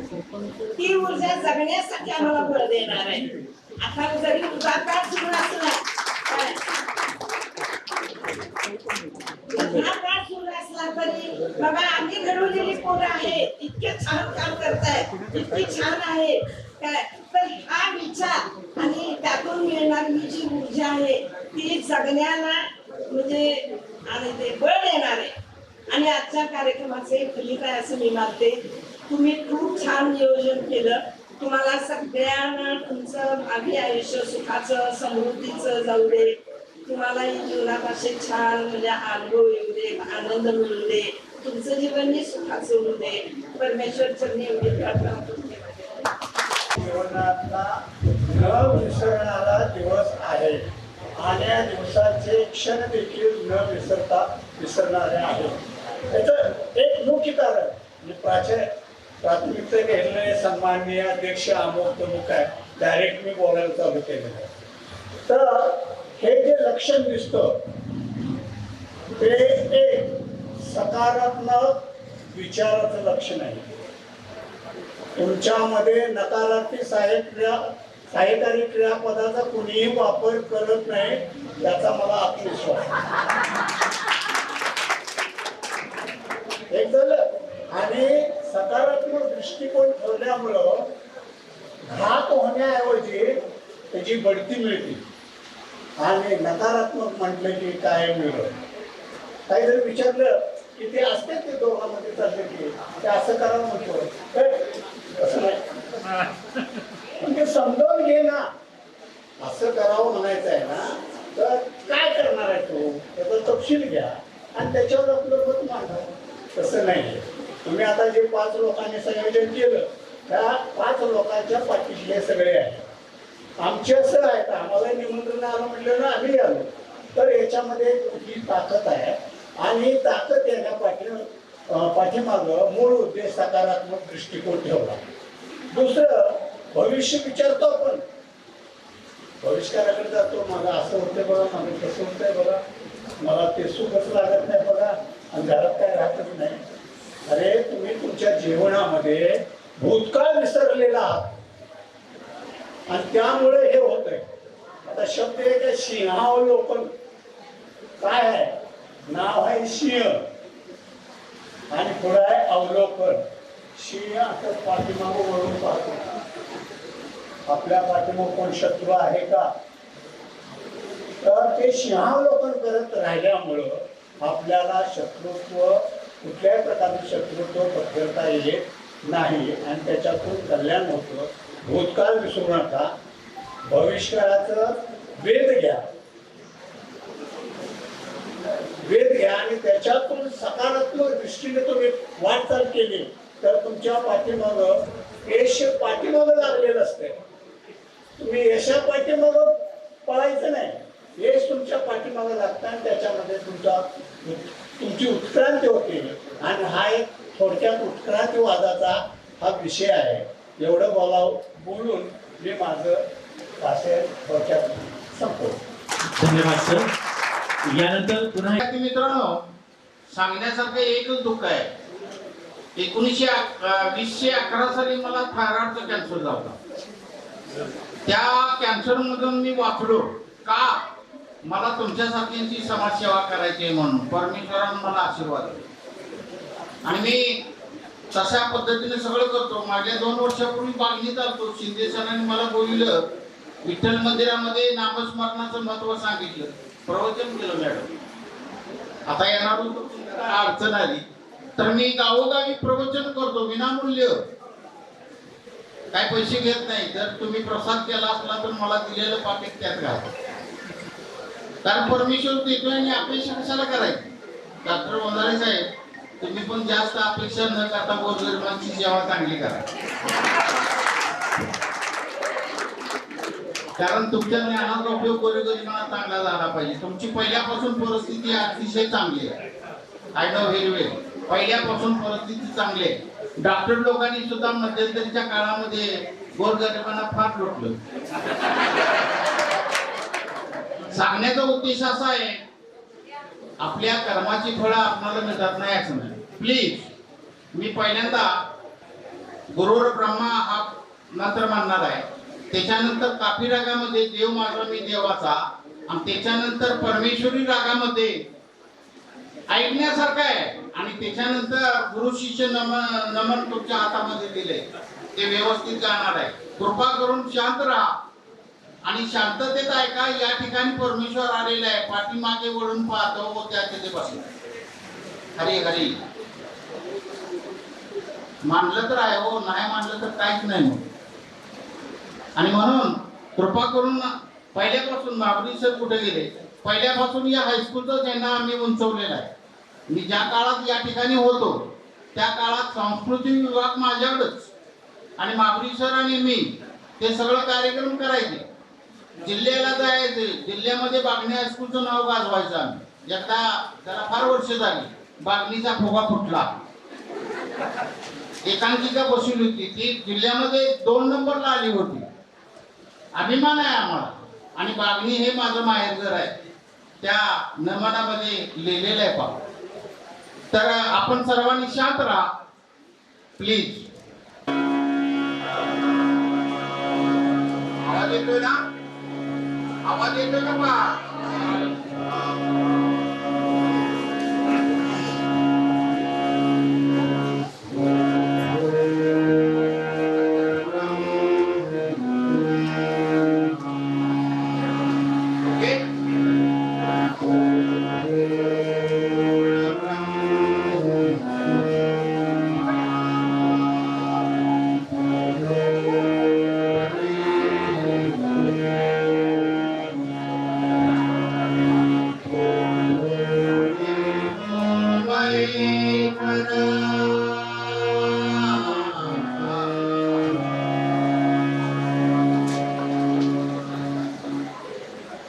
ती ऊर्जा जगण्यासाठी आम्हाला बळ देणार आहे. आता जरी उदाकार सुरू असला तरी बाबा आम्ही घडवलेली पोरं आहे, इतके छान काम करताय, इतकी छान आहे काय, तर हा विचार आणि त्यातून मिळणारी जी ऊर्जा आहे ती जगण्याला म्हणजे आणि ते बळ देणार आहे. आणि आजच्या कार्यक्रमाचे फलित आहे असं मी मानते. तुम्ही खूप छान नियोजन केलं. तुम्हाला सगळ्यांना तुमचं भावी आयुष्य सुखाचं समृद्धीचं जाऊ दे. तुम्हाला जीवनात असे छान म्हणजे अनुभव येऊ दे, आनंद मिळू दे, तुमचं जीवनही सुखाचं होऊ दे. परमेश्वर चरणी एवढी प्रार्थना करते. जीवनातला न विसरणारा दिवस आहे आणि या दिवसाचे क्षण देखील न विसरणारे आहेत. याचं एक मुख्य कारण प्राथमिकता घेतलेले सन्माननीय अध्यक्ष अमोल प्रमुख आहे, डायरेक्ट मी बोलायला चालू केलेलं आहे. तर हे जे लक्षण दिसतं ते एक सकारात्मक विचाराचं लक्षण आहे. तुमच्यामध्ये नकारात्मक सहाय्यकारी क्रियापदाचा कुणीही वापर करत नाही याचा मला आत्मविश्वास एक झालं. आणि सकारात्मक दृष्टिकोन ठेवल्यामुळं घात होण्याऐवजी त्याची बढती मिळते. आणि नकारात्मक म्हटलं की काय मिळत. काही जर विचारलं की ते असते ते दोघांमध्ये चालले की ते असं करावं म्हणतो, असं नाही म्हणजे समजावून घे ना. असं करावं म्हणायचं आहे ना, तर काय करणार आहे तो त्याचा तपशील घ्या आणि त्याच्यावर आपलं मत मांडा. तसं नाही. तुम्ही आता जे 5 लोकांनी संयोजन केलं त्या 5 लोकांच्या पाठीशी सगळे आहे. आमचे असं आहे का आम्हाला निमंत्रण आलं म्हटलं ना आम्ही आलो. तर याच्यामध्ये ही ताकद आहे आणि ताकद येण्या पाठीमागं मूळ उद्देश सकारात्मक दृष्टिकोन ठेवला. दुसरं भविष्य विचारतो आपण. भविष्याकडे जातो, मला असं होतं बघा, मला कसं होतंय बघा, मला ते सुखच लागत नाही बघा, आणि घरात काय राहतच नाही. अरे तुम्ही तुमच्या जीवनामध्ये भूतकाळ विसरलेला आहात आणि त्यामुळे हे होत आहे. आता शब्द एक आहे सिंहावलोकन. काय आहे? नाव आहे सिंह आणि पुढे आहे अवलोकन. सिंह आता पाठीमागं वळून पाहतो. आपल्या पाठीमाग कोण शत्रू आहे का? तर ते सिंहावलोकन करत राहिल्यामुळं आपल्याला शत्रुत्व कुठल्याही प्रकारचे शत्रुत्व पत्करता येत नाही आणि त्याच्यातून कल्याण होतं. भूतकाळ विसरू नका, भविष्यकाळाचं वेध घ्या आणि त्याच्यातून सकारात्मक दृष्टीने तुम्ही वाटचाल केली तर तुमच्या पाठीमागं यश पाठीमागं लागलेलं असते. तुम्ही यशा पाठीमागं पळायचं नाही, यश तुमच्या पाठीमागं लागतं आणि त्याच्यामध्ये तुमची उत्क्रांती होते. आणि हा एक थोडक्यात उत्क्रांतीवादाचा हा विषय आहे. एवढं बोलून मी माझं भाषण थोडक्यात संपवतो. धन्यवाद सर. यानंतर पुन्हा मित्रांनो, सांगण्यासारखं एकच दुःख आहे. 2011 साली मला थायरॉइडचा कॅन्सर झाला होता. त्या कॅन्सर मधून मी वाचलो का? मला तुमच्यासारख्यांची समाजसेवा करायची आहे म्हणून परमेश्वरानं मला आशीर्वाद दिले आणि मी तशा पद्धतीने सगळं करतो. मागल्या 2 वर्षापूर्वी बागणीत आलतो. शिंदे सरांनी मला बोलवलं, विठ्ठल मंदिरामध्ये नामस्मरणाचं महत्व सांगितलं, प्रवचन केलं मॅडम. आता येणार होतो, काय अडचण आली तर मी गावोगावी प्रवचन करतो विनामूल्य, काय पैसे घेत नाही. जर तुम्ही प्रसाद केला असला तर मला दिलेलं पाकिट त्यात घाल. कारण परमेश्वर देतोय आणि अपेक्षा कशाला करायची. डॉक्टर वंजाळे साहेब, तुम्ही पण जास्त अपेक्षा न करता गोरगरिबांची सेवा चांगली करा. कारण तुमच्या ज्ञानाचा उपयोग गोरगरिबांना चांगला झाला पाहिजे. तुमची पहिल्यापासून परिस्थिती अतिशय चांगली आहे. आय नो व्हेरी वेल. पहिल्यापासून परिस्थिती चांगली आहे. डॉक्टर लोकांनी सुद्धा मध्यंतरीच्या काळामध्ये गोरगरिबांना फार लुटलं. सांगण्याचा उद्देश असा आहे, आपल्या कर्माची फळं आपल्याला मिळत नाही असं नाही. प्लीज, मी पहिल्यांदा गुरुर ब्रह्मा हा मंत्र मानणार आहे. त्याच्यानंतर काफी रागामध्ये देव माझा मी देवाचा, आणि त्याच्यानंतर परमेश्वरी रागामध्ये ऐकण्यासारखं आहे. आणि त्याच्यानंतर गुरु शिष्य नमन तुमच्या हातामध्ये दिले, ते व्यवस्थित जाणार आहे. कृपा करून शांत राहा आणि शांततेत ऐका. या ठिकाणी परमेश्वर आलेला आहे. पाठीमागे वळून पाहतो व त्या तिथे बसला. हरी हरी मानलं तर आहे हो, नाही मानलं तर काहीच नाही मग. आणि म्हणून कृपा करून पहिल्यापासून माबरी सर कुठे गेले, पहिल्यापासून या हायस्कूलचा झेंडा आम्ही उंचवलेला आहे. मी ज्या काळात या ठिकाणी होतो त्या काळात सांस्कृतिक विभाग माझ्याकडेच आणि माबरी सर आणि मी ते सगळं कार्यक्रम करायचे. जिल्ह्याला जायचे, जिल्ह्यामध्ये बागणी हायस्कूलचं नाव गाजवायचं आम्ही. एकदा त्याला फार वर्ष झाली, बागणीचा फुगा फुटला, एकांकिका बसवली होती, ती जिल्ह्यामध्ये 2 नंबरला आली होती. अभिमान आहे आम्हाला. आणि बागणी हे माझं माहेरघर आहे, त्या नमनामध्ये लिहिलेलं आहे पहा. तर आपण सर्वांनी शांत राहा प्लीज. आवाज येतोय ना? आवाज येतोय का पहा?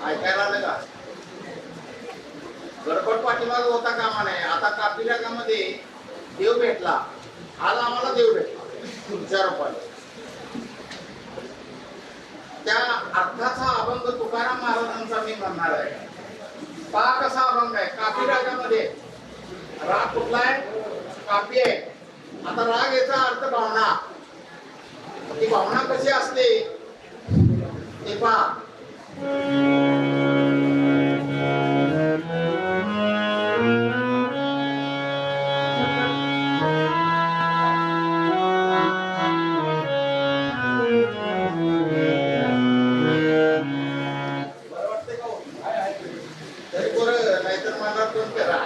ऐकायला आलं का? गडबड पाठीमाग होता कामा नये. आता कापिलामध्ये देव भेटला, आज आम्हाला देव भेटला तुमच्या रूपाने. त्या अर्थाचा अभंग तुकाराम महाराजांचा मी म्हणणार आहे. पहा कसा अभंग आहे. कापी रागामध्ये राग कुठलाय? कापी आहे. आता राग याचा अर्थ भावना. ती भावना कशी असते ते पहा. नाहीतर मला फोन करा.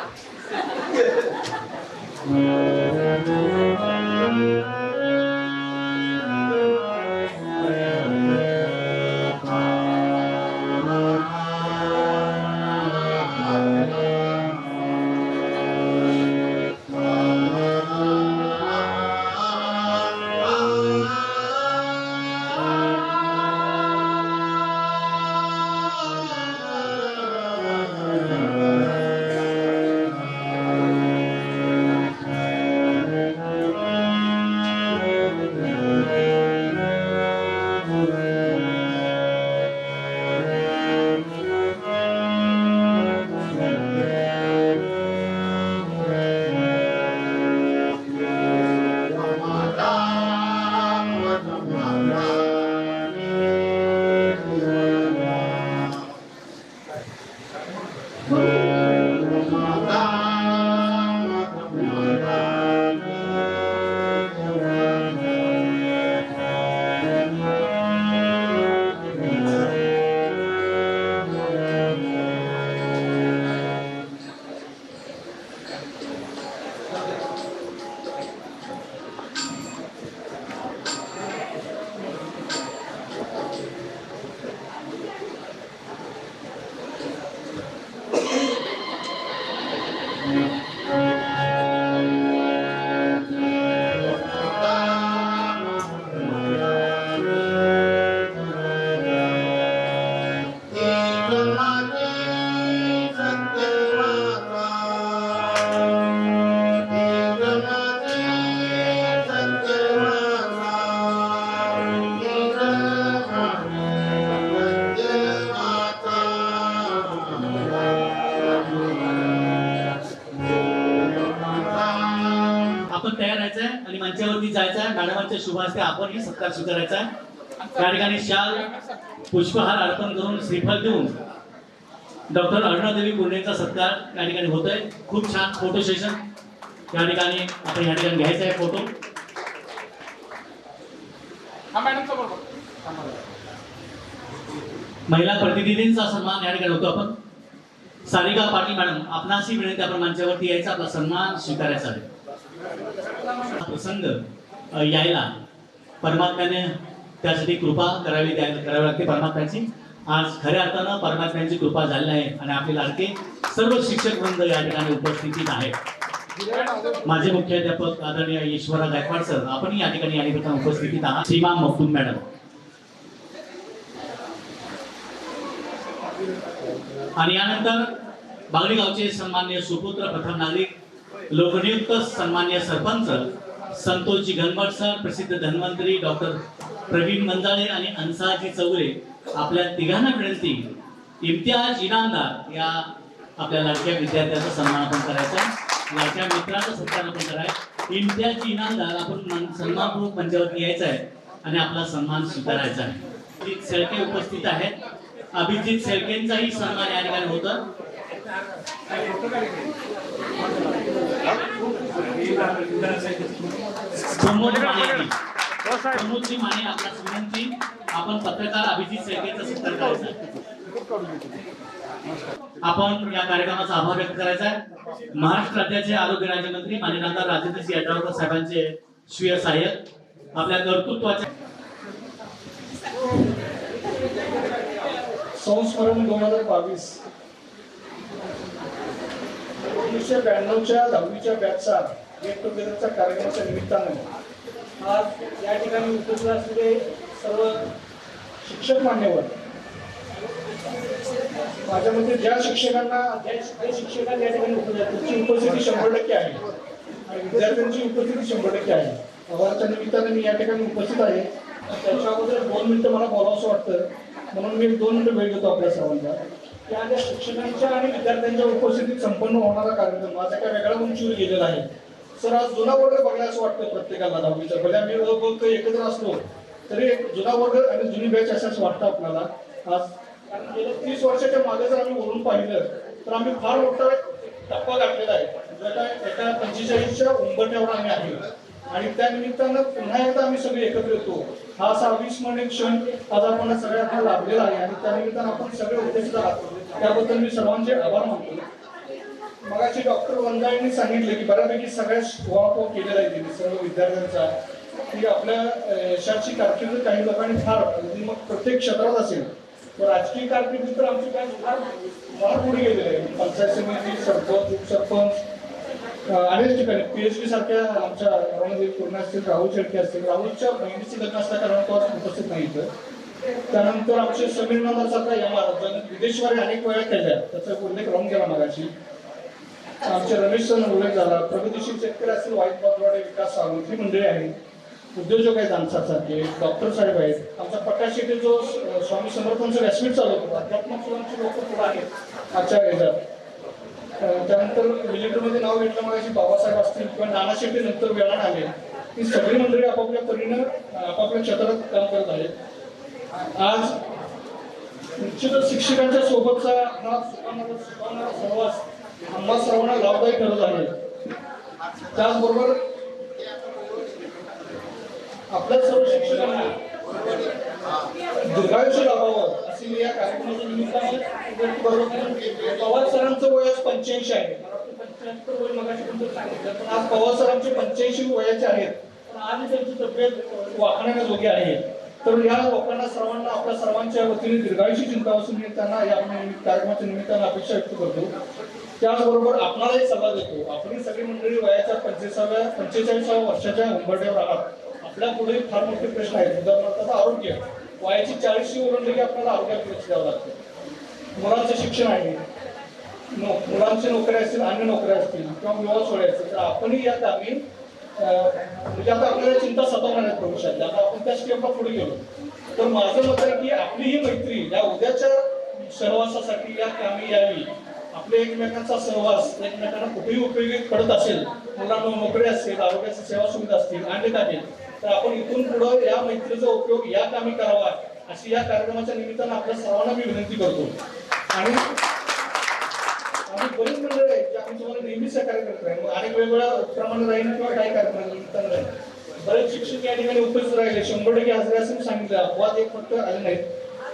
आणि मंचावरती जायचं आहे. मॅडमांच्या शुभ हस्ते आपणही सत्कार स्वीकारायचा आहे. त्या ठिकाणी शाल पुष्पहार अर्पण करून श्रीफळ देऊन डॉक्टर अरुणादेवी कुर्णेचा सत्कार या ठिकाणी होतोय. खूप छान फोटो सेशन या ठिकाणी आपण या ठिकाणी घ्यायचा आहे फोटो. महिला प्रतिनिधींचा सन्मान या ठिकाणी होतो आपण. सारिका पाटील मॅडम, आपणाशी विनंती, आपण मंचावरती यायचा, आपला सन्मान स्वीकारायचा आहे. हा प्रसंग यायला परमात्म्याने त्यासाठी कृपा करावी लागते परमात्म्याची. आज खऱ्या अर्थानं परमात्म्याची कृपा झाली आहे आणि आपले लाडके सर्व शिक्षक वृंद या ठिकाणी उपस्थित आहेत. माझे मुख्याध्यापक आदरणीय ईश्वरा गायकवाड सर, आपण या ठिकाणी या निमित्तानं उपस्थित आहात. सीमा मखदूम मॅडम आणि यानंतर बागडी गावचे सन्मान्य सुपुत्र प्रथम नागरिक लोकनियुक्त सन्मान्य सरपंच संतोषजी घनवट सर, प्रसिद्ध धन्वंतरी डॉक्टर प्रवीण मंजाळे आणि अन्साजी चौगुले, आपल्या तिघांना विनंती, इम्तियाज इनामदार या आपल्या लाडक्या विद्यार्थ्याचा सन्मान आपण करायचा आहे, लाडक्या मित्राचा सत्कार आपण करायचा. इम्तियाज इनामदार आपण सन्मानपूर्वक मंचावरती यायचा आहे आणि आपला सन्मान स्वीकारायचा आहे. अभिजित शेळके उपस्थित आहेत. अभिजित शेळकेंचाही सन्मान या ठिकाणी होता. प्रमोदजी माने आपल्यास विनंती, आपण पत्रकार अभिजित शेळकेंचा सत्कार करायचा. आपण या कार्यक्रमाचा आभार व्यक्त करायचा आहे. महाराष्ट्र राज्याचे आरोग्य राज्यमंत्री माननीय आमदार राजेंद्रसिंह यड्रावकर साहेबांचे स्वीय सहाय्यक, आपल्या कर्तृत्वाच्या संस्मरण 2022 1992च्या 10वीच्या बॅचचा गेट टुगेदरच्या कार्यक्रमाच्या निमित्तानं आज या ठिकाणी उपस्थित असलेले सर्व शिक्षक मान्यवर, माझ्या मते ज्या शिक्षकांना या ठिकाणी उपस्थित आहेत त्यांची उपस्थिती 100% आहे आणि विद्यार्थ्यांची उपस्थिती 100% आहे. आभाराच्या निमित्ताने मी या ठिकाणी उपस्थित आहे. त्याच्या अगोदर 2 मिनिटं मला बोलावंसं वाटतं, म्हणून मी 2 मिनिटं वेळ देतो आपल्या सर्वांना. त्या शिक्षकांच्या आणि विद्यार्थ्यांच्या उपस्थितीत संपन्न होणारा कार्यक्रम माझा काय वेगळ्या उंचीवर गेलेला आहे. सर, आज जुना वर्ग बघण्यास वाटतं प्रत्येकाला 10वीचा. भले आम्ही बोलतो एकत्र असलो तरी जुना वर्ग आणि जुनी बॅच असंच वाटतं आपल्याला आज. कारण गेल्या 30 वर्षाच्या मागे जर आम्ही वळून पाहिलं तर आम्ही फार मोठा टप्पा गाठलेला आहे. एका 45च्या उंबरठ्यावर आम्ही आहे आणि त्या निमित्तानं पुन्हा एकदा आम्ही सगळे एकत्र येतो. हा असा अविस्मरणीय क्षण आज आपण सगळ्यांना लाभलेला आहे आणि त्या निमित्तानं आपण सगळे उपस्थित आहात, त्याबद्दल मी सर्वांचे आभार मानतो. मगाशी डॉक्टर वंजाळींनी सांगितले की बऱ्यापैकी सगळ्याच वाहवाह केलेला आहे त्यांनी सर्व विद्यार्थ्यांचा, की आपल्या यशाची कारकीर्द काही लोकांनी फार, मग प्रत्येक क्षेत्रात असेल तर राजकीय कारकिर्दीत तर आमची काय फार पुढे गेलेली आहे. पंचायत समिती, सरपंच, उपसरपंच, अनेक ठिकाणी PhD सारख्या आमच्या गावामध्ये पूर्ण असतील, राहुल शेट्टी असतील. राहुलच्या बहिणीचे लग्न असल्या कारण तो आज उपस्थित नाही इथं. त्यानंतर आमचे समीर नादार सारखा या महाराजांनी विदेशवारी अनेक वेळा केल्या, त्याचा उल्लेख राहून गेला मगाशी. आमचे रमेश सर उल्लेख झाला. प्रगतीशील शेतकरी असतील, वाईट बाजूवाडे विकास मंत्री मंडळी आहेत, उद्योजक आहेत आमच्यासारखे, डॉक्टर साहेब आहेत. आमचा पट्टाश येथे जो स्वामी समर्थांचं व्यासपीठ चालवतो, अध्यात्मक सुरांची लोक पुढे आहेत आजच्या ह्याच्यात. त्यानंतर मिलिटरीमध्ये नाव घेतलं मगाशी बाबासाहेब असतील किंवा नाना शेट्टी नंतर वेळानं आले, ही सगळी मंडळी आपापल्या परीनं आपापल्या क्षेत्रात काम करत आहेत. आज निश्चितच शिक्षकांच्या सोबतचा हा सुखावणारा सहवास आम्हा सर्वांना लाभदायी ठरत आहे. त्याचबरोबर आपल्या सर्व शिक्षकांना दीर्घायुष्य लाभावं अशी मी या कार्यक्रमाच्या निमित्ताने पवार सरांचं वय 85 आहे. 75 वय मगाशी तुमचं सांगितलं, पण आज पवार सरांचे 85 वयाचे आहेत, पण आज त्यांची तब्येत वाखाणण्याजोगी आहे. तर या लोकांना सर्वांना आपल्या सर्वांच्या वतीने दीर्घायुषी चिंता असून मी त्यांना या कार्यक्रमाच्या निमित्तानं अपेक्षा व्यक्त करतो. त्याचबरोबर आपणालाही सल्ला देतो, आपली सगळी मंडळी वयाच्या 45व्या वर्षाच्या उंबरठ्यावर आहात. आपल्या पुढे फार मोठे प्रश्न आहेत. उदाहरणार्थ आरोग्य, वयाची 40 ओलांडली की आपल्याला आरोग्याकडे लक्ष द्यावं लागतं. मुलांचं शिक्षण आहे, मुलांची नोकरी असतील, अन्य नोकऱ्या असतील किंवा विवाह सोहळे असतील, तर आपणही या कामी म्हणजे आता आपल्याला चिंता सतावणार आहेत भविष्यात. आता आपण त्या स्टेपला पुढे गेलो तर माझं मत आहे की आपली ही मैत्री या उद्याच्या सहवासासाठी या कामी यावी. आपले एकमेकांचा सहवास एकमेकांना कुठेही उपयोगी पडत असेल, मुलांना नोकरी असेल, आरोग्याच्या सेवा सुविधा असतील, आणले काही, तर आपण इथून पुढे या मैत्रीचा उपयोग या कामी करावा अशी या कार्यक्रमाच्या निमित्तानं आपल्या सर्वांना मी विनंती करतो. आणि आम्ही बरीच मंडळ आहेत की आम्ही तुम्हाला नेहमीच सहकार्य करत राहील, अनेक वेगवेगळ्या प्रमाणे राहील किंवा काही कार्यक्रमाच्या निमित्तानं राहील. बरेच शिक्षक या ठिकाणी उपस्थित राहिले, 100% हजरी असं सांगितलं, अपवाद एक फक्त आले नाहीत.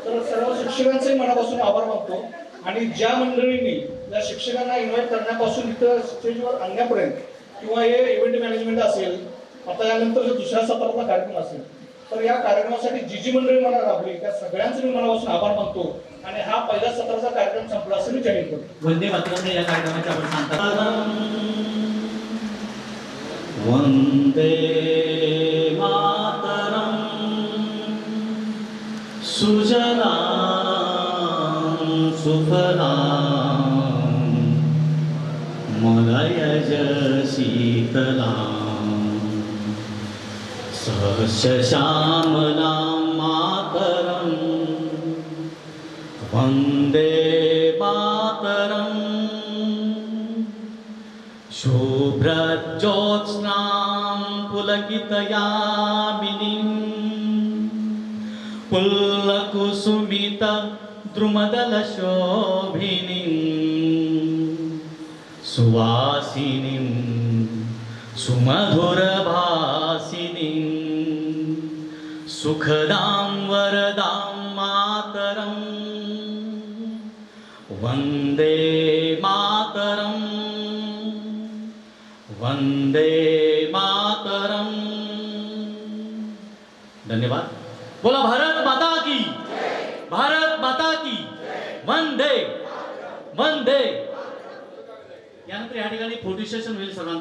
तर सर्व शिक्षकांचेही मनापासून आभार मानतो. आणि ज्या मंडळींनी या शिक्षकांना इन्व्हाइट करण्यापासून इथं स्टेजवर आणण्यापर्यंत किंवा हे इव्हेंट मॅनेजमेंट असेल, आता यानंतर जो दुसऱ्या सत्रातला कार्यक्रम असेल, तर या कार्यक्रमासाठी जी मंडळी मला राबली त्या सगळ्यांचे मी मनापासून आभार मानतो आणि हा पहिल्या सत्राचा कार्यक्रम संपला असं मी जाहीर करतो. वंदे मातरम या कार्यक्रमाचे आपण सांगतात. वंदे मातरम सुजलां सुफलां मलयज शीतलां सहस्रश्यामलां मातरं वन्दे मातरं शुभ्रज्योत्स्नां पुलकितयामिनीं पुल्लकुसुमित द्रुमदलशोभिनीं सुवासिनीं सुमधुरभासिनीं सुखदां वरदां मातरं वन्दे मातरं वन्दे मातरं. धन्यवाद. बोला भारत माता की, भारत माता की, वंदे वंदे. यानंतर या ठिकाणी फोटो सेशन होईल सर्वांचं.